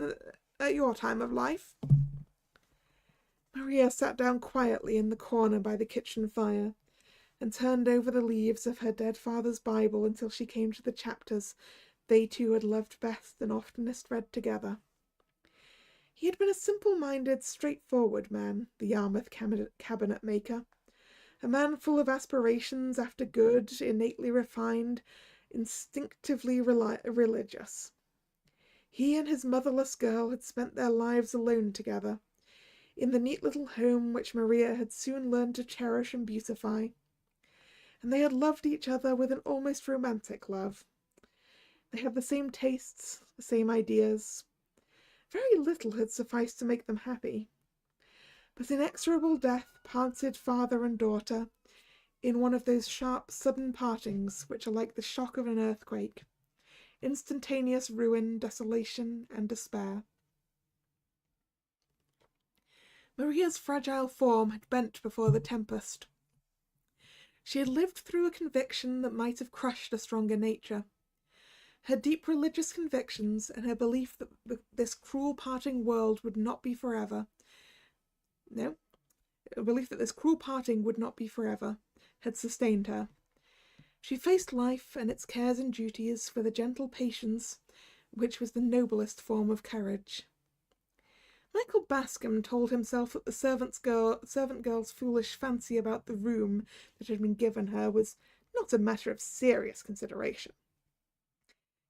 of life. Maria sat down quietly in the corner by the kitchen fire, and turned over the leaves of her dead father's Bible until she came to the chapters they two had loved best and oftenest read together. He had been a simple-minded, straightforward man, the Yarmouth cabinet maker, a man full of aspirations after good, innately refined, instinctively religious. He and his motherless girl had spent their lives alone together, in the neat little home which Maria had soon learned to cherish and beautify, and they had loved each other with an almost romantic love. They had the same tastes, the same ideas. Very little had sufficed to make them happy. But inexorable death parted father and daughter in one of those sharp, sudden partings which are like the shock of an earthquake, instantaneous ruin, desolation, and despair. Maria's fragile form had bent before the tempest. She had lived through a conviction that might have crushed a stronger nature. Her deep religious convictions and her belief that this cruel parting world would not be forever. A belief that this cruel parting would not be forever had sustained her. She faced life and its cares and duties with a gentle patience which was the noblest form of courage. Michael Bascom told himself that the servant girl's foolish fancy about the room that had been given her was not a matter of serious consideration.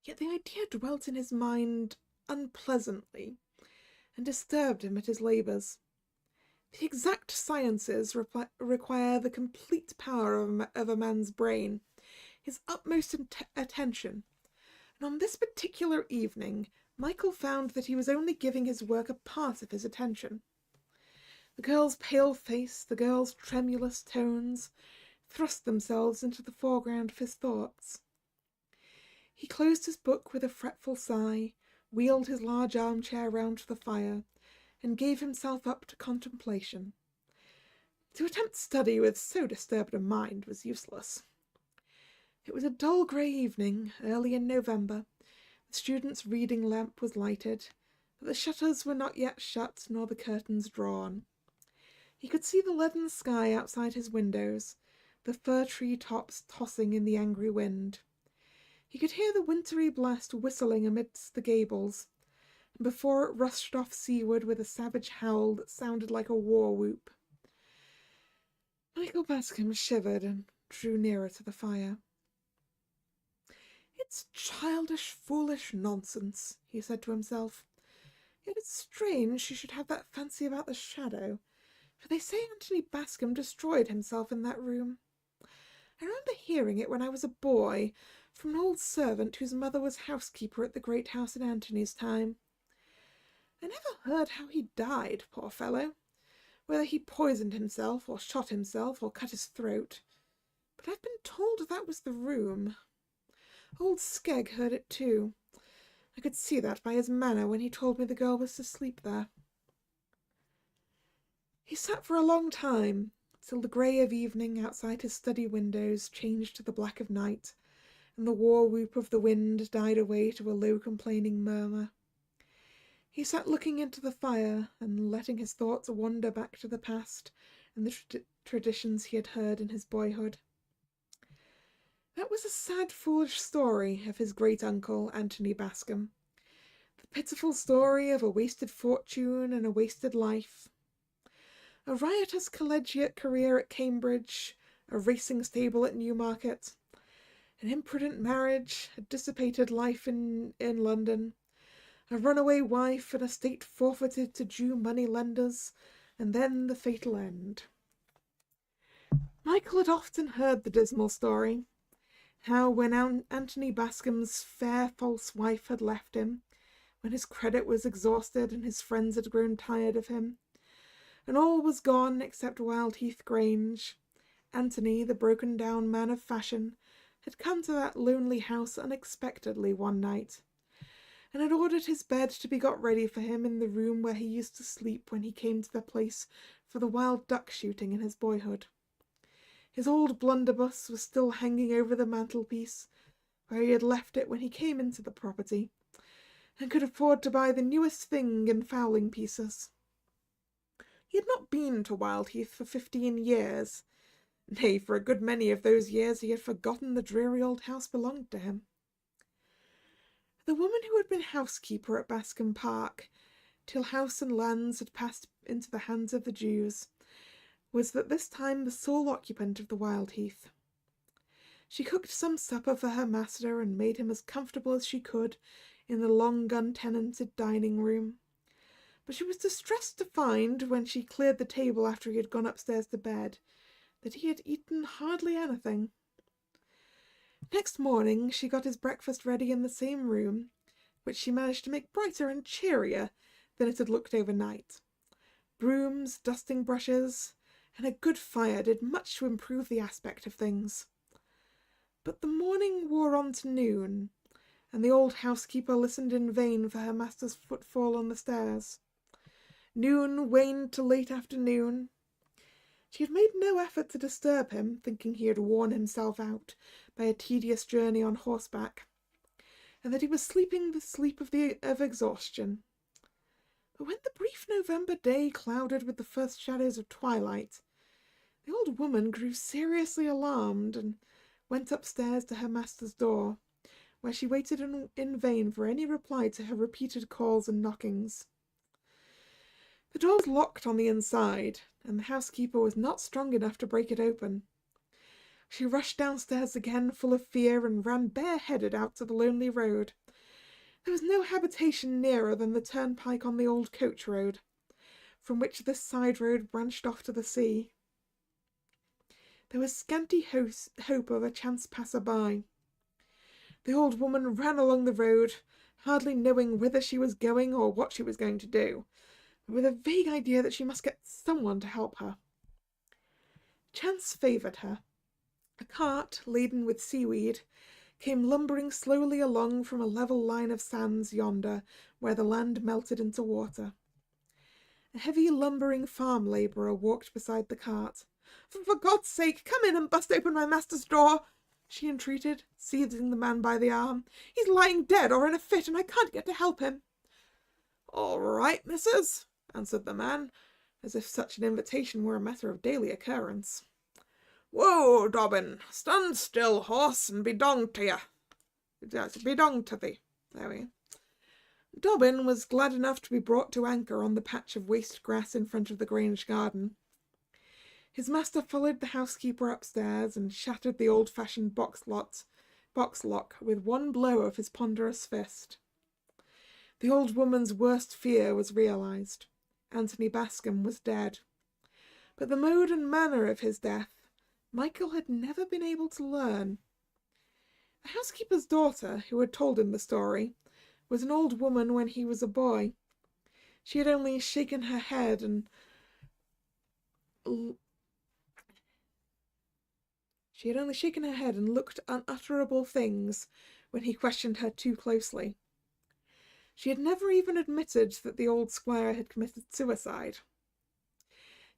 Yet the idea dwelt in his mind unpleasantly, and disturbed him at his labours. The exact sciences require the complete power of a man's brain, his utmost attention, and on this particular evening Michael found that he was only giving his work a part of his attention. The girl's pale face, the girl's tremulous tones, thrust themselves into the foreground of his thoughts. He closed his book with a fretful sigh, wheeled his large armchair round to the fire, and gave himself up to contemplation. To attempt study with so disturbed a mind was useless. It was a dull grey evening, early in November. The student's reading lamp was lighted, but the shutters were not yet shut nor the curtains drawn. He could see the leaden sky outside his windows, the fir tree tops tossing in the angry wind. He could hear the wintry blast whistling amidst the gables, and before it rushed off seaward with a savage howl that sounded like a war whoop. Michael Bascom shivered and drew nearer to the fire. "It's childish, foolish nonsense," he said to himself. "Yet it's strange she should have that fancy about the shadow, for they say Anthony Bascom destroyed himself in that room. I remember hearing it when I was a boy, from an old servant whose mother was housekeeper at the great house in Antony's time. I never heard how he died, poor fellow, whether he poisoned himself, or shot himself, or cut his throat, but I've been told that was the room. Old Skegg heard it too. I could see that by his manner when he told me the girl was to sleep there." He sat for a long time, till the grey of evening outside his study windows changed to the black of night, and the war whoop of the wind died away to a low complaining murmur. He sat looking into the fire and letting his thoughts wander back to the past and the traditions he had heard in his boyhood. That was a sad, foolish story of his great-uncle, Anthony Bascom. The pitiful story of a wasted fortune and a wasted life. A riotous collegiate career at Cambridge, a racing stable at Newmarket, an imprudent marriage, a dissipated life in London, a runaway wife, an estate forfeited to Jew money-lenders, and then the fatal end. Michael had often heard the dismal story, how when Anthony Bascom's fair false wife had left him, when his credit was exhausted and his friends had grown tired of him, and all was gone except Wildheath Grange, Anthony, the broken-down man of fashion, had come to that lonely house unexpectedly one night, and had ordered his bed to be got ready for him in the room where he used to sleep when he came to the place for the wild duck shooting in his boyhood. His old blunderbuss was still hanging over the mantelpiece, where he had left it when he came into the property, and could afford to buy the newest thing in fowling pieces. He had not been to Wildheath for 15 years. Nay, for a good many of those years he had forgotten the dreary old house belonged to him. The woman who had been housekeeper at Bascom Park, till house and lands had passed into the hands of the Jews, was at this time the sole occupant of the Wildheath. She cooked some supper for her master and made him as comfortable as she could in the long untenanted dining-room, but she was distressed to find, when she cleared the table after he had gone upstairs to bed, that he had eaten hardly anything. Next morning she got his breakfast ready in the same room, which she managed to make brighter and cheerier than it had looked overnight. Brooms, dusting brushes, and a good fire did much to improve the aspect of things. But the morning wore on to noon, and the old housekeeper listened in vain for her master's footfall on the stairs. Noon waned to late afternoon. She had made no effort to disturb him, thinking he had worn himself out by a tedious journey on horseback, and that he was sleeping the sleep of exhaustion. But when the brief November day clouded with the first shadows of twilight, the old woman grew seriously alarmed, and went upstairs to her master's door, where she waited in vain for any reply to her repeated calls and knockings. The door was locked on the inside, and the housekeeper was not strong enough to break it open. She rushed downstairs again, full of fear, and ran bareheaded out to the lonely road. There was no habitation nearer than the turnpike on the old coach road, from which this side road branched off to the sea. There was scanty hope of a chance passer-by. The old woman ran along the road, hardly knowing whither she was going or what she was going to do, but with a vague idea that she must get someone to help her. Chance favoured her. A cart, laden with seaweed, came lumbering slowly along from a level line of sands yonder, where the land melted into water. A heavy lumbering farm labourer walked beside the cart. "For God's sake, come in and bust open my master's door," she entreated, seizing the man by the arm. "He's lying dead or in a fit, and I can't get to help him." "All right, missus," answered the man, as if such an invitation were a matter of daily occurrence. "Whoa, Dobbin! Stand still, horse, and be donged to you. Be donged to thee." There we go. Dobbin was glad enough to be brought to anchor on the patch of waste grass in front of the Grange garden. His master followed the housekeeper upstairs and shattered the old-fashioned box lock with one blow of his ponderous fist. The old woman's worst fear was realised. Anthony Bascom was dead. But the mode and manner of his death Michael had never been able to learn. The housekeeper's daughter, who had told him the story, was an old woman when he was a boy. She had only shaken her head and looked unutterable things when he questioned her too closely. She had never even admitted that the old squire had committed suicide.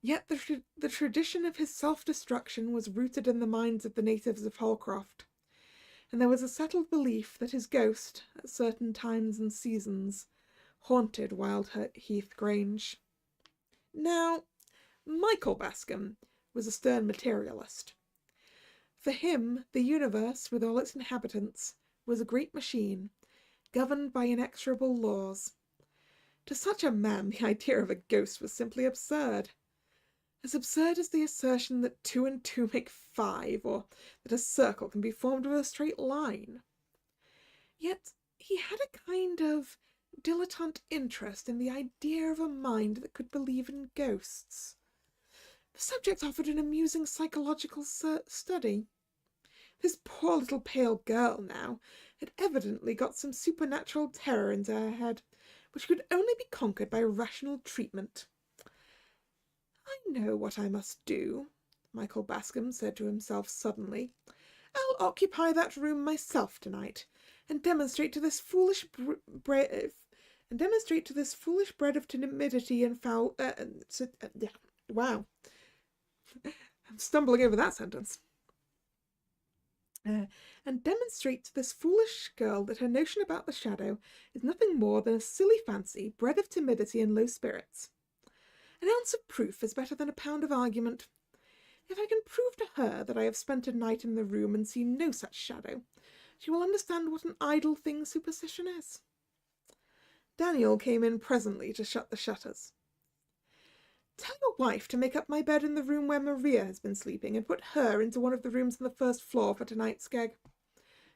Yet the tradition of his self-destruction was rooted in the minds of the natives of Holcroft, and there was a settled belief that his ghost, at certain times and seasons, haunted Wild Heath Grange. Now, Michael Bascom was a stern materialist. For him, the universe, with all its inhabitants, was a great machine, governed by inexorable laws. To such a man, the idea of a ghost was simply absurd. As absurd as the assertion that 2 and 2 make 5, or that a circle can be formed with a straight line. Yet he had a kind of dilettante interest in the idea of a mind that could believe in ghosts. The subject offered an amusing psychological study. This poor little pale girl, now, had evidently got some supernatural terror into her head, which could only be conquered by rational treatment. "I know what I must do," Michael Bascom said to himself suddenly. "I'll occupy that room myself tonight, and demonstrate to this foolish bred of timidity and foul. Wow, I'm stumbling over that sentence. And demonstrate to this foolish girl that her notion about the shadow is nothing more than a silly fancy bred of timidity and low spirits. An ounce of proof is better than a pound of argument. If I can prove to her that I have spent a night in the room and seen no such shadow, she will understand what an idle thing superstition is." Daniel came in presently to shut the shutters. "Tell your wife to make up my bed in the room where Maria has been sleeping, and put her into one of the rooms on the first floor for tonight, Skegg,"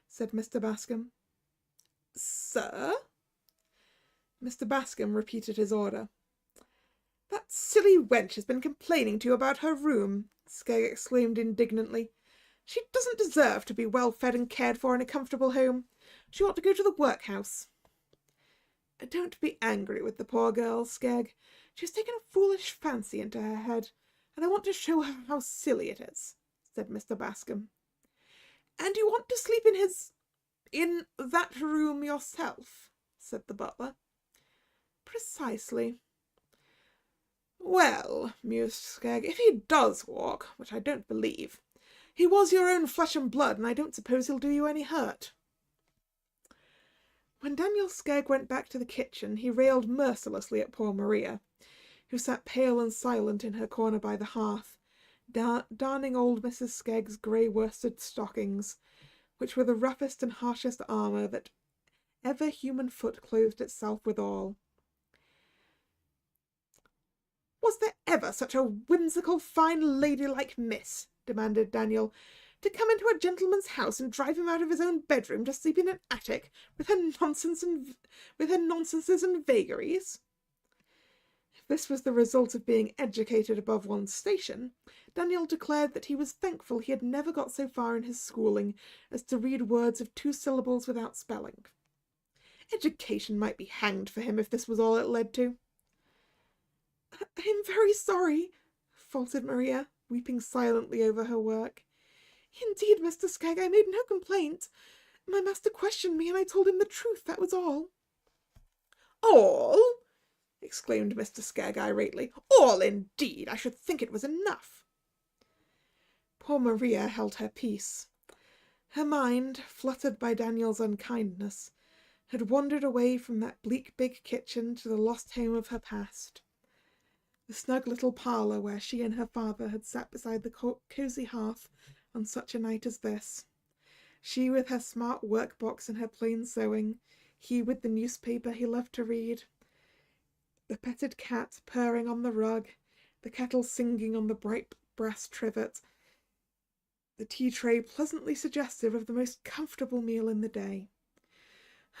said Mr. Bascom. "Sir?" Mr. Bascom repeated his order. "That silly wench has been complaining to you about her room," Skegg exclaimed indignantly. "She doesn't deserve to be well fed and cared for in a comfortable home. She ought to go to the workhouse." "Don't be angry with the poor girl, Skegg. She has taken a foolish fancy into her head, and I want to show her how silly it is," said Mr. Bascom. "And you want to sleep in that room yourself?" said the butler. "Precisely." "Well," mused Skegg, "if he does walk, which I don't believe, he was your own flesh and blood, and I don't suppose he'll do you any hurt." When Daniel Skegg went back to the kitchen, he railed mercilessly at poor Maria, who sat pale and silent in her corner by the hearth, darning old Mrs. Skegg's grey worsted stockings, which were the roughest and harshest armour that ever human foot clothed itself withal. "Was there ever such a whimsical, fine, ladylike miss," demanded Daniel, "to come into a gentleman's house and drive him out of his own bedroom to sleep in an attic with her nonsenses and vagaries?" If this was the result of being educated above one's station, Daniel declared that he was thankful he had never got so far in his schooling as to read words of 2 syllables without spelling. Education might be hanged for him if this was all it led to. "I am very sorry," faltered Maria, weeping silently over her work. "Indeed, Mr. Skegg, I made no complaint. My master questioned me, and I told him the truth, that was all." "All?" exclaimed Mr. Skegg irately. "All, indeed! I should think it was enough." Poor Maria held her peace. Her mind, fluttered by Daniel's unkindness, had wandered away from that bleak big kitchen to the lost home of her past. The snug little parlour where she and her father had sat beside the cosy hearth on such a night as this. She with her smart workbox and her plain sewing, he with the newspaper he loved to read, the petted cat purring on the rug, the kettle singing on the bright brass trivet, the tea tray pleasantly suggestive of the most comfortable meal in the day.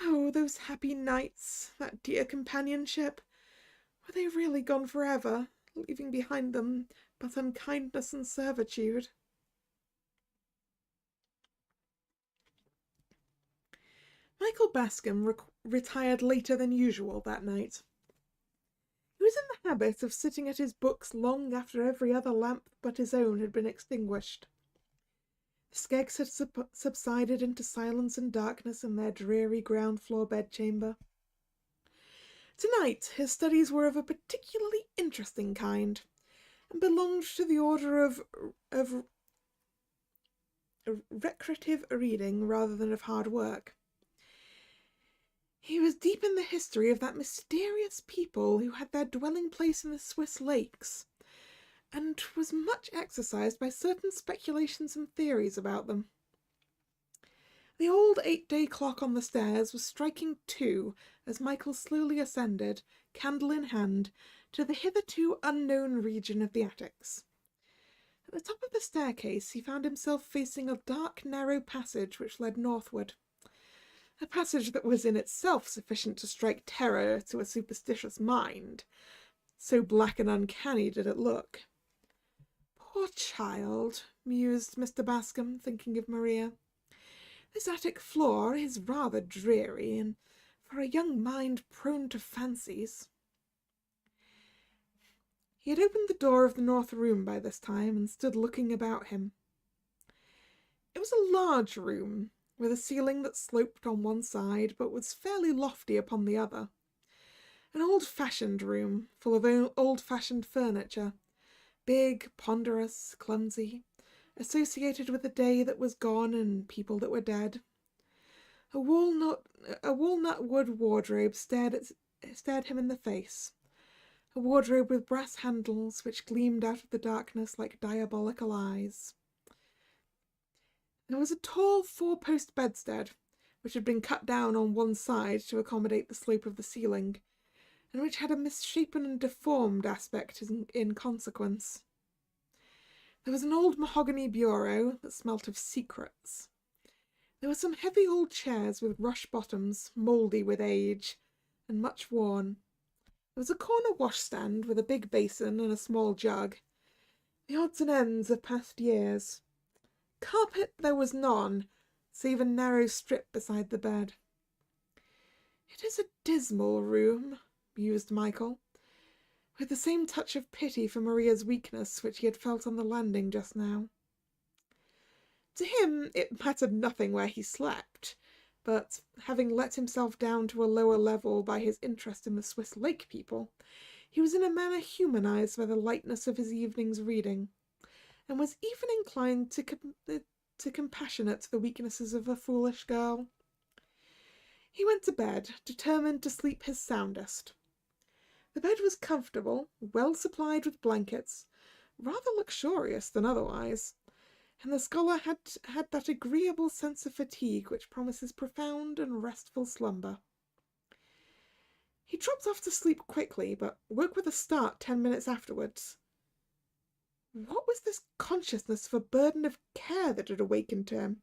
Oh, those happy nights, that dear companionship! Were they really gone forever, leaving behind them but unkindness and servitude? Michael Bascom retired later than usual that night. He was in the habit of sitting at his books long after every other lamp but his own had been extinguished. The Skeggs had subsided into silence and darkness in their dreary ground-floor bedchamber. Tonight his studies were of a particularly interesting kind, and belonged to the order of recreative reading rather than of hard work. He was deep in the history of that mysterious people who had their dwelling-place in the Swiss lakes, and was much exercised by certain speculations and theories about them. The old 8-day clock on the stairs was striking 2 as Michael slowly ascended, candle in hand, to the hitherto unknown region of the attics. At the top of the staircase he found himself facing a dark, narrow passage which led northward. A passage that was in itself sufficient to strike terror to a superstitious mind. So black and uncanny did it look. "Poor child," mused Mr. Bascom, thinking of Maria. "This attic floor is rather dreary, and for a young mind prone to fancies." He had opened the door of the north room by this time, and stood looking about him. It was a large room, with a ceiling that sloped on one side, but was fairly lofty upon the other. An old-fashioned room, full of old-fashioned furniture, big, ponderous, clumsy, associated with a day that was gone and people that were dead. A walnut wood wardrobe stared him in the face, a wardrobe with brass handles which gleamed out of the darkness like diabolical eyes. There was a tall 4-post bedstead, which had been cut down on one side to accommodate the slope of the ceiling, and which had a misshapen and deformed aspect in consequence. There was an old mahogany bureau that smelt of secrets. There were some heavy old chairs with rush bottoms, mouldy with age, and much worn. There was a corner washstand with a big basin and a small jug, the odds and ends of past years. Carpet there was none, save a narrow strip beside the bed. "It is a dismal room," mused Michael, with the same touch of pity for Maria's weakness which he had felt on the landing just now. To him it mattered nothing where he slept, but, having let himself down to a lower level by his interest in the Swiss lake people, he was in a manner humanized by the lightness of his evening's reading, and was even inclined to compassionate the weaknesses of a foolish girl. He went to bed, determined to sleep his soundest. The bed was comfortable, well supplied with blankets, rather luxurious than otherwise, and the scholar had that agreeable sense of fatigue which promises profound and restful slumber. He dropped off to sleep quickly, but woke with a start 10 minutes afterwards. What was this consciousness of a burden of care that had awakened to him?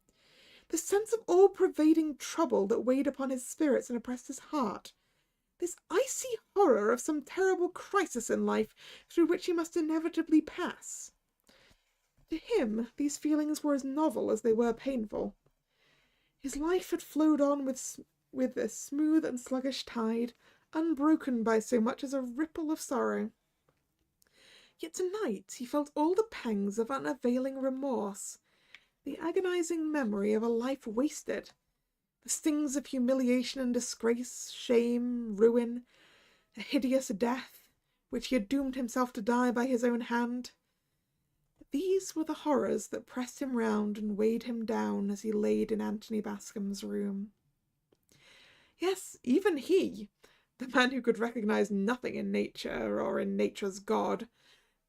The sense of all-pervading trouble that weighed upon his spirits and oppressed his heart? This icy horror of some terrible crisis in life through which he must inevitably pass? To him, these feelings were as novel as they were painful. His life had flowed on with a smooth and sluggish tide, unbroken by so much as a ripple of sorrow. Yet tonight he felt all the pangs of unavailing remorse, the agonizing memory of a life wasted, the stings of humiliation and disgrace, shame, ruin, a hideous death, which he had doomed himself to die by his own hand. These were the horrors that pressed him round and weighed him down as he laid in Anthony Bascom's room. Yes, even he, the man who could recognize nothing in nature or in nature's God,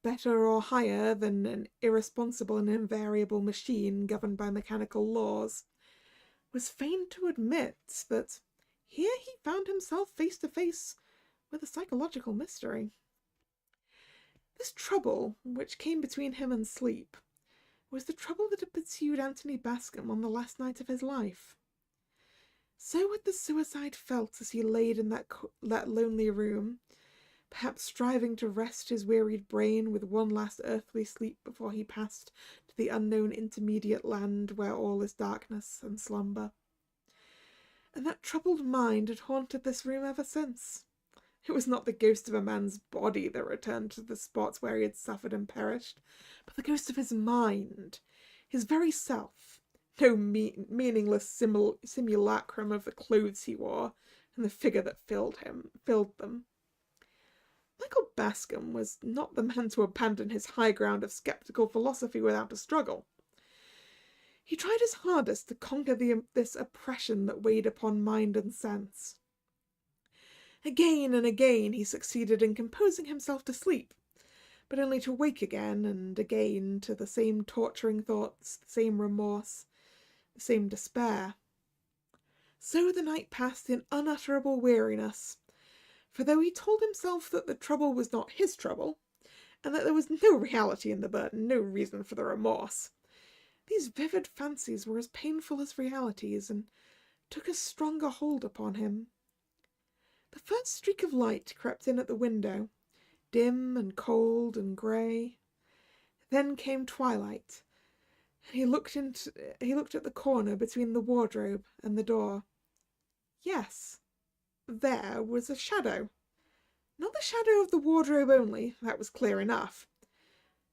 better or higher than an irresponsible and invariable machine governed by mechanical laws, was fain to admit that here he found himself face to face with a psychological mystery. This trouble, which came between him and sleep, was the trouble that had pursued Anthony Bascom on the last night of his life. So had the suicide felt as he laid in that lonely room, perhaps striving to rest his wearied brain with one last earthly sleep before he passed to the unknown intermediate land where all is darkness and slumber. And that troubled mind had haunted this room ever since. It was not the ghost of a man's body that returned to the spots where he had suffered and perished, but the ghost of his mind, his very self, no meaningless simulacrum of the clothes he wore and the figure that filled them. Michael Bascom was not the man to abandon his high ground of sceptical philosophy without a struggle. He tried his hardest to conquer this oppression that weighed upon mind and sense. Again and again he succeeded in composing himself to sleep, but only to wake again and again to the same torturing thoughts, the same remorse, the same despair. So the night passed in unutterable weariness, for though he told himself that the trouble was not his trouble, and that there was no reality in the burden, no reason for the remorse, these vivid fancies were as painful as realities, and took a stronger hold upon him. The first streak of light crept in at the window, dim and cold and grey. Then came twilight, and he looked at the corner between the wardrobe and the door. Yes, there was a shadow. Not the shadow of the wardrobe only, that was clear enough,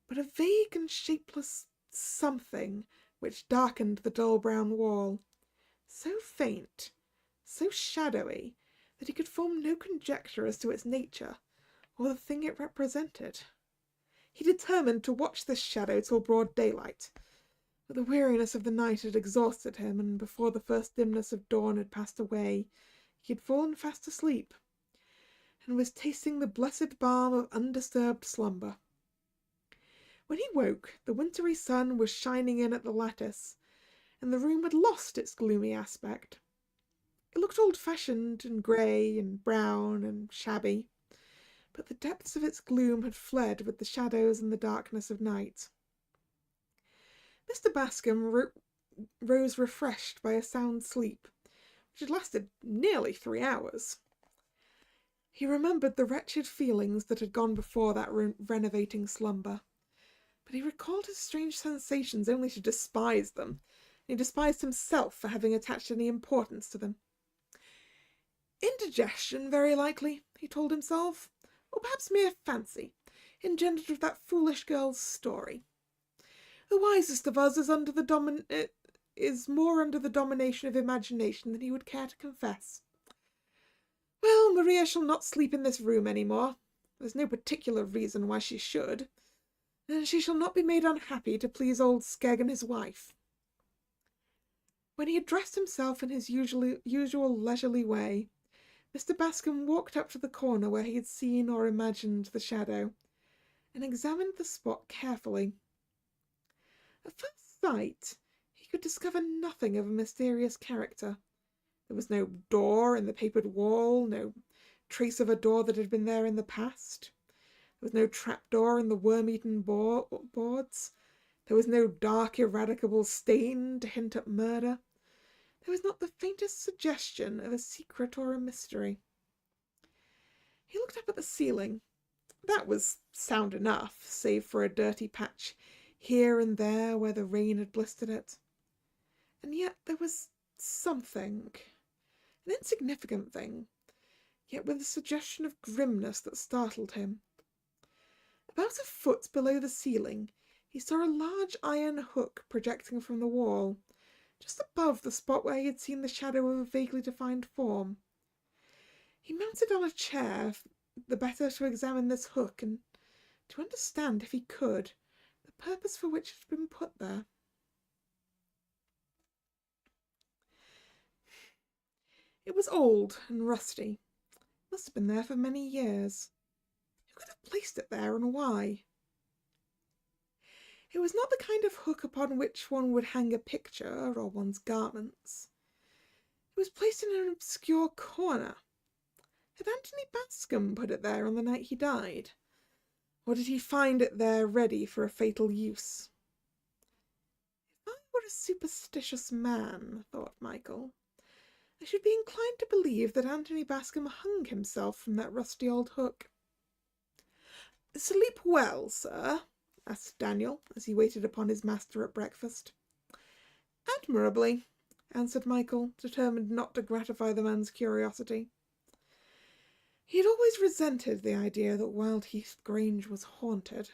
but a vague and shapeless something which darkened the dull brown wall, so faint, so shadowy, that he could form no conjecture as to its nature, or the thing it represented. He determined to watch this shadow till broad daylight, but the weariness of the night had exhausted him, and before the first dimness of dawn had passed away, he had fallen fast asleep, and was tasting the blessed balm of undisturbed slumber. When he woke, the wintry sun was shining in at the lattice, and the room had lost its gloomy aspect. It looked old-fashioned and grey and brown and shabby, but the depths of its gloom had fled with the shadows and the darkness of night. Mr. Bascom rose refreshed by a sound sleep, which had lasted nearly 3 hours. He remembered the wretched feelings that had gone before that renovating slumber, but he recalled his strange sensations only to despise them, and he despised himself for having attached any importance to them. Indigestion, very likely, he told himself, or perhaps mere fancy, engendered of that foolish girl's story. The wisest of us is more under the domination of imagination than he would care to confess. Well, Maria shall not sleep in this room any more. There's no particular reason why she should, and she shall not be made unhappy to please old Skegg and his wife. When he had dressed himself in his usual leisurely way, Mr. Bascom walked up to the corner where he had seen or imagined the shadow, and examined the spot carefully. At first sight, he could discover nothing of a mysterious character. There was no door in the papered wall, no trace of a door that had been there in the past. There was no trapdoor in the worm-eaten boards. There was no dark, ineradicable stain to hint at murder. There was not the faintest suggestion of a secret or a mystery. He looked up at the ceiling. That was sound enough, save for a dirty patch here and there where the rain had blistered it. And yet there was something, an insignificant thing, yet with a suggestion of grimness that startled him. About a foot below the ceiling, he saw a large iron hook projecting from the wall, just above the spot where he had seen the shadow of a vaguely defined form. He mounted on a chair, the better to examine this hook and to understand, if he could, the purpose for which it had been put there. It was old and rusty. It must have been there for many years. Who could have placed it there, and why? It was not the kind of hook upon which one would hang a picture or one's garments. It was placed in an obscure corner. Had Anthony Bascom put it there on the night he died? Or did he find it there ready for a fatal use? If I were a superstitious man, thought Michael, I should be inclined to believe that Anthony Bascom hung himself from that rusty old hook. "Sleep well, sir?" asked Daniel, as he waited upon his master at breakfast. "Admirably," answered Michael, determined not to gratify the man's curiosity. He had always resented the idea that Wildheath Grange was haunted.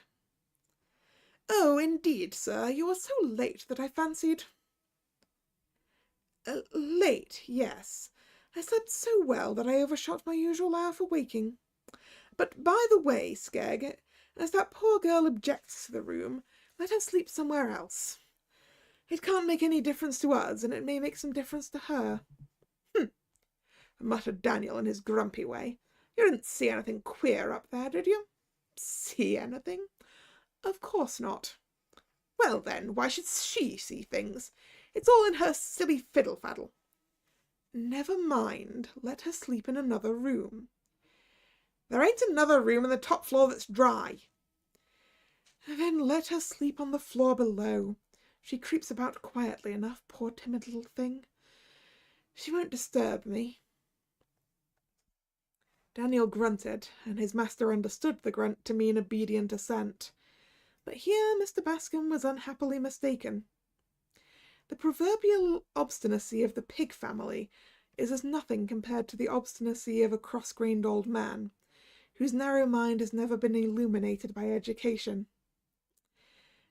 "Oh, indeed, sir, you are so late that I fancied—" "Late, yes. I slept so well that I overshot my usual hour for waking. But by the way, Skegg, as that poor girl objects to the room, let her sleep somewhere else. It can't make any difference to us, and it may make some difference to her." Muttered Daniel in his grumpy way. "You didn't see anything queer up there, did you?" "See anything? Of course not." "Well, then, why should she see things? It's all in her silly fiddle-faddle." "Never mind. Let her sleep in another room." "There ain't another room in the top floor that's dry." "Then let her sleep on the floor below. She creeps about quietly enough, poor timid little thing. She won't disturb me." Daniel grunted, and his master understood the grunt to mean obedient assent. But here Mr. Bascom was unhappily mistaken. The proverbial obstinacy of the pig family is as nothing compared to the obstinacy of a cross-grained old man, whose narrow mind has never been illuminated by education.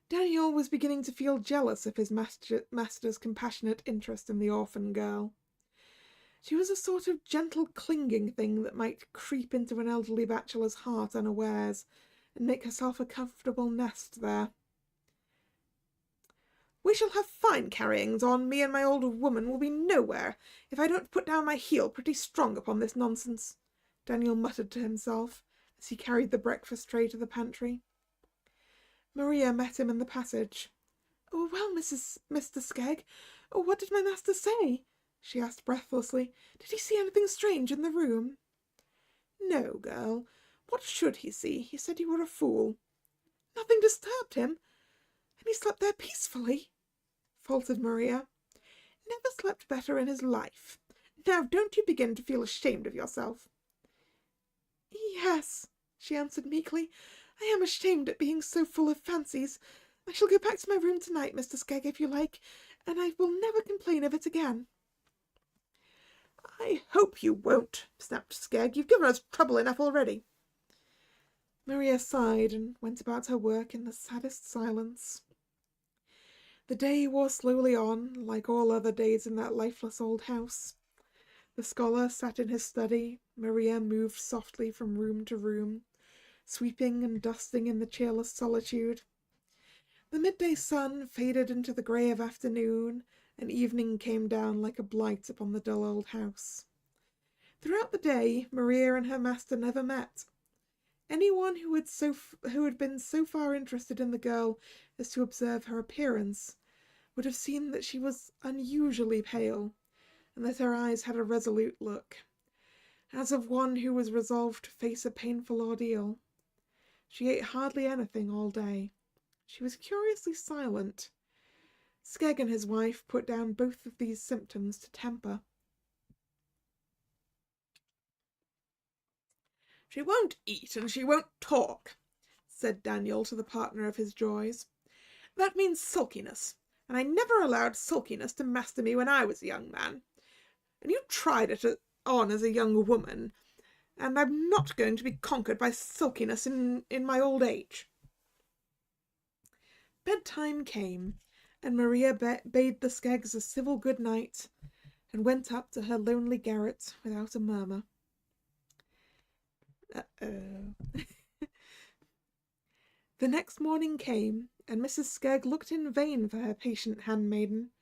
Daniel was beginning to feel jealous of his master's compassionate interest in the orphan girl. She was a sort of gentle clinging thing that might creep into an elderly bachelor's heart unawares and make herself a comfortable nest there. "We shall have fine carryings on. Me and my old woman will be nowhere if I don't put down my heel pretty strong upon this nonsense," Daniel muttered to himself as he carried the breakfast tray to the pantry. Maria met him in the passage. "Oh, well, Mr. Skegg, what did my master say?" she asked breathlessly. "Did he see anything strange in the room?" "No, girl. What should he see? He said you were a fool." "Nothing disturbed him? And he slept there peacefully?" faltered Maria. "Never slept better in his life. Now don't you begin to feel ashamed of yourself." "Yes," she answered meekly, "I am ashamed at being so full of fancies. I shall go back to my room tonight, Mr. Skegg, if you like, and I will never complain of it again." "I hope you won't," snapped Skegg. "You've given us trouble enough already." Maria sighed and went about her work in the saddest silence. The day wore slowly on, like all other days in that lifeless old house. The scholar sat in his study. Maria moved softly from room to room, sweeping and dusting in the cheerless solitude. The midday sun faded into the grey of afternoon, and evening came down like a blight upon the dull old house. Throughout the day, Maria and her master never met. Anyone who had been so far interested in the girl as to observe her appearance would have seen that she was unusually pale, and that her eyes had a resolute look, as of one who was resolved to face a painful ordeal. She ate hardly anything all day. She was curiously silent. Skegg and his wife put down both of these symptoms to temper. "She won't eat and she won't talk," said Daniel to the partner of his joys. "That means sulkiness, and I never allowed sulkiness to master me when I was a young man. And you tried it on as a young woman, and I'm not going to be conquered by sulkiness in my old age." Bedtime came, and Maria bade the Skeggs a civil good night, and went up to her lonely garret without a murmur. The next morning came, and Mrs. Skegg looked in vain for her patient handmaiden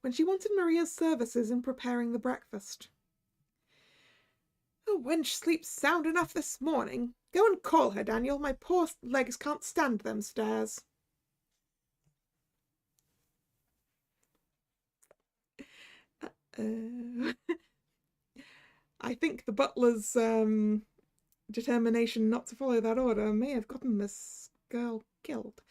when she wanted Maria's services in preparing the breakfast. "The wench sleeps sound enough this morning. Go and call her, Daniel. My poor legs can't stand them stairs." I think the butler's determination not to follow that order may have gotten this girl killed.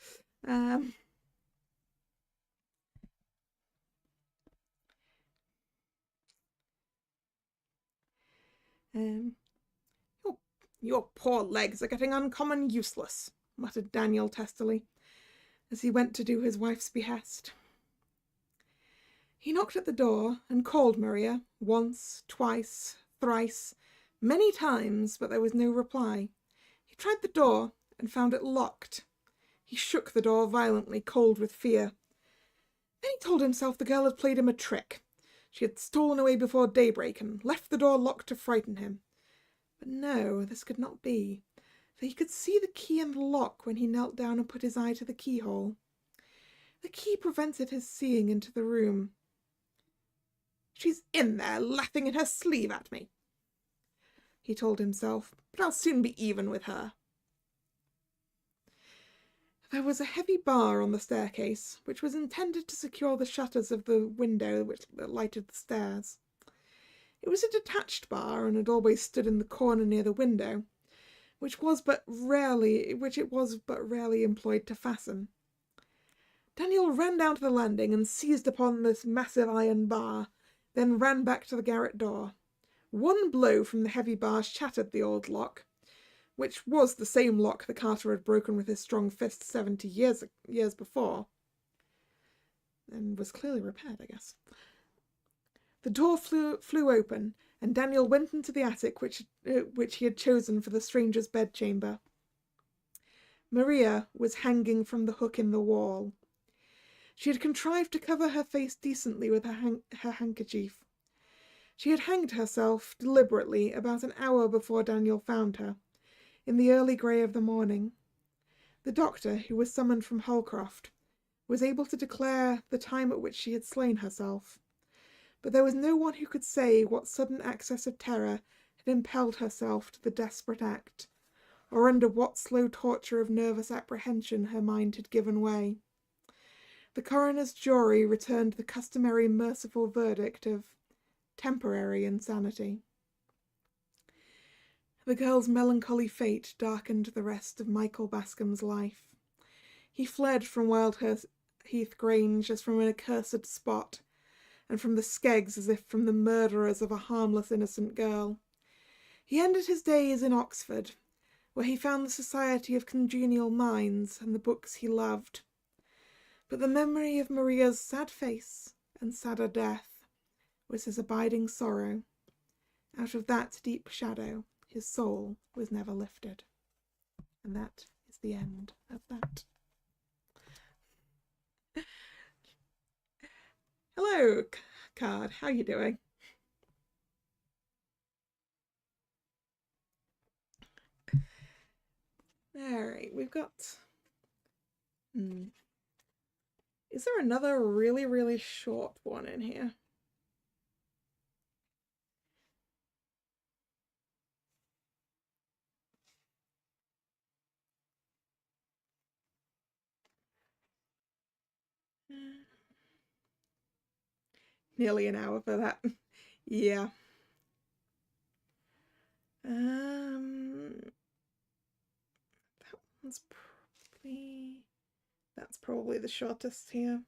Your poor legs are getting uncommon useless," muttered Daniel testily, as he went to do his wife's behest. He knocked at the door and called Maria once, twice, thrice, many times, but there was no reply. He tried the door and found it locked. He shook the door violently, cold with fear. Then he told himself the girl had played him a trick. She had stolen away before daybreak and left the door locked to frighten him. But no, this could not be, for he could see the key in the lock when he knelt down and put his eye to the keyhole. The key prevented his seeing into the room. "She's in there, laughing in her sleeve at me," he told himself, "but I'll soon be even with her." There was a heavy bar on the staircase, which was intended to secure the shutters of the window that lighted the stairs. It was a detached bar, and had always stood in the corner near the window, which it was but rarely employed to fasten. Daniel ran down to the landing and seized upon this massive iron bar, then ran back to the garret door. One blow from the heavy bar shattered the old lock, which was the same lock the carter had broken with his strong fist 70 years before, and was clearly repaired, I guess. The door flew open, and Daniel went into the attic which he had chosen for the stranger's bedchamber. Maria was hanging from the hook in the wall. She had contrived to cover her face decently with her handkerchief. She had hanged herself deliberately about an hour before Daniel found her, in the early grey of the morning. The doctor, who was summoned from Holcroft, was able to declare the time at which she had slain herself, but there was no one who could say what sudden access of terror had impelled herself to the desperate act, or under what slow torture of nervous apprehension her mind had given way. The coroner's jury returned the customary merciful verdict of temporary insanity. The girl's melancholy fate darkened the rest of Michael Bascom's life. He fled from Wildheath Grange as from an accursed spot, and from the Skeggs as if from the murderers of a harmless innocent girl. He ended his days in Oxford, where he found the society of congenial minds and the books he loved. But the memory of Maria's sad face and sadder death was his abiding sorrow. Out of that deep shadow his soul was never lifted. And that is the end of that. Hello, card. How are you doing? Alright, we've got... Is there another really, really short one in here? nearly an hour for that. Yeah. That one's that's probably the shortest here.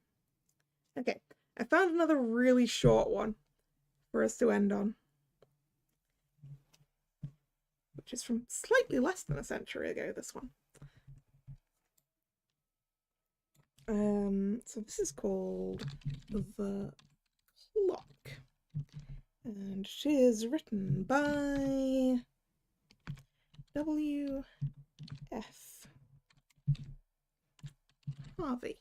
Okay, I found another really short one for us to end on, which is from slightly less than a century ago, this one. So this is called The Clock, and it is written by W. F. Harvey.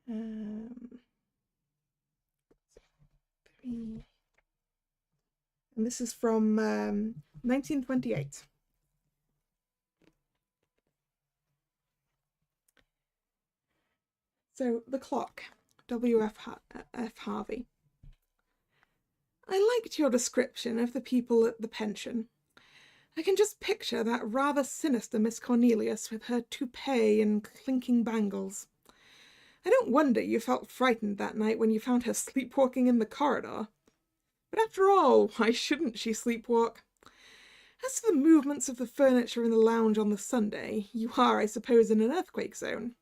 And this is from 1928. So, The Clock, W. F. Harvey. I liked your description of the people at the pension. I can just picture that rather sinister Miss Cornelius with her toupee and clinking bangles. I don't wonder you felt frightened that night when you found her sleepwalking in the corridor. But after all, why shouldn't she sleepwalk? As to the movements of the furniture in the lounge on the Sunday, you are, I suppose, in an earthquake zone.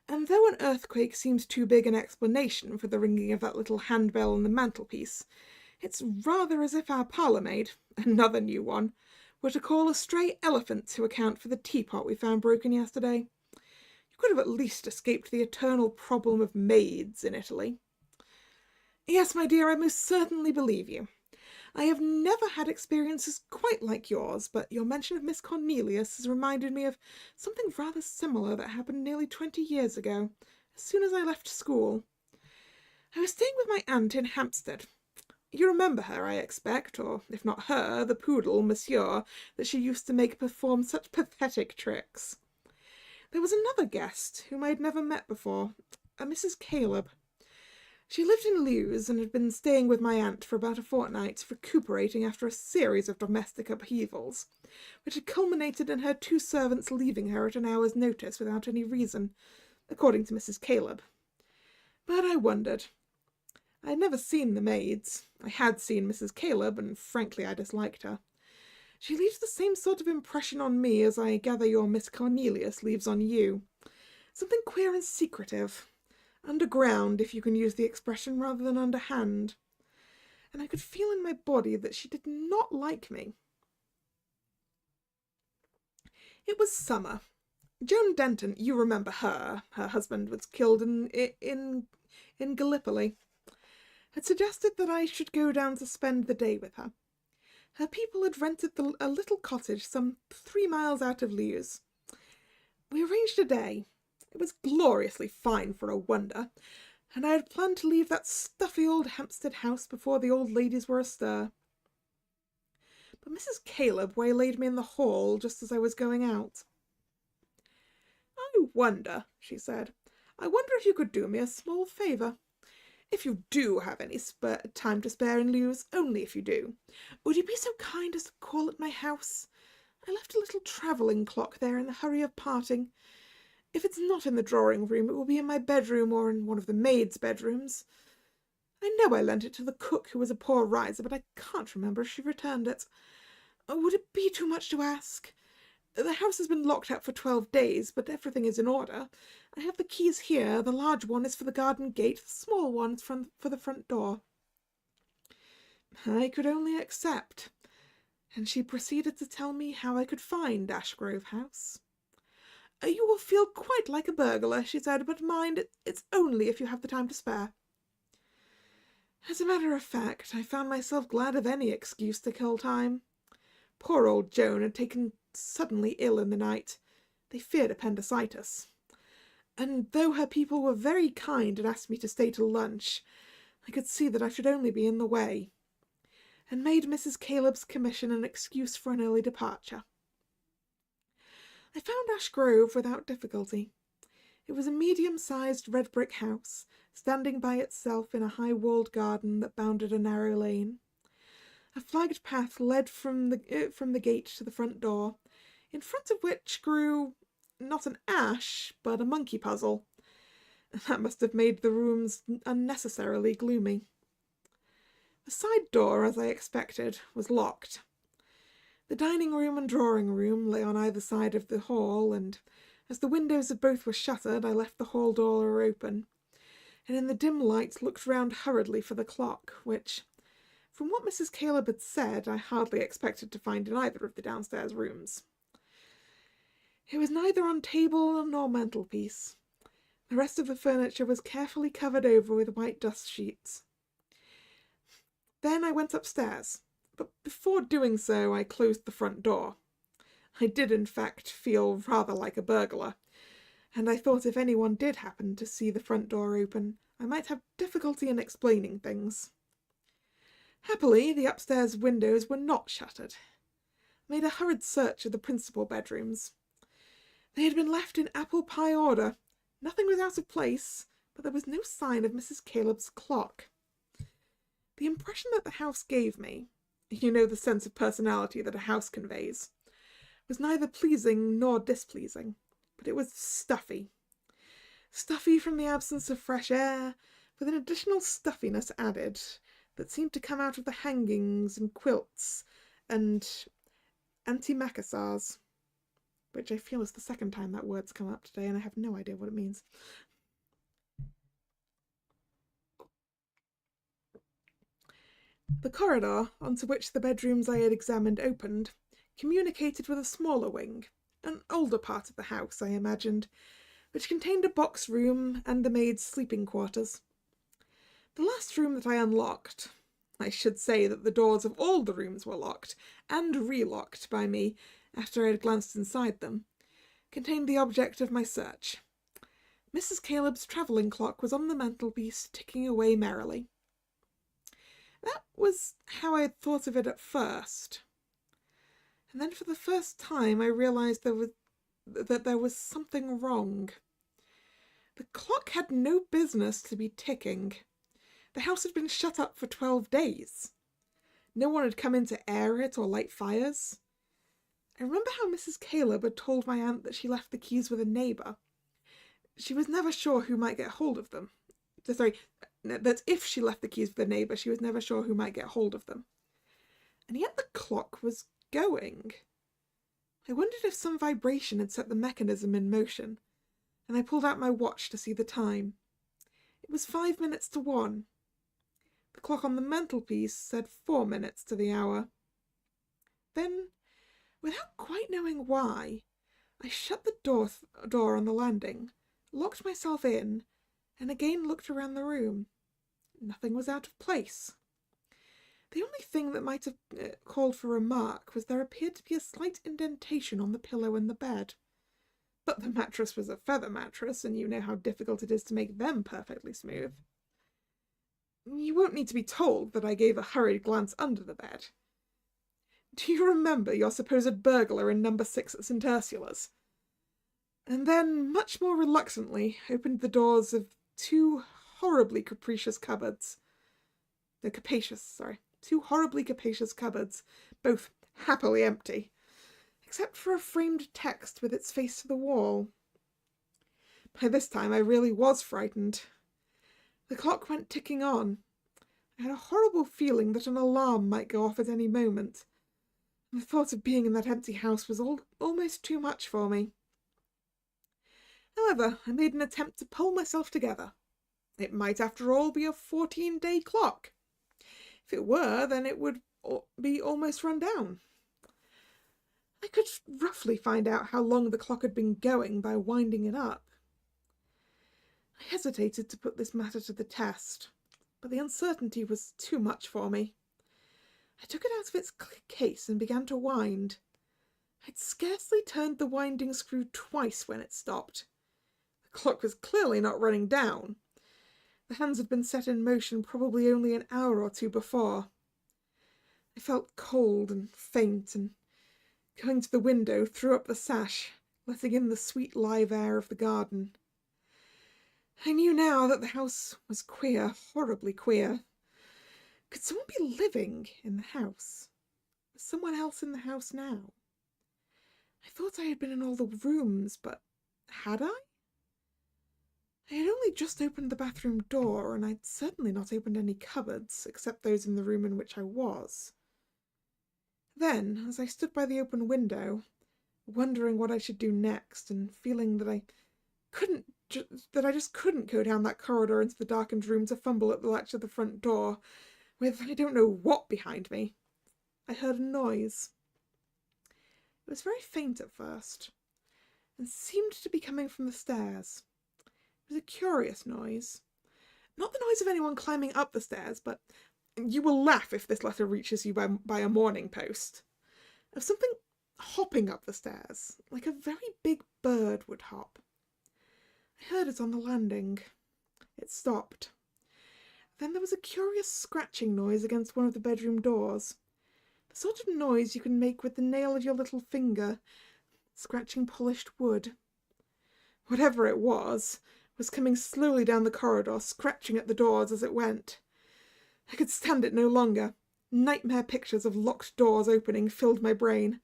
And though an earthquake seems too big an explanation for the ringing of that little handbell on the mantelpiece, it's rather as if our parlour-maid, another new one, were to call a stray elephant to account for the teapot we found broken yesterday. You could have at least escaped the eternal problem of maids in Italy. Yes, my dear, I most certainly believe you. I have never had experiences quite like yours, but your mention of Miss Cornelius has reminded me of something rather similar that happened nearly 20 years ago, as soon as I left school. I was staying with my aunt in Hampstead. You remember her, I expect, or, if not her, the poodle, Monsieur, that she used to make perform such pathetic tricks. There was another guest, whom I had never met before, a Mrs. Caleb. She lived in Lewes and had been staying with my aunt for about a fortnight, recuperating after a series of domestic upheavals, which had culminated in her two servants leaving her at an hour's notice without any reason, according to Mrs. Caleb. But I wondered. I had never seen the maids. I had seen Mrs. Caleb, and frankly I disliked her. She leaves the same sort of impression on me as I gather your Miss Cornelius leaves on you. Something queer and secretive. Underground, if you can use the expression, rather than underhand. And I could feel in my body that she did not like me. It was summer. Joan Denton, you remember her husband was killed in Gallipoli, had suggested that I should go down to spend the day with her. Her people had rented a little cottage some 3 miles out of Lewes. We arranged a day. It was gloriously fine for a wonder, and I had planned to leave that stuffy old Hampstead house before the old ladies were astir. But Mrs. Caleb waylaid me in the hall just as I was going out. "I wonder," she said, "I wonder if you could do me a small favour. If you do have any time to spare in Lewes, only if you do, would you be so kind as to call at my house? I left a little travelling clock there in the hurry of parting. If it's not in the drawing-room, it will be in my bedroom or in one of the maids' bedrooms. I know I lent it to the cook, who was a poor riser, but I can't remember if she returned it. Would it be too much to ask? The house has been locked up for 12 days, but everything is in order. I have the keys here. The large one is for the garden gate, the small one is for the front door." I could only accept, and she proceeded to tell me how I could find Ashgrove House. "You will feel quite like a burglar," she said, "but mind, it's only if you have the time to spare." As a matter of fact, I found myself glad of any excuse to kill time. Poor old Joan had taken suddenly ill in the night. They feared appendicitis. And though her people were very kind and asked me to stay till lunch, I could see that I should only be in the way, and made Mrs. Caleb's commission an excuse for an early departure. I found Ashgrove without difficulty. It was a medium-sized red-brick house, standing by itself in a high-walled garden that bounded a narrow lane. A flagged path led from the gate to the front door, in front of which grew not an ash, but a monkey puzzle. That must have made the rooms unnecessarily gloomy. The side door, as I expected, was locked. The dining room and drawing room lay on either side of the hall, and as the windows of both were shuttered, I left the hall door open, and in the dim light looked round hurriedly for the clock, which, from what Mrs. Caleb had said, I hardly expected to find in either of the downstairs rooms. It was neither on table nor mantelpiece. The rest of the furniture was carefully covered over with white dust sheets. Then I went upstairs, but before doing so I closed the front door. I did, in fact, feel rather like a burglar, and I thought if anyone did happen to see the front door open, I might have difficulty in explaining things. Happily, the upstairs windows were not shuttered. I made a hurried search of the principal bedrooms. They had been left in apple pie order. Nothing was out of place, but there was no sign of Mrs. Caleb's clock. The impression that the house gave me, you know, the sense of personality that a house conveys, was neither pleasing nor displeasing, but it was stuffy. Stuffy from the absence of fresh air, with an additional stuffiness added that seemed to come out of the hangings and quilts and antimacassars, which I feel is the second time that word's come up today, and I have no idea what it means. The corridor, onto which the bedrooms I had examined opened, communicated with a smaller wing, an older part of the house, I imagined, which contained a box room and the maid's sleeping quarters. The last room that I unlocked, I should say that the doors of all the rooms were locked and relocked by me after I had glanced inside them, contained the object of my search. Mrs. Caleb's travelling clock was on the mantelpiece, ticking away merrily. That was how I had thought of it at first. And then for the first time I realised that there was something wrong. The clock had no business to be ticking. The house had been shut up for 12 days. No one had come in to air it or light fires. I remember how Mrs. Caleb had told my aunt that she left the keys with a neighbour. She was never sure who might get hold of them. That if she left the keys with a neighbour, she was never sure who might get hold of them. And yet the clock was going. I wondered if some vibration had set the mechanism in motion, and I pulled out my watch to see the time. It was 5 minutes to 1. The clock on the mantelpiece said 4 minutes to the hour. Then, without quite knowing why, I shut the door on the landing, locked myself in, and again looked around the room. Nothing was out of place. The only thing that might have called for remark was there appeared to be a slight indentation on the pillow in the bed. But the mattress was a feather mattress, and you know how difficult it is to make them perfectly smooth. You won't need to be told that I gave a hurried glance under the bed. Do you remember your supposed burglar in number 6 at St. Ursula's? And then, much more reluctantly, opened the doors of two horribly capacious cupboards, both happily empty, except for a framed text with its face to the wall. By this time I really was frightened. The clock went ticking on. I had a horrible feeling that an alarm might go off at any moment. The thought of being in that empty house was almost too much for me. However, I made an attempt to pull myself together. It might, after all, be a 14-day clock. If it were, then it would be almost run down. I could roughly find out how long the clock had been going by winding it up. I hesitated to put this matter to the test, but the uncertainty was too much for me. I took it out of its case and began to wind. I'd scarcely turned the winding screw twice when it stopped. The clock was clearly not running down. The hands had been set in motion probably only an hour or two before. I felt cold and faint, and going to the window, threw up the sash, letting in the sweet live air of the garden. I knew now that the house was queer, horribly queer. Could someone be living in the house? Was someone else in the house now? I thought I had been in all the rooms, but Had I? I had only just opened the bathroom door, and I'd certainly not opened any cupboards, except those in the room in which I was. Then, as I stood by the open window, wondering what I should do next, and feeling that I just couldn't go down that corridor into the darkened room to fumble at the latch of the front door, with I don't know what behind me, I heard a noise. It was very faint at first, and seemed to be coming from the stairs. It was a curious noise. Not the noise of anyone climbing up the stairs, but you will laugh if this letter reaches you by a morning post. Of something hopping up the stairs, like a very big bird would hop. I heard it on the landing. It stopped. Then there was a curious scratching noise against one of the bedroom doors. The sort of noise you can make with the nail of your little finger, scratching polished wood. Whatever it was coming slowly down the corridor, scratching at the doors as it went. I could stand it no longer. Nightmare pictures of locked doors opening filled my brain.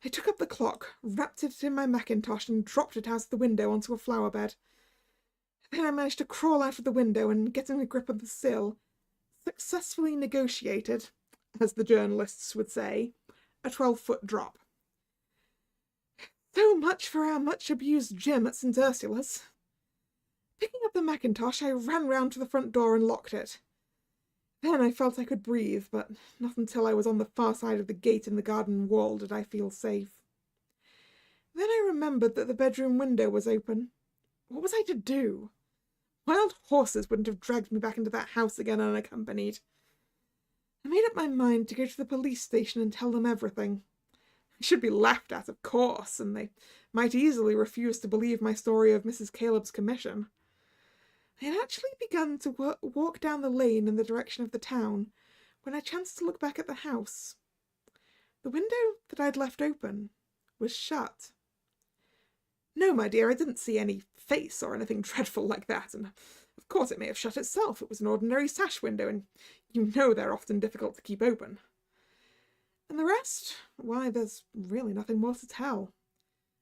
I took up the clock, wrapped it in my mackintosh, and dropped it out of the window onto a flower bed. Then I managed to crawl out of the window and, getting a grip on the sill, successfully negotiated, as the journalists would say, a 12-foot drop. So much for our much-abused gym at St. Ursula's. Picking up the mackintosh, I ran round to the front door and locked it. Then I felt I could breathe, but not until I was on the far side of the gate in the garden wall did I feel safe. Then I remembered that the bedroom window was open. What was I to do? Wild horses wouldn't have dragged me back into that house again unaccompanied. I made up my mind to go to the police station and tell them everything. I should be laughed at, of course, and they might easily refuse to believe my story of Mrs. Caleb's commission. I had actually begun to walk down the lane in the direction of the town when I chanced to look back at the house. The window that I'd left open was shut. No, my dear, I didn't see any face or anything dreadful like that, and of course it may have shut itself. It was an ordinary sash window, and you know they're often difficult to keep open. And the rest? Why, there's really nothing more to tell.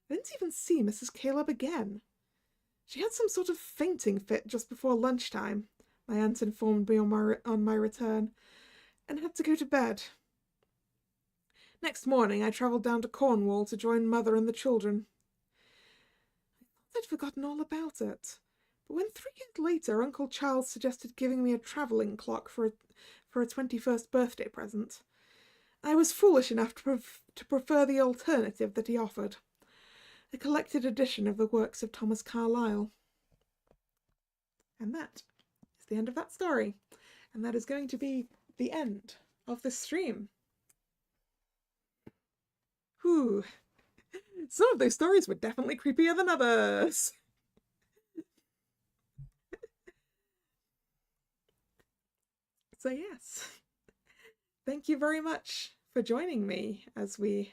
I didn't even see Mrs. Caleb again. She had some sort of fainting fit just before lunchtime, my aunt informed me on my return, and had to go to bed. Next morning I travelled down to Cornwall to join Mother and the children. I thought I'd forgotten all about it, but when 3 years later Uncle Charles suggested giving me a travelling clock for a 21st birthday present, I was foolish enough to prefer the alternative that he offered. A collected edition of the works of Thomas Carlyle. And that is the end of that story. And that is going to be the end of this stream. Whew. Some of those stories were definitely creepier than others. So yes, thank you very much for joining me as we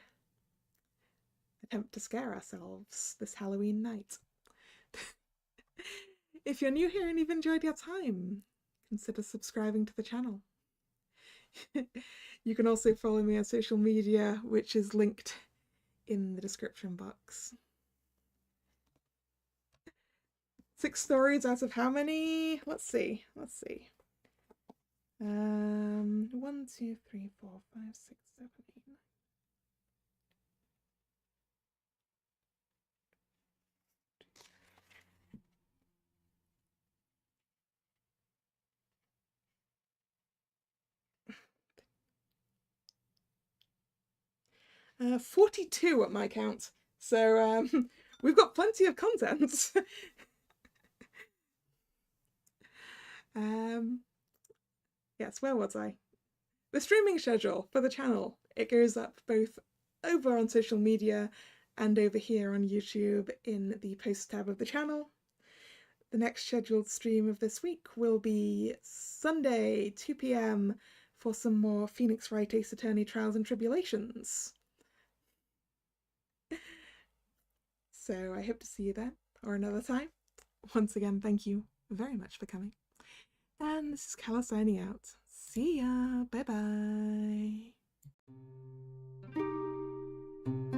attempt to scare ourselves this Halloween night. If you're new here and you've enjoyed your time, consider subscribing to the channel. You can also follow me on social media, which is linked in the description box. 6 stories out of how many? Let's see. 1, 2, 3, 4, 5, 6, 7, 8, 9. 42 at my count. So we've got plenty of content. Yes, where was I? The streaming schedule for the channel. It goes up both over on social media and over here on YouTube in the post tab of the channel. The next scheduled stream of this week will be Sunday, 2 p.m, for some more Phoenix Wright Ace Attorney Trials and Tribulations. So I hope to see you then, or another time. Once again, thank you very much for coming. And this is Kalla signing out. See ya! Bye bye!